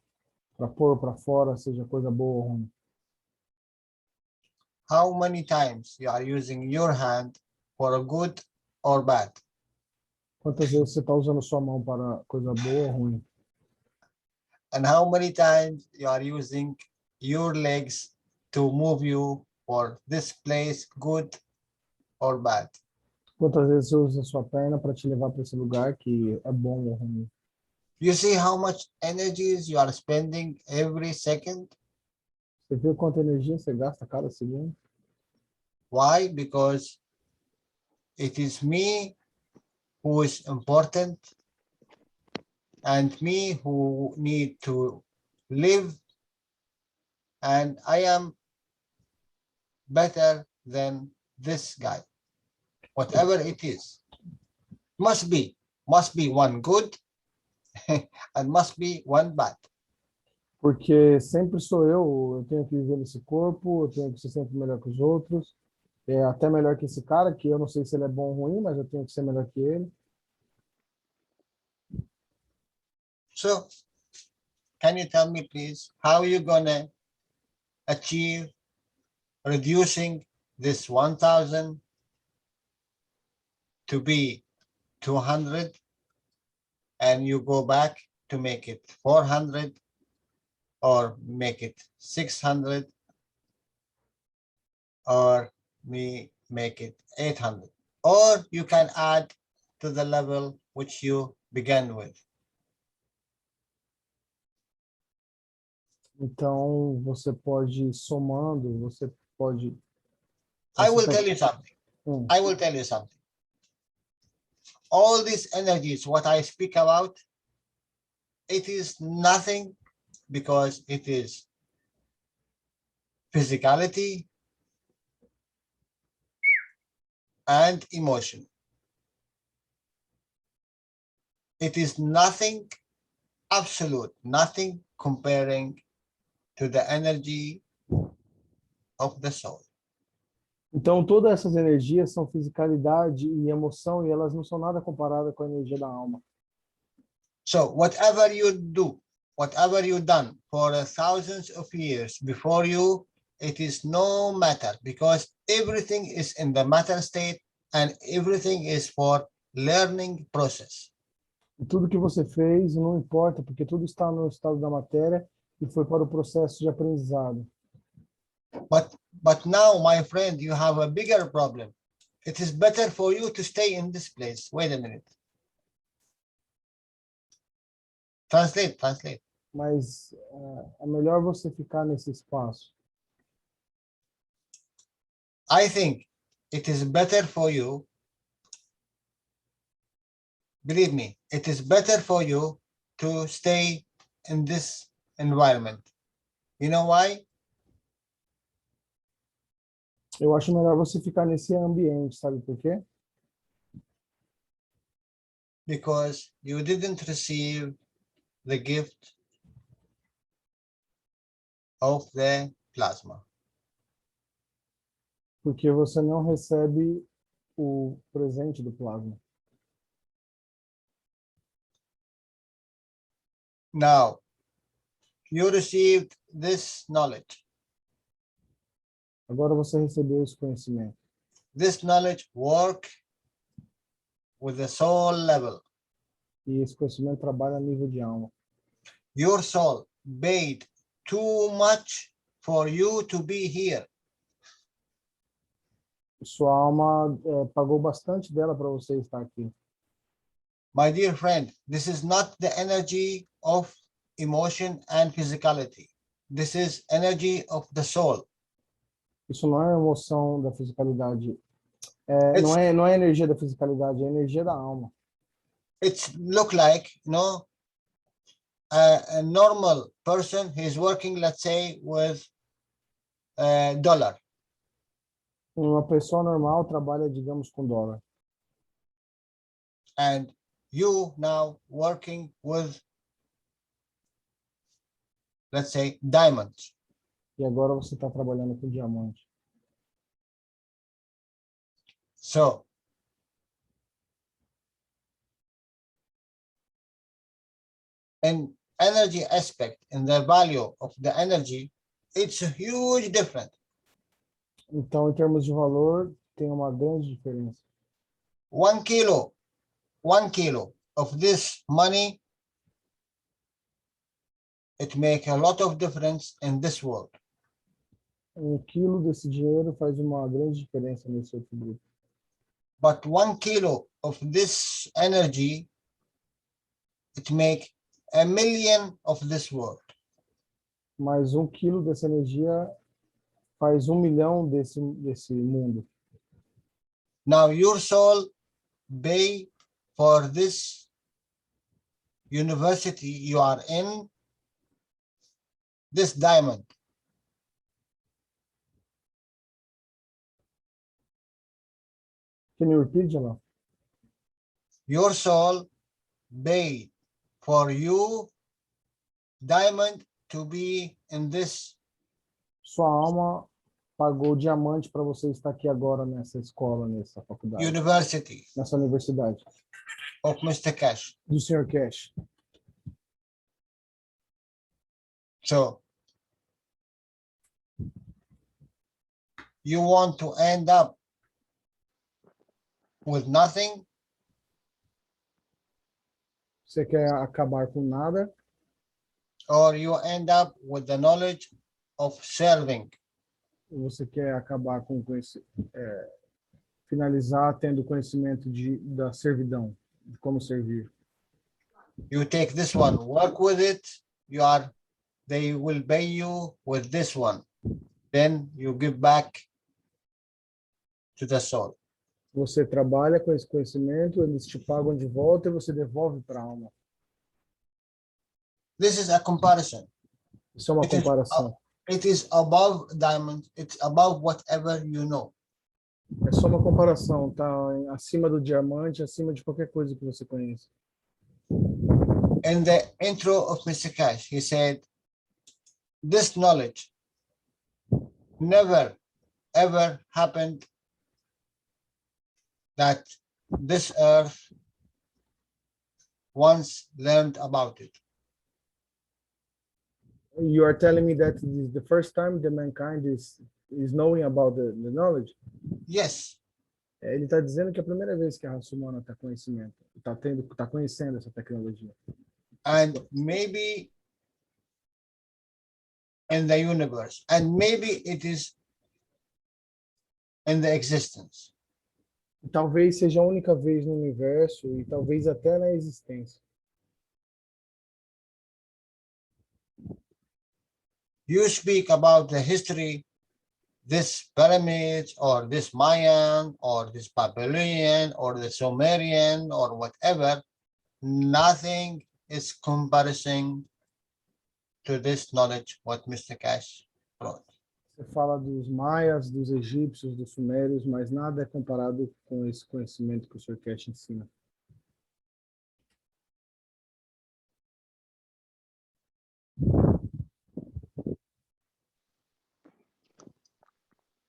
para pôr para fora, seja coisa boa ou ruim? How many times you are using your hand for a good or bad? Quantas vezes você está usando sua mão para coisa boa ou ruim? And how many times you are using your legs to move you for this place, good or bad? Quantas vezes você usa sua perna para te levar para esse lugar que é bom ou ruim? You see how much energies you are spending every second? Você vê quanta energia você gasta a cada segundo? Why? Because it is me who is important and me who need to live, and I am better than this guy, whatever it is. Must be one good and must be one bad. Porque sempre sou eu tenho que viver nesse corpo, eu tenho que ser sempre melhor que os outros, até melhor que esse cara, que eu não sei se ele é bom ou ruim, mas eu tenho que ser melhor que ele. So can you tell me please how you gonna achieve reducing this 1000 to be 200 and you go back to make it 400 or make it 600 or we make it 800, or you can add to the level which you began with. Então, você pode ir somando, você pode... I você will tá- tell you something. I will tell you something. All these energies, what I speak about, it is nothing because it is physicality and emotion. It is nothing absolute, nothing comparing to the energy of the soul. Então, todas essas energias são fisicalidade e emoção, e elas não são nada comparadas com a energia da alma. So whatever you do, whatever you done for thousands of years before you, it is no matter because everything is in the matter state and everything is for learning process. E tudo que você fez não importa, porque tudo está no estado da matéria e foi para o processo de aprendizado. But now, my friend, you have a bigger problem. It is better for you to stay in this place. Wait a minute. Translate. Mas é melhor você ficar nesse espaço. I think it is better for you. Believe me, it is better for you to stay in this environment. You know why? Eu acho melhor você ficar nesse ambiente, sabe por quê? Because you didn't receive the gift of the plasma. Porque você não recebe o presente do plasma. Now, you received this knowledge. Agora você recebeu esse conhecimento. This knowledge work with the soul level. E esse conhecimento trabalha a nível de alma. Your soul paid too much for you to be here. Sua alma pagou bastante dela para você estar aqui. My dear friend, this is not the energy of emotion and physicality. This is energy of the soul. Isso não é a emoção da fisicalidade. Não é energia da fisicalidade, é energia da alma. It's look like, a normal person, he's working, let's say, with a dollar. Uma pessoa normal trabalha, digamos, com dólar. And you now working with, let's say, diamonds. E agora você está trabalhando com diamante. So in energy aspect, in the value of the energy, it's a huge difference. Então, em termos de valor, tem uma grande diferença. 1 kilo of this money, it make a lot of difference in this world. 1 quilo desse dinheiro faz uma grande diferença nesse outro grupo. But 1 kilo of this energy, it make 1 million of this world. Mas 1 quilo dessa energia faz 1 milhão desse mundo. Now your soul pay for this university you are in, this diamond. Can you repeat, Jalal? Your soul paid for you diamond to be in this. Sua alma pagou diamante para você estar aqui agora nessa escola, nessa faculdade, University nessa universidade. of Mr. Cash. Do Sr. Cash. So you want to end up with nothing, Você quer acabar com nada, or you end up with the knowledge of serving. ou você quer acabar com finalizar tendo conhecimento da servidão, de como servir. You take this one, work with it, they will pay you with this one. Then you give back to the soul. Você trabalha com esse conhecimento, eles te pagam de volta e você devolve para a alma. This is a comparison. Isso é uma It is- comparação. It is above diamond, it's above whatever you know. É só uma comparação, tá acima do diamante, acima de qualquer coisa que você conheça. In the intro of Mr. Cash, he said, this knowledge never ever happened that this earth once learned about it. You are telling me that this is the first time that mankind is knowing about the knowledge? Yes, Ele está dizendo que é a primeira vez que a raça humana está conhecendo essa tecnologia. and maybe in the universe, and maybe it is in the existence. E talvez seja a única vez no universo e talvez até na existência. You speak about the history, this pyramids or this Mayan or this Babylonian or the Sumerian or whatever, nothing is comparison to this knowledge what Mr. Cash brought. Você fala dos maias, dos egípcios, dos sumérios, mas nada é comparado com esse conhecimento que o Sr. Cash ensina.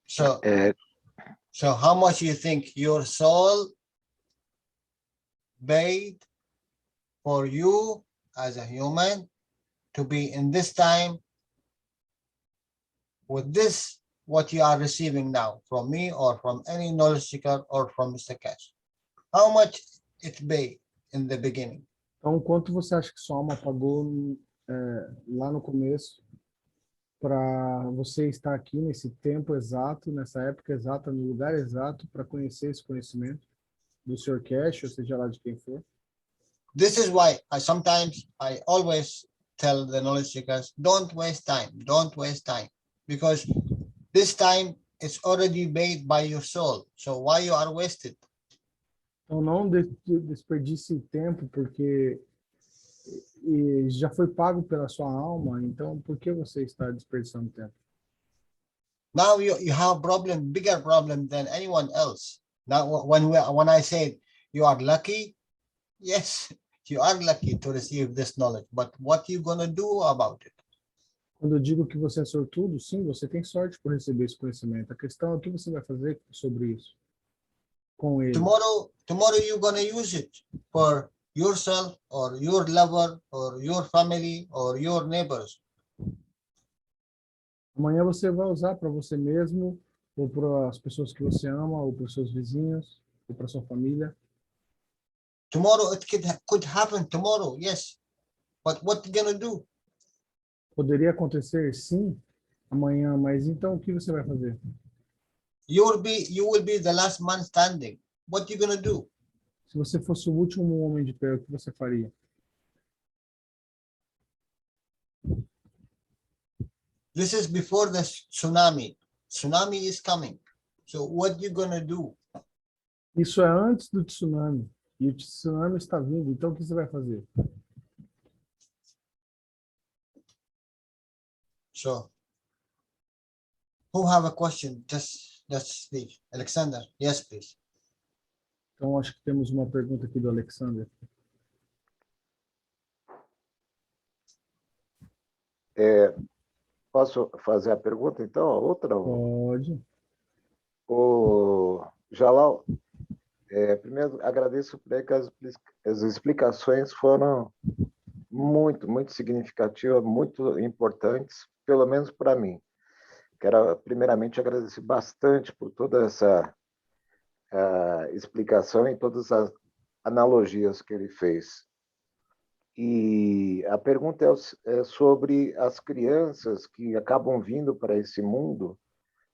So, É, so how much you think your soul paid for you as a human to be in this time with this, what you are receiving now from me or from any knowledge seeker or from Mr. Cash? How much it paid in the beginning? Então, quanto você acha que sua alma pagou lá no começo para você estar aqui nesse tempo exato, nessa época exata, no lugar exato, para conhecer esse conhecimento do Sr. Cash, ou seja lá de quem for? This is why I always tell the knowledge seekers, don't waste time, because this time it's already made by your soul. So why you are wasted? Então não desperdice tempo, porque já foi pago pela sua alma, então por que você está desperdiçando tempo? Now you have problem, bigger problem than anyone else. Now when I said you are lucky, yes, you are lucky to receive this knowledge, but what you gonna do about it? Quando eu digo que você é sortudo, sim, você tem sorte por receber esse conhecimento. A questão é o que você vai fazer sobre isso, com ele. Tomorrow you're gonna use it for yourself or your lover or your family or your neighbors. Amanhã você vai usar para você mesmo, ou para as pessoas que você ama, ou para os seus vizinhos, ou para sua família. Tomorrow it could happen tomorrow, yes. But what you gonna do? Poderia acontecer, sim, amanhã, mas então o que você vai fazer? You will be the last man standing. What you gonna do? Se você fosse o último homem de pé, o que você faria? This is before the tsunami. Tsunami is coming. So what you gonna do? Isso é antes do tsunami. E o tsunami está vindo. Então, o que você vai fazer? So who have a question? Just speak. Alexander, yes, please. Então, acho que temos uma pergunta aqui do Alexander. Posso fazer a pergunta, então? A outra? Pode. O Jalal, primeiro agradeço que as explicações foram muito significativas, muito importantes, pelo menos para mim. Quero, primeiramente, agradecer bastante por toda essa explicação e todas as analogias que ele fez. E a pergunta é sobre as crianças que acabam vindo para esse mundo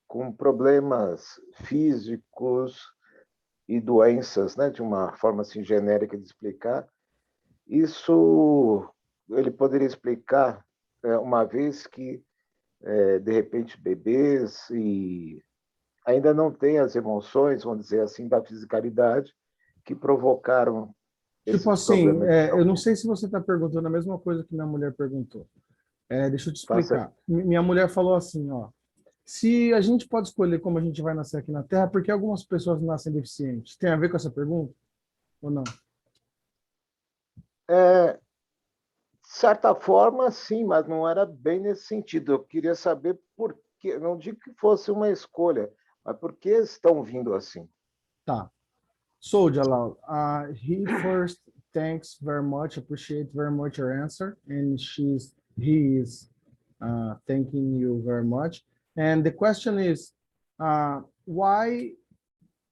com problemas físicos e doenças, né, de uma forma assim genérica de explicar. Isso ele poderia explicar, uma vez que, de repente, bebês e ainda não têm as emoções, vamos dizer assim, da fisicalidade que provocaram Tipo esses assim, problemas. eu não sei se você está perguntando a mesma coisa que minha mulher perguntou. Deixa eu te Faça- explicar. Minha mulher falou assim, ó. Se a gente pode escolher como a gente vai nascer aqui na Terra, por que algumas pessoas nascem deficientes? Tem a ver com essa pergunta? Ou não? De certa forma, sim, mas não era bem nesse sentido. Eu queria saber por quê. Não digo que fosse uma escolha, mas por que estão vindo assim? Tá. So, Jalal, he first thanks very much, appreciate very much your answer, and he is thanking you very much. And the question is, why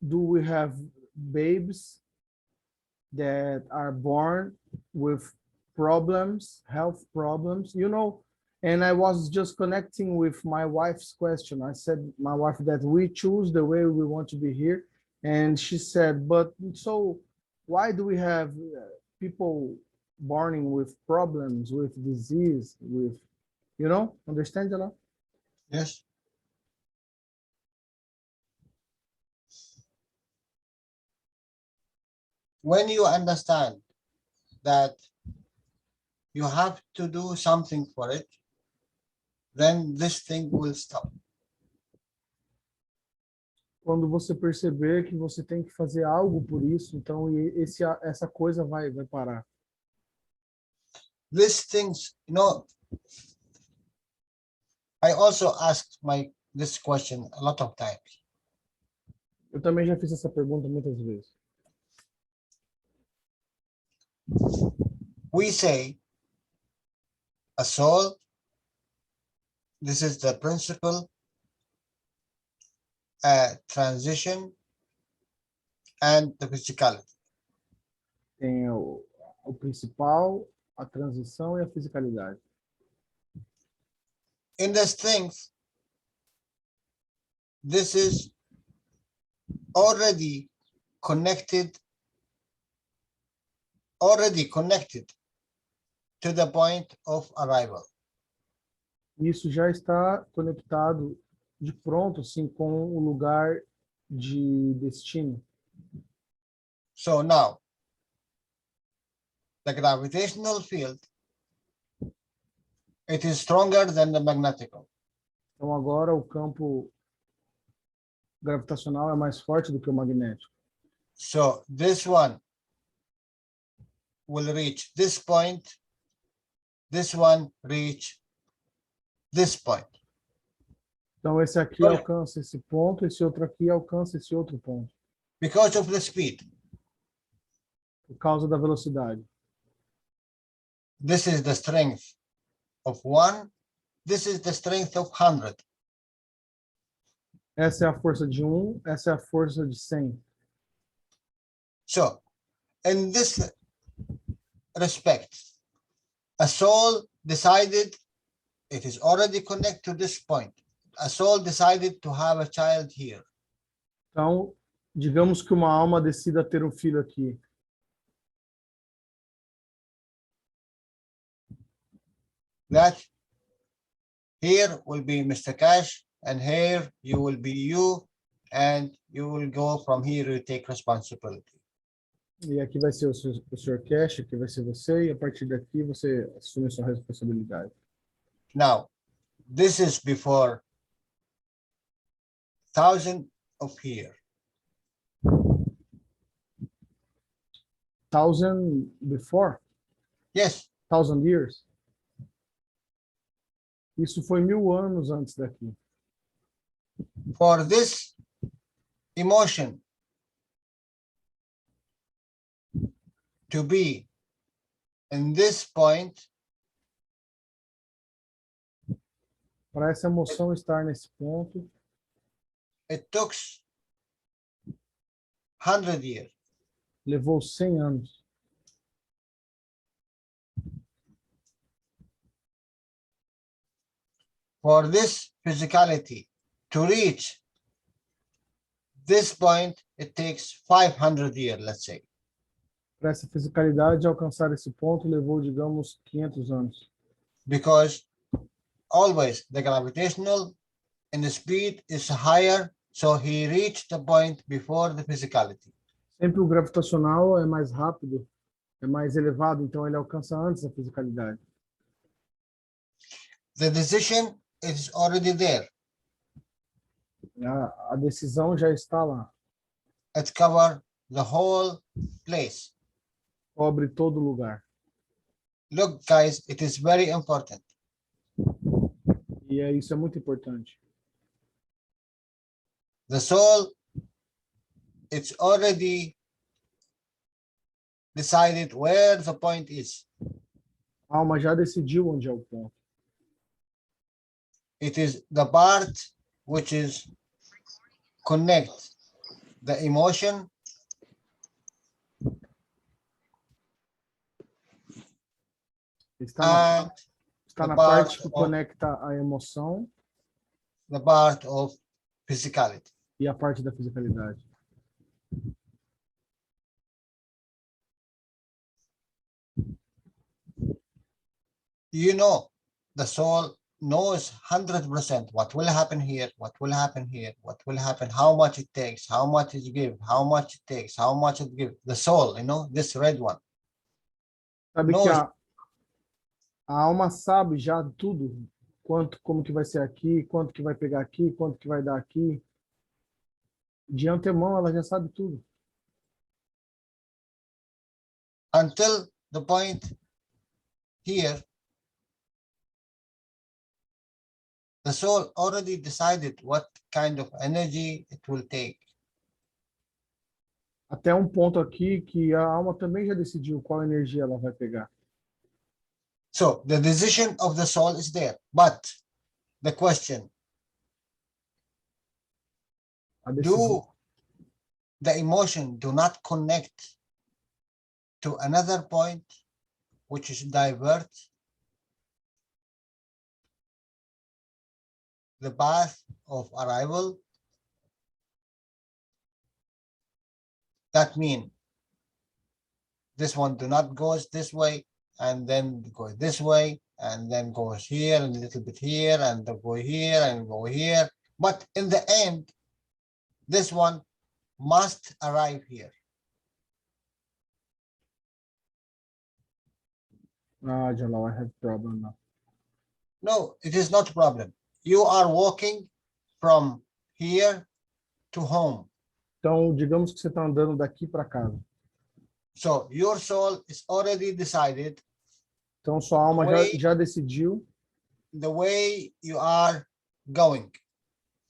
do we have babies that are born with problems, health problems, and I was just connecting with my wife's question. I said, my wife, that we choose the way we want to be here. And she said, but so why do we have people born with problems, with disease, with, understand, Jalal? Yes. When you understand that you have to do something for it, then this thing will stop. Quando você perceber que você tem que fazer algo por isso, então essa coisa vai parar. These things, I also asked this question a lot of times. Eu também já fiz essa pergunta muitas vezes. We say a soul, this is the principle, transition, and the physicality. Tem o principal, a transição e a fisicalidade. In these things, this is already connected to the point of arrival. Isso já está conectado de pronto, assim, com o lugar de destino. So now, the gravitational field, it is stronger than the magnetical. Então agora o campo gravitacional é mais forte do que o magnético. So this one will reach this point, this one reach this point. Então esse aqui alcança esse ponto, esse outro aqui alcança esse outro ponto, Because of the speed. por causa da velocidade. This is the strength of 1. This is the strength of 100. Essa é a força de 1, essa é a força de 100. So, in this respect, a soul decided it is already connected to this point. A soul decided to have a child here. Então, digamos que uma alma decida ter um filho aqui. That here will be Mr. Cash, and here you will be you, and you will go from here to take responsibility. E aqui vai ser o Sr. Cash, aqui vai ser você, e a partir daqui você assume a sua responsabilidade. Now, this is before 1,000 of here. 1,000 before? Yes, 1,000 years? Isso foi 1.000 anos antes daqui. for this emotion to be in this point, Para essa emoção estar nesse ponto, it took 100 years. levou 100 anos. For this physicality to reach this point, it takes 500 years, let's say. Para essa fisicalidade alcançar esse ponto, levou, digamos, 500 anos. Because always the gravitational and the speed is higher, so he reached the point before the physicality. Sempre o gravitacional é mais rápido, é mais elevado, então ele alcança antes da fisicalidade. The decision is already there. A decisão já está lá, It covers the whole place. cobre todo lugar. Look, guys, it is very important. E isso é muito importante. The soul, it's already decided where the point is. A alma já decidiu onde é o ponto. It is the part which is connect the emotion Está and na the parte que part of- conecta a emoção the part of physicality. e a parte da fisicalidade. You know, the soul knows 100% what will happen here, what will happen here, what will happen, how much it takes, how much it give, how much it takes, how much it give. The soul, you know, this red one. Sabe Não, que a alma sabe já tudo, como que vai ser aqui, quanto que vai pegar aqui, quanto que vai dar aqui. De antemão ela já sabe tudo. Until the point here, the soul already decided what kind of energy it will take. Até um ponto aqui que a alma também já decidiu qual energia ela vai pegar. So the decision of the soul is there, but the question, A decisão, do the emotion do not connect to another point which is divert the path of arrival? That means this one do not goes this way and then go this way and then goes here and a little bit here and then go here and go here. But in the end, this one must arrive here. Ah, Jalal, I have problem now. No, it is not a problem. You are walking from here to home. Então, digamos que você está andando daqui para casa. So your soul is already decided Então, sua alma já decidiu the way you are going.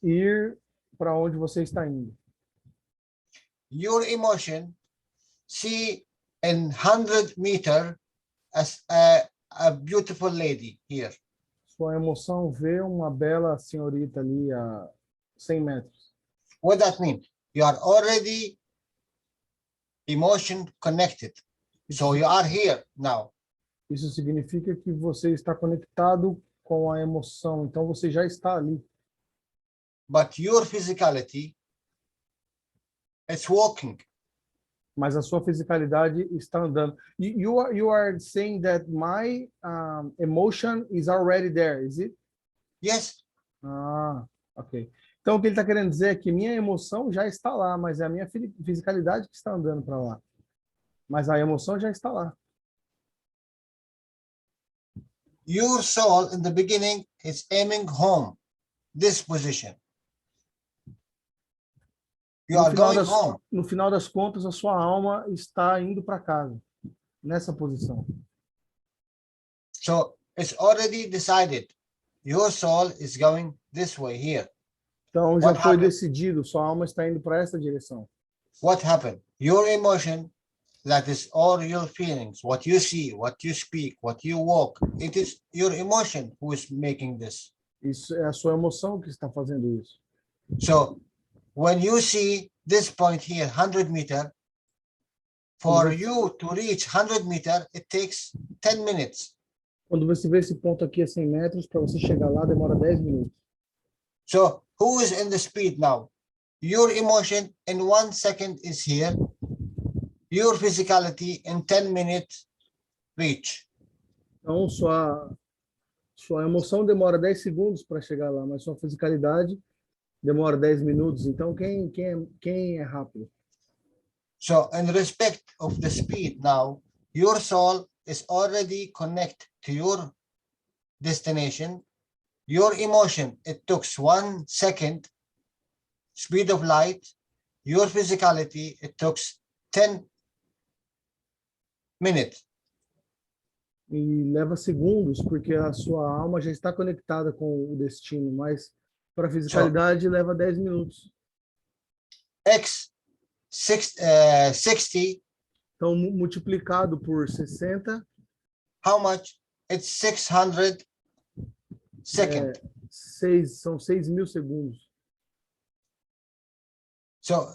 ir para onde você está indo. Your emotion see in 100 meter as a beautiful lady here. Sua emoção vê uma bela senhorita ali a 100 metros. What that mean? You are already emotion connected. So you are here now. Isso significa que você está conectado com a emoção. Então, você já está ali. But your physicality is walking. Mas a sua fisicalidade está andando. You are saying that my emotion is already there, is it? Yes. Ah, ok. Então, o que ele está querendo dizer é que minha emoção já está lá, mas é a minha fisicalidade que está andando para lá. Mas a emoção já está lá. Your soul in the beginning is aiming home, this position. You are going home. No final das contas, a sua alma está indo para casa, nessa posição. So it's already decided. Your soul is going this way here. Então, já What foi happened? decidido, sua alma está indo para essa direção. What happened? Your emotion, that is all your feelings, what you see, what you speak, what you walk. It is your emotion who is making this. Isso é a sua emoção que está fazendo isso. So when you see this point here, 100 meter, for you to reach 100 meter, it takes 10 minutes. Quando você vê esse ponto aqui a 100 metros, para você chegar lá demora 10 minutos. So who is in the speed now? Your emotion in 1 second is here. Your physicality in 10 minutes reach. Então, sua emoção demora 10 segundos para chegar lá, mas sua fisicalidade demora 10 minutos. Então, quem é rápido? So in respect of the speed now, your soul is already connected to your destination. Your emotion, it took 1 second, speed of light. Your physicality, it took 10 minutes. E leva segundos, porque a sua alma já está conectada com o destino, mas para a fisicalidade leva 10 minutos. X 60, Então, multiplicado por 60, how much? It's 600 seconds. são 6.000 segundos. So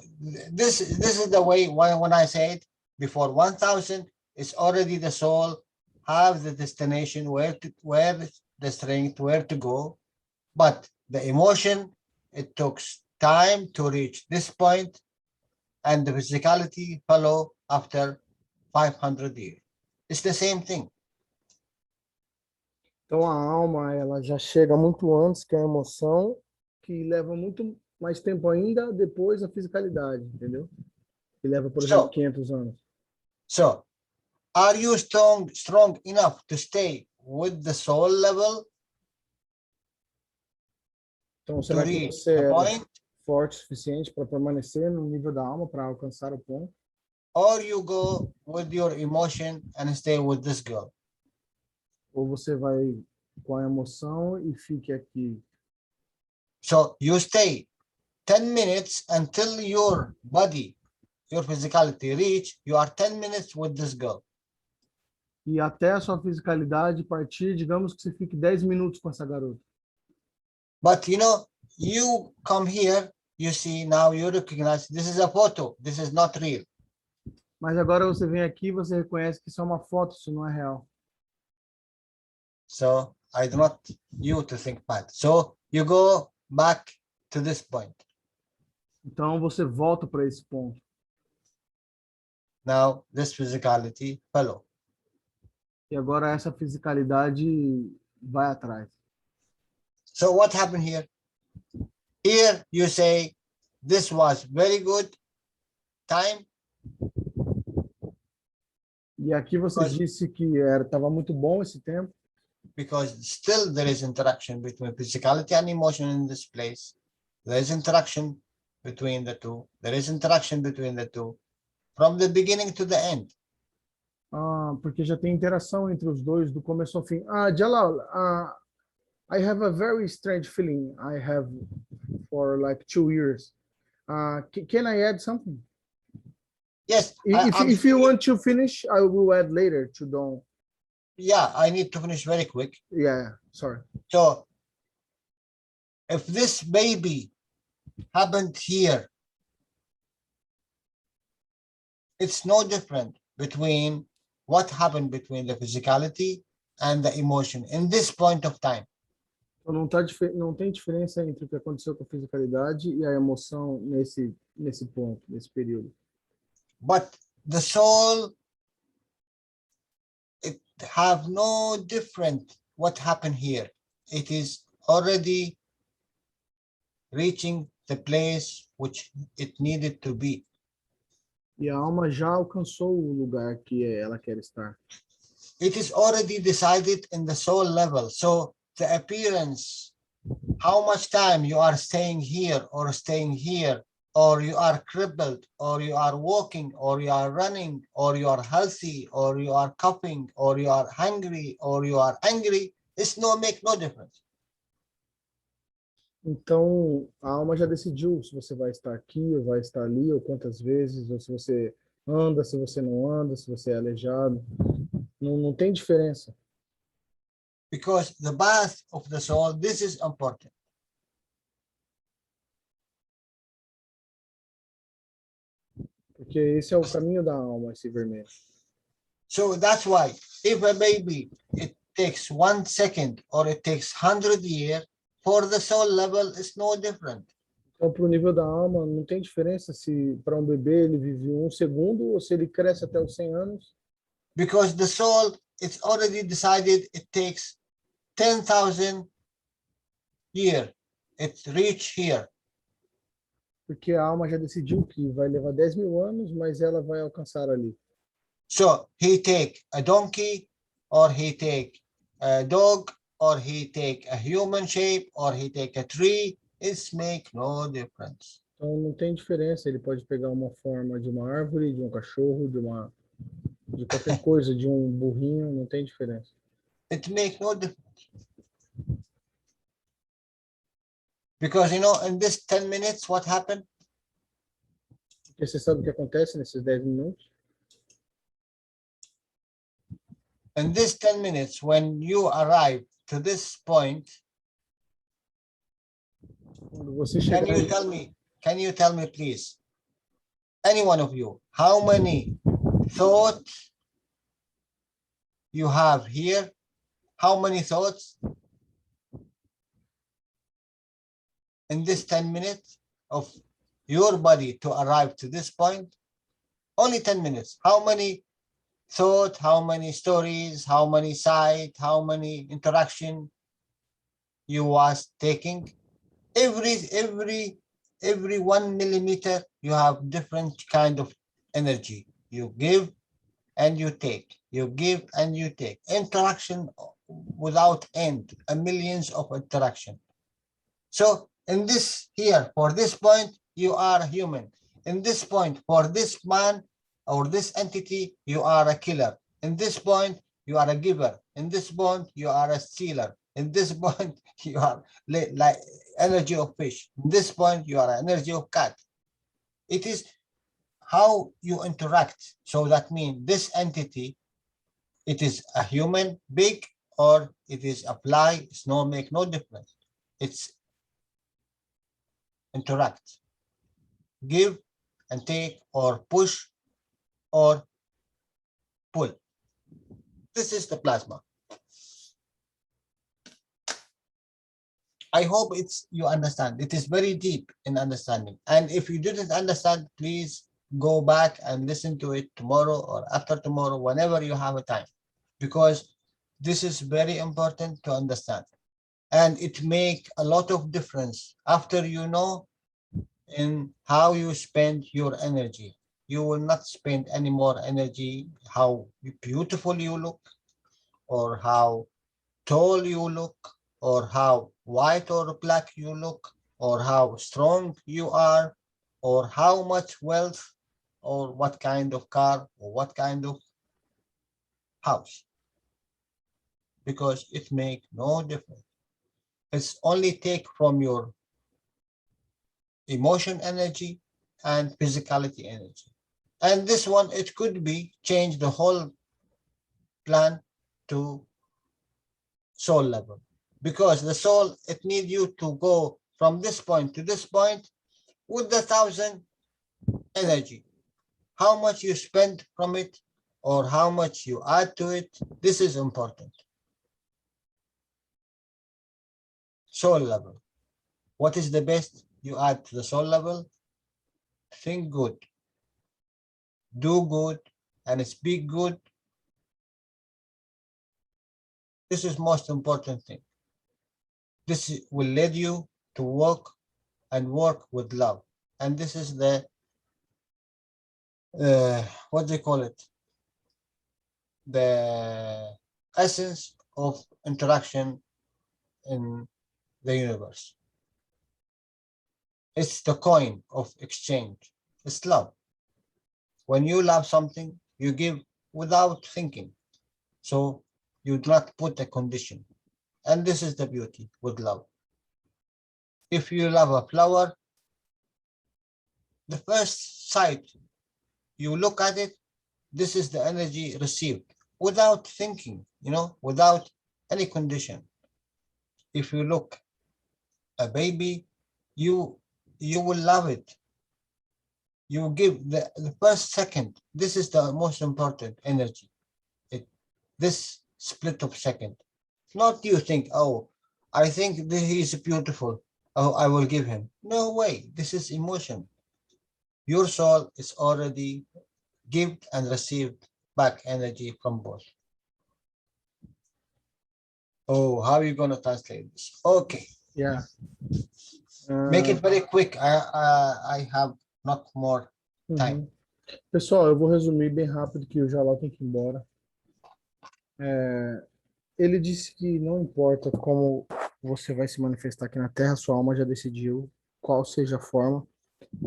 this is the way when I said before 1000, it's already the soul have the destination where the strength, where to go. But the emotion, it took time to reach this point, and the physicality follow after 500 years. It's the same thing. Então, a alma, ela já chega muito antes que a emoção, que leva muito mais tempo ainda depois a fisicalidade, entendeu? Que leva, por exemplo, 500 anos. So, are you strong enough to stay with the soul level? Então, será que reach você the é point? forte o suficiente para permanecer no nível da alma, para alcançar o ponto? Or you go with your emotion and stay with this girl? Ou você vai com a emoção e fique aqui? So you stay 10 minutes until your body, your physicality reach, you are 10 minutes with this girl. E até a sua fisicalidade partir, digamos que você fique 10 minutos com essa garota. But you know, you come here, you see now, you recognize this is a photo, this is not real. Mas agora você vem aqui e você reconhece que isso é uma foto, isso não é real. So I do not you to think bad. So you go back to this point. Então você volta para esse ponto. Now this physicality follow. E agora essa fisicalidade vai atrás. So what happened here? Here you say this was very good time E aqui você Mas- disse que estava muito bom esse tempo, because still there is interaction between physicality and emotion in this place. There is interaction between the two. There is interaction between the two from the beginning to the end. porque já tem interação entre os dois do começo ao fim. Jalal, I have a very strange feeling I have for like 2 years. Can I add something? Yes, If you want to finish, I will add later to don't. yeah, I need to finish very quick. Yeah, sorry. So if this baby happened here, it's no different between what happened between the physicality and the emotion in this point of time. Então não tem diferença entre o que aconteceu com a fisicalidade e a emoção nesse ponto, nesse período. But the soul, it have no different what happened here. It is already reaching the place which it needed to be. E a alma já alcançou o lugar que ela quer estar. It is already decided in the soul level. So the appearance, how much time you are staying here, or you are crippled, or you are walking, or you are running, or you are healthy, or you are coughing, or you are hungry, or you are angry, make no difference. Então, a alma já decidiu se você vai estar aqui, ou vai estar ali, ou quantas vezes, ou se você anda, se você não anda, se você é aleijado. Não tem diferença. Because the path of the soul, this is important. Porque esse é o caminho da alma, esse vermelho. So that's why if a baby, it takes 1 second or it takes 100 years, for the soul level, it's no different. Então, para o nível da alma, não tem diferença se para um bebê ele vive 1 segundo ou se ele cresce até os 100 anos. Because the soul, it's already decided it takes 10,000 years. It's reached here. Porque a alma já decidiu que vai levar 10.000 anos, mas ela vai alcançar ali. So he take a donkey, or he take a dog, or he take a human shape, or he take a tree. It's make no difference. Então não tem diferença, ele pode pegar uma forma de uma árvore, de um cachorro, de qualquer coisa, de um burrinho, não tem diferença. It make no difference. Because in this 10 minutes, what happened? Porque você sabe o que acontece nesses 10 minutos? In this 10 minutes, when you arrive to this point, Quando você chegar can you tell me, please, any one of you, how many thoughts you have here? How many thoughts in this 10 minutes of your body to arrive to this point? Only 10 minutes. How many thought, how many stories, how many sight, how many interaction you was taking? Every 1 millimeter, you have different kind of energy. You give and you take. You give and you take. Interaction without end, millions of interaction. So in this here, for this point, you are human. In this point, for this man or this entity, you are a killer. In this point, you are a giver. In this point, you are a stealer. In this point, you are like energy of fish. In this point, you are energy of cat. It is how you interact. So that means this entity, it is a human big or it is a fly, it's make no difference. It's interact, give and take, or push or pull. This is the plasma. I hope you understand. It is very deep in understanding. And if you didn't understand, please go back and listen to it tomorrow or after tomorrow, whenever you have a time, because this is very important to understand. and it make a lot of difference after you know in how you spend your energy. You will not spend any more energy how beautiful you look, or how tall you look, or how white or black you look, or how strong you are, or how much wealth, or what kind of car, or what kind of house, because it make no difference. It's only take from your emotion energy and physicality energy. And this one, it could be change the whole plan to soul level, because the soul, it needs you to go from this point to this point with the 1,000 energy. How much you spend from it, or how much you add to it, this is important. Soul level. What is the best you add to the soul level? Think good, do good, and speak good. This is most important thing. This will lead you to work and work with love. And this is the, what do you call it? The essence of interaction in the universe. It's the coin of exchange. It's love. When you love something, you give without thinking. So you do not put a condition. And this is the beauty with love. If you love a flower, the first sight you look at it, this is the energy received without thinking, without any condition. If you look a baby, you will love it. You give the first second. This is the most important energy. This split of second. Not you think, oh, I think he is beautiful. Oh, I will give him. No way. This is emotion. Your soul is already give and received back energy from both. Oh, how are you going to translate this? Okay. Yeah. Make it very quick. I have not more time. Pessoal, eu vou resumir bem rápido que o Jalal tem que ir embora. Ele disse que não importa como você vai se manifestar aqui na Terra, sua alma já decidiu qual seja a forma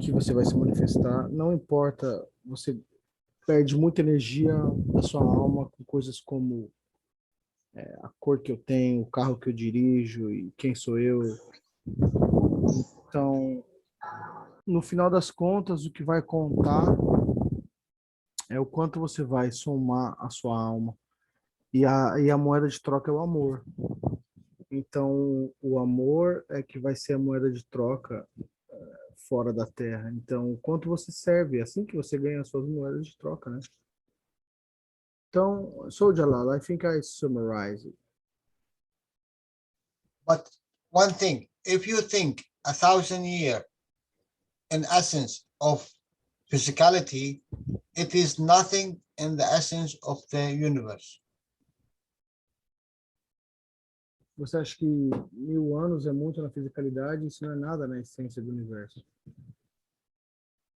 que você vai se manifestar. Não importa, você perde muita energia da sua alma com coisas como a cor que eu tenho, o carro que eu dirijo e quem sou eu. Então, no final das contas, o que vai contar é o quanto você vai somar a sua alma. E a moeda de troca é o amor. Então, o amor é que vai ser a moeda de troca fora da Terra. Então, o quanto você serve, é assim que você ganha as suas moedas de troca, né? Então, so Jalal, I think I summarize it. But one thing, if you think 1,000 years in essence of physicality, it is nothing in the essence of the universe. Você acha que 1000 anos é muito na fisicalidade? Isso não é nada na essência do universo.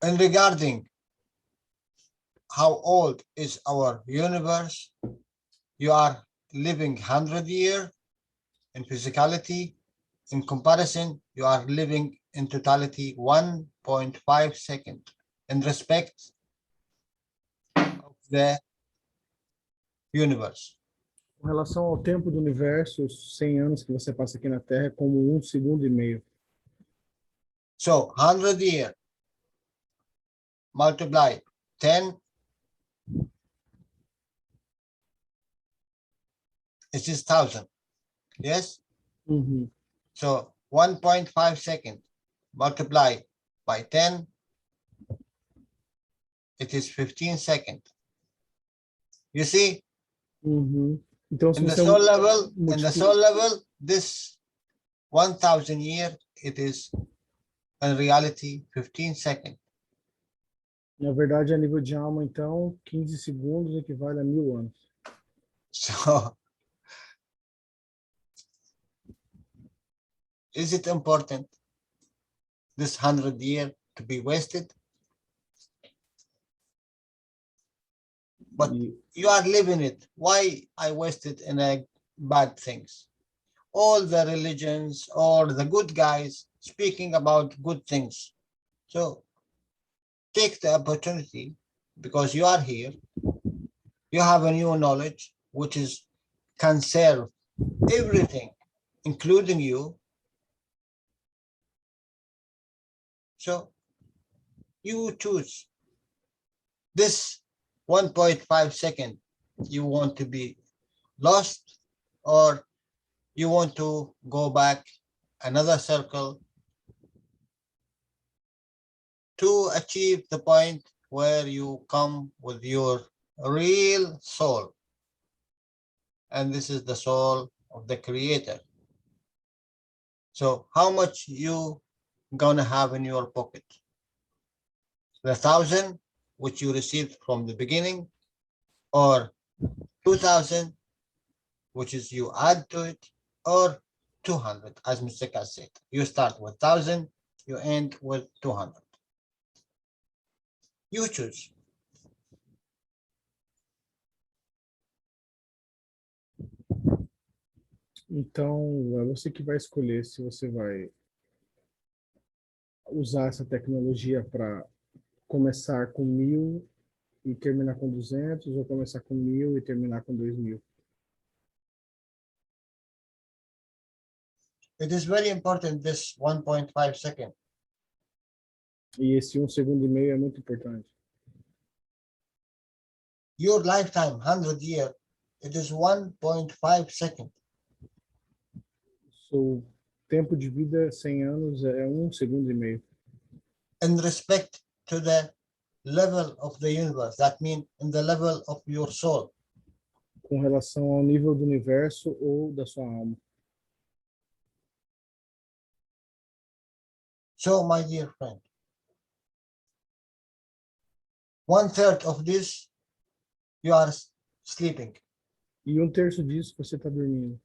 And regarding how old is our universe, you are living 100 years in physicality. In comparison, you are living in totality 1.5 seconds in respect of the universe. Com relação ao tempo do universo, os 100 anos que você passa aqui na Terra é como 1,5 segundos. So 100 years multiply 10, it is 1,000. Yes? So 1.5 seconds multiply by 10, it is 15 seconds. You see? Então, In the soul level, this 1,000 years, it is in reality 15 seconds. Na verdade, a nível de alma, então, 15 segundos equivale a 1000 anos. So Is it important this 100 year to be wasted? But E, you are living it. Why I wasted in a bad things? All the religions or the good guys speaking about good things. So take the opportunity because you are here. You have a new knowledge which is can serve everything, including you. So you choose this 1.5 second. You want to be lost or you want to go back another circle to achieve the point where you come with your real soul. And this is the soul of the creator. So how much you gonna have in your pocket? The 1,000 which you received from the beginning, or 2,000 which is you add to it, or 200 as Mr. Kass said. You start with 1,000, you end with 200. You choose. então, é você que vai escolher se você vai usar essa tecnologia para começar com 1.000 e terminar com 200, ou começar com 1.000 e terminar com 2.000. It is very important this 1.5 second. E esse 1,5 segundo é muito importante. Your lifetime, 100 year, it is 1.5 second. Seu tempo de vida, 100 anos, é 1,5 segundo. In respect to the level of the universe, that means in the level of your soul. Com relação ao nível do universo ou da sua alma. So, my dear friend, 1/3 of this you are sleeping, E 1/3 disso você está dormindo.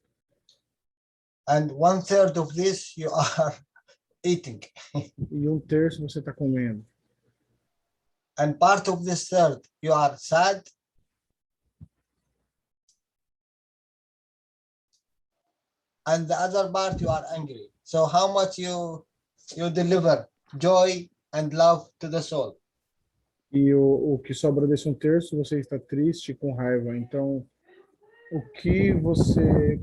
and 1/3 of this you are eating, E 1/3 você está comendo. and part of this third you are sad, and the other part you are angry. So how much you deliver joy and love to the soul? E o que sobra desse 1/3 você está triste, com raiva. Então, o que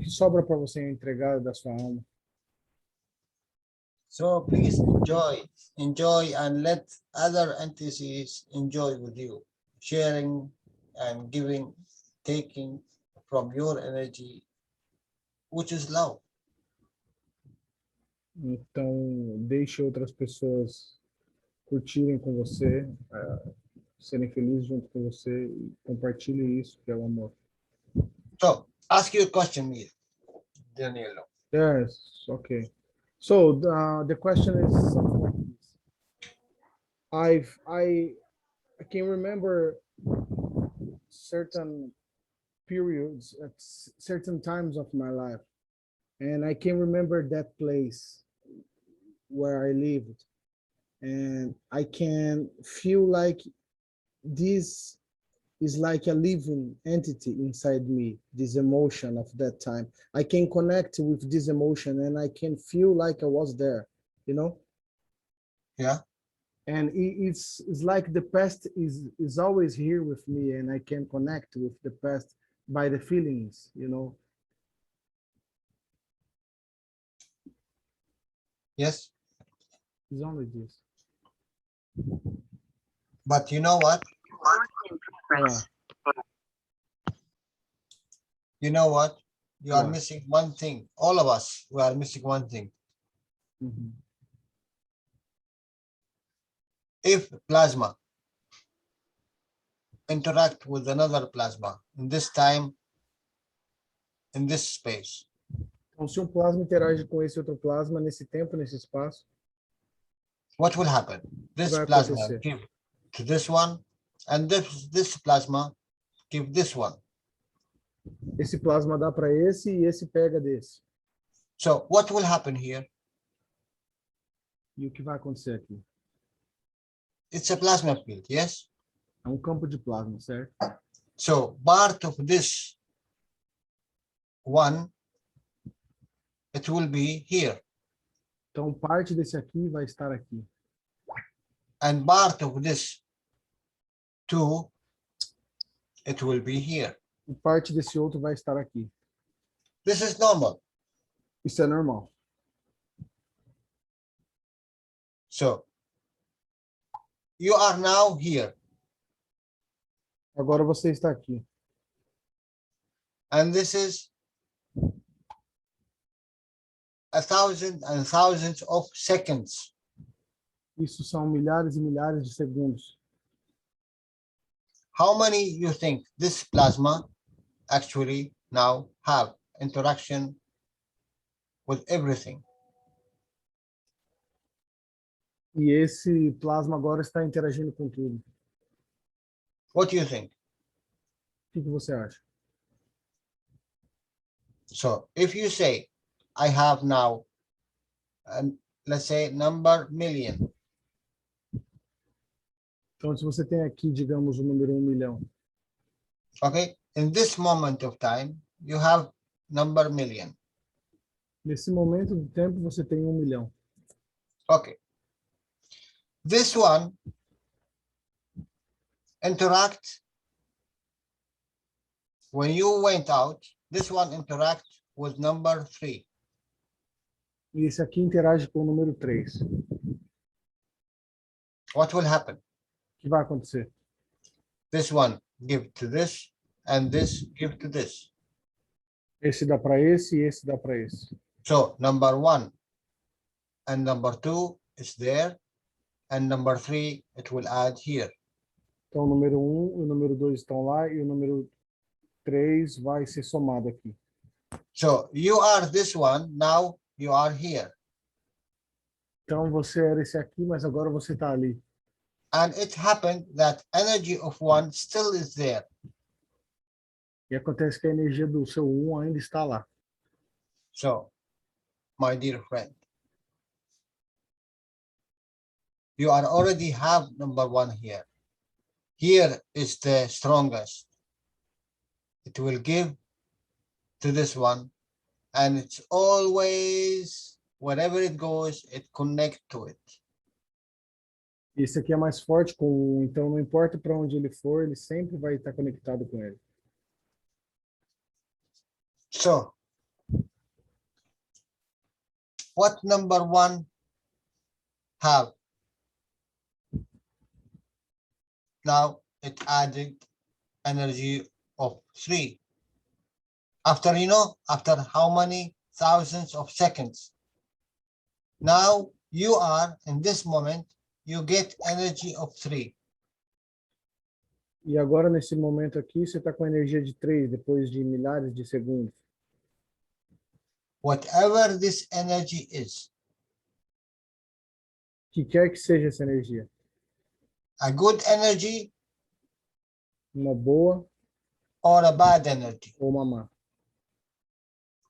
sobra para você entregar da sua alma? So please enjoy and let other entities enjoy with you, sharing and giving, taking from your energy, which is love. Então, deixe outras pessoas curtirem com você, serem felizes junto com você, e compartilhe isso, que é o amor. So ask your question, me, Danielo. Yes, okay. So the question is something like this. I can remember certain periods at certain times of my life, and I can remember that place where I lived, and I can feel like this is like a living entity inside me, this emotion of that time. I can connect with this emotion and I can feel like I was there, you know? Yeah. And it's like the past is always here with me, and I can connect with the past by the feelings, you know? Yes. It's only this. But you know what? Yeah. You know what? You are What? missing one thing. All of us, we are missing one thing. Mhm. If plasma interact with another plasma in this time, in this space, Então, se um plasma interage com esse outro plasma nesse tempo, nesse espaço, what will happen? This vai plasma acontecer? give to this one, and this plasma give this one. Esse plasma dá para esse e esse pega desse. So what will happen here? E o que vai acontecer aqui? It's a plasma field, yes? É um campo de plasma, certo? So part of this one, it will be here. Então, parte desse aqui vai estar aqui. And part of this two, it will be here. E parte desse outro vai estar aqui. This is normal. Isso é normal. So you are now here, Agora você está aqui. and this is a thousand and thousands of seconds. Isso são milhares e milhares de segundos. How many you think this plasma actually now have interaction with everything? E esse plasma agora está interagindo com tudo. What do you think? O que você acha? So if you say, I have now, let's say number million, Então, se você tem aqui, digamos, o número 1 milhão. okay? In this moment of time, you have number million. Nesse momento do tempo, você tem 1 milhão. Okay. This one interact when you went out, this one interact with number 3. E esse aqui interage com o número 3. What will happen? O que vai acontecer? This one give to this, and this give to this. Esse dá para esse e esse dá para esse. So number 1 and number 2 is there, and number 3 it will add here. Então, o número 1 e o número 2 estão lá e o número 3 vai ser somado aqui. So you are this one, now you are here. Então, você era esse aqui, mas agora você está ali. And it happened that energy of one still is there. E acontece que a energia do seu 1 ainda está lá. So, my dear friend, you are already have number 1 here. Here is the strongest. It will give to this one, and it's always, wherever it goes, it connect to it. Esse aqui é mais forte com o 1, então não importa para onde ele for, ele sempre vai estar conectado com ele. So, what number 1 have? Now it added energy of 3. After, after how many thousands of seconds? Now you are, in this moment, you get energy of 3. E agora, nesse momento aqui, você está com energia de 3, depois de milhares de segundos. Whatever this energy is, Que quer que seja essa energia. a good energy Uma boa or a bad energy, ou uma má.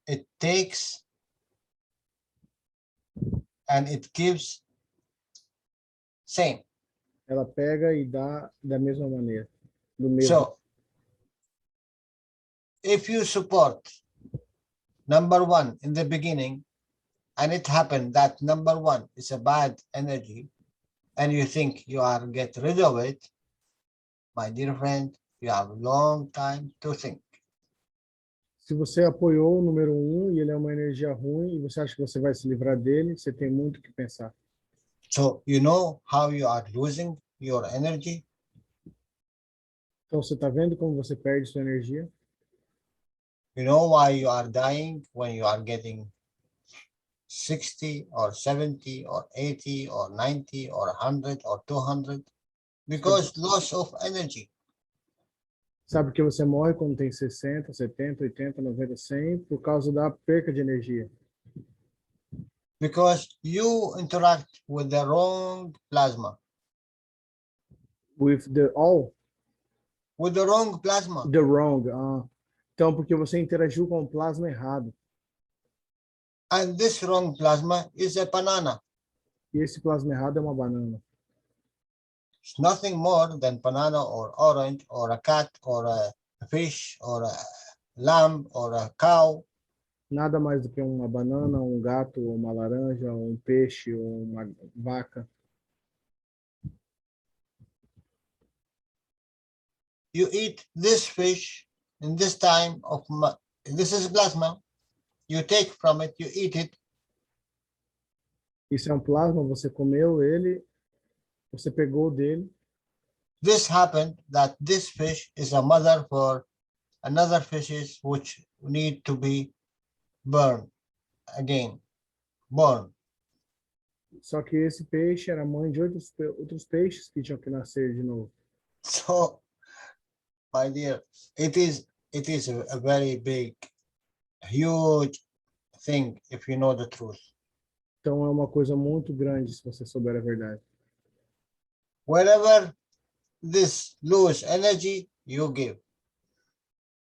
it takes and it gives same. Ela pega e dá da mesma maneira. Do mesmo. So, if you support number 1 in the beginning, and it happened that number 1 is a bad energy, and you think you are get rid of it, my dear friend, you have a long time to think. Se você apoiou o número 1 e ele é uma energia ruim e você acha que você vai se livrar dele, você tem muito o que pensar. So you know how you are losing your energy? Então, você está vendo como você perde sua energia? You know why you are dying when you are getting 60 or 70 or 80 or 90 or 100 or 200? Because loss of energy. Sabe que você morre quando tem 60, 70, 80, 90, 100 por causa da perca de energia. Because you interact with the wrong plasma. With the all, With the wrong plasma. the wrong. Então, porque você interagiu com o plasma errado. And this wrong plasma is a banana. E esse plasma errado é uma banana. It's nothing more than banana or orange or a cat or a fish or a lamb or a cow. Nada mais do que uma banana, um gato, uma laranja, um peixe, ou uma vaca. You eat this fish in this time of this is plasma. You take from it, you eat it. Isso é um plasma, você comeu ele, você pegou dele. This happened that this fish is a mother for another fishes which need to be burned again, born. Só que esse peixe era mãe de outros peixes que tinham que nascer de novo. So, my dear, it is a very big, huge thing if you know the truth. Então é uma coisa muito grande se você souber a verdade. Wherever this lose energy, you give.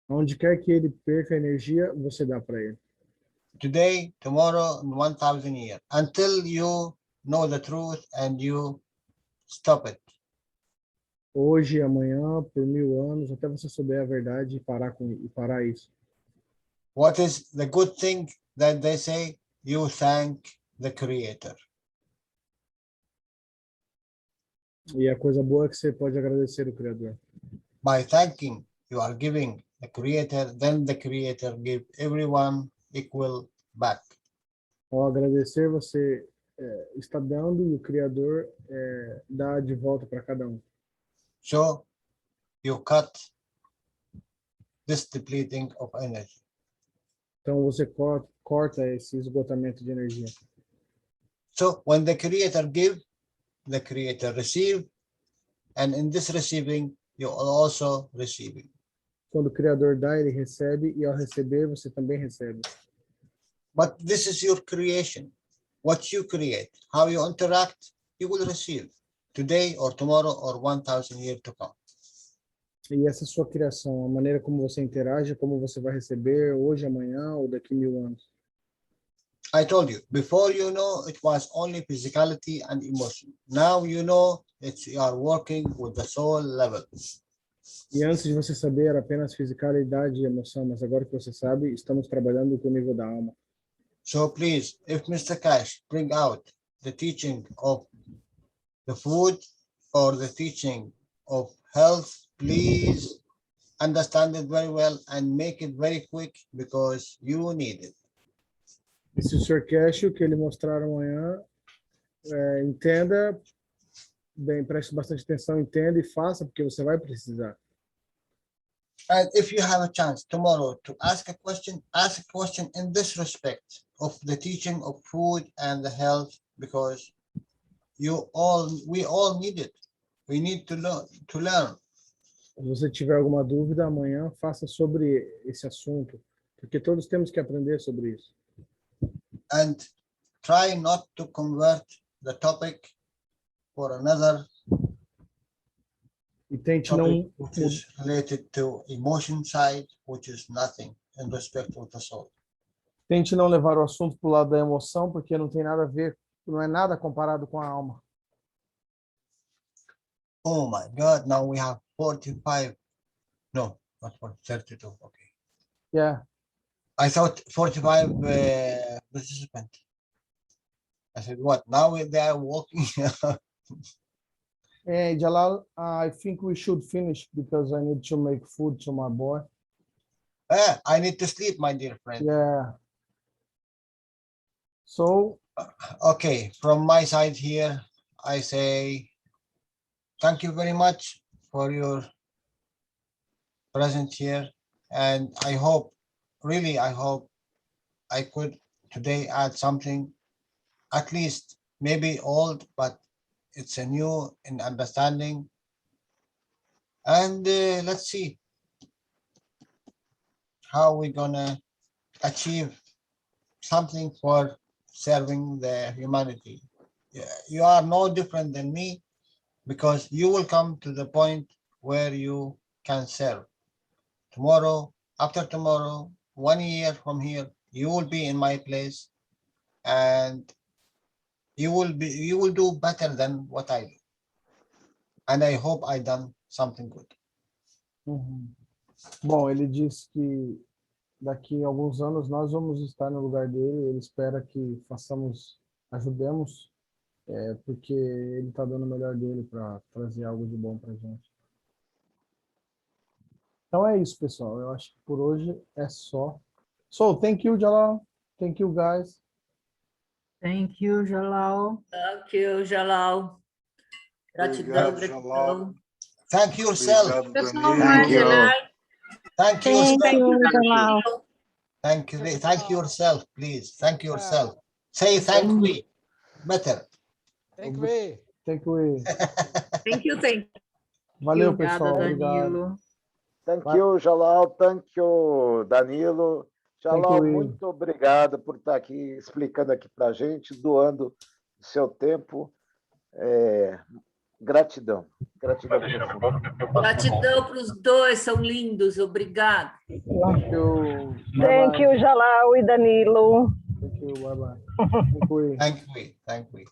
Onde quer que ele perca energia, você dá para ele. Today, tomorrow, in 1,000 years, until you know the truth and you stop it. Hoje, amanhã, por 1000 anos, até você souber a verdade e parar isso. What is the good thing that they say? You thank the Creator. E a coisa boa é que você pode agradecer o Criador. By thanking, you are giving the Creator, then the Creator give everyone equal back. Ao agradecer, você está dando e o Criador dá de volta para cada um. So you cut this depleting of energy. Então você corta esse esgotamento de energia. So when the Creator give, the Creator receive, and in this receiving, you are also receiving. Quando o Criador dá, ele recebe, e ao receber, você também recebe. But this is your creation. What you create, how you interact, you will receive today or tomorrow or 1,000 years to come. E essa é a sua criação, a maneira como você interage, como você vai receber hoje, amanhã ou daqui 1000 anos. I told you, before you know, it was only physicality and emotion. Now you know you are working with the soul level. E antes de você saber, era apenas fisicalidade e emoção, mas agora que você sabe, estamos trabalhando com o nível da alma. So please, if Mr. Cash bring out the teaching of the food or the teaching of health, please understand it very well and make it very quick because you need it. E se o Sr. Cash, o que ele mostrar amanhã, entenda, bem, preste bastante atenção, entenda e faça, porque você vai precisar. And if you have a chance tomorrow to ask a question in this respect of the teaching of food and the health, because we all need it. We need to learn. Se você tiver alguma dúvida, amanhã faça sobre esse assunto, porque todos temos que aprender sobre isso. And try not to convert the topic for another E tente topic não, which is related to emotion side, which is nothing in respect of the soul. tente não levar o assunto para o lado da emoção, porque não tem nada a ver, não é nada comparado com a alma. Oh my God, now we have 45. No, not 32. Okay. Yeah. I thought 45 participants. I said, what? Now they are walking. Hey, Jalal, I think we should finish because I need to make food to my boy. I need to sleep, my dear friend. Yeah. So, Okay, from my side here, I say thank you very much for your presence here. And I hope, really, I hope I could today add something, at least maybe old, but it's a new in understanding. And let's see how we're gonna achieve something for serving the humanity. You are no different than me because you will come to the point where you can serve. Tomorrow, after tomorrow, 1 year from here, you will be in my place and you will do better than what I do. And I hope I done something good. Uhum. Bom, ele disse que daqui a alguns anos nós vamos estar no lugar dele. Ele espera que ajudemos, porque ele está dando o melhor dele para trazer algo de bom para gente. Então é isso, pessoal. Eu acho que por hoje é só. So, thank you, Jalal. Thank you, guys. Thank you, Jalal. Thank you, Jalal. Gratidão, gratidão. Thank yourself. Pessoal, Thank you. Thank you. Thank you, Jalal. Thank yourself, please. Thank yourself. Say thank we. Better. Thank you. Thank you. thank you, thank you. Valeu, Obrigada, pessoal. Obrigado. Danilo. Thank you, Jalal. Thank you, Danilo. Jalal, you. muito obrigado por estar aqui explicando aqui para a gente, doando o seu tempo. Gratidão. Gratidão profunda. Gratidão para os dois, são lindos. Obrigado. Thank you. Thank you, Jalal e Danilo. Thank you. Bye bye. Thank you. Thank we. Thank we.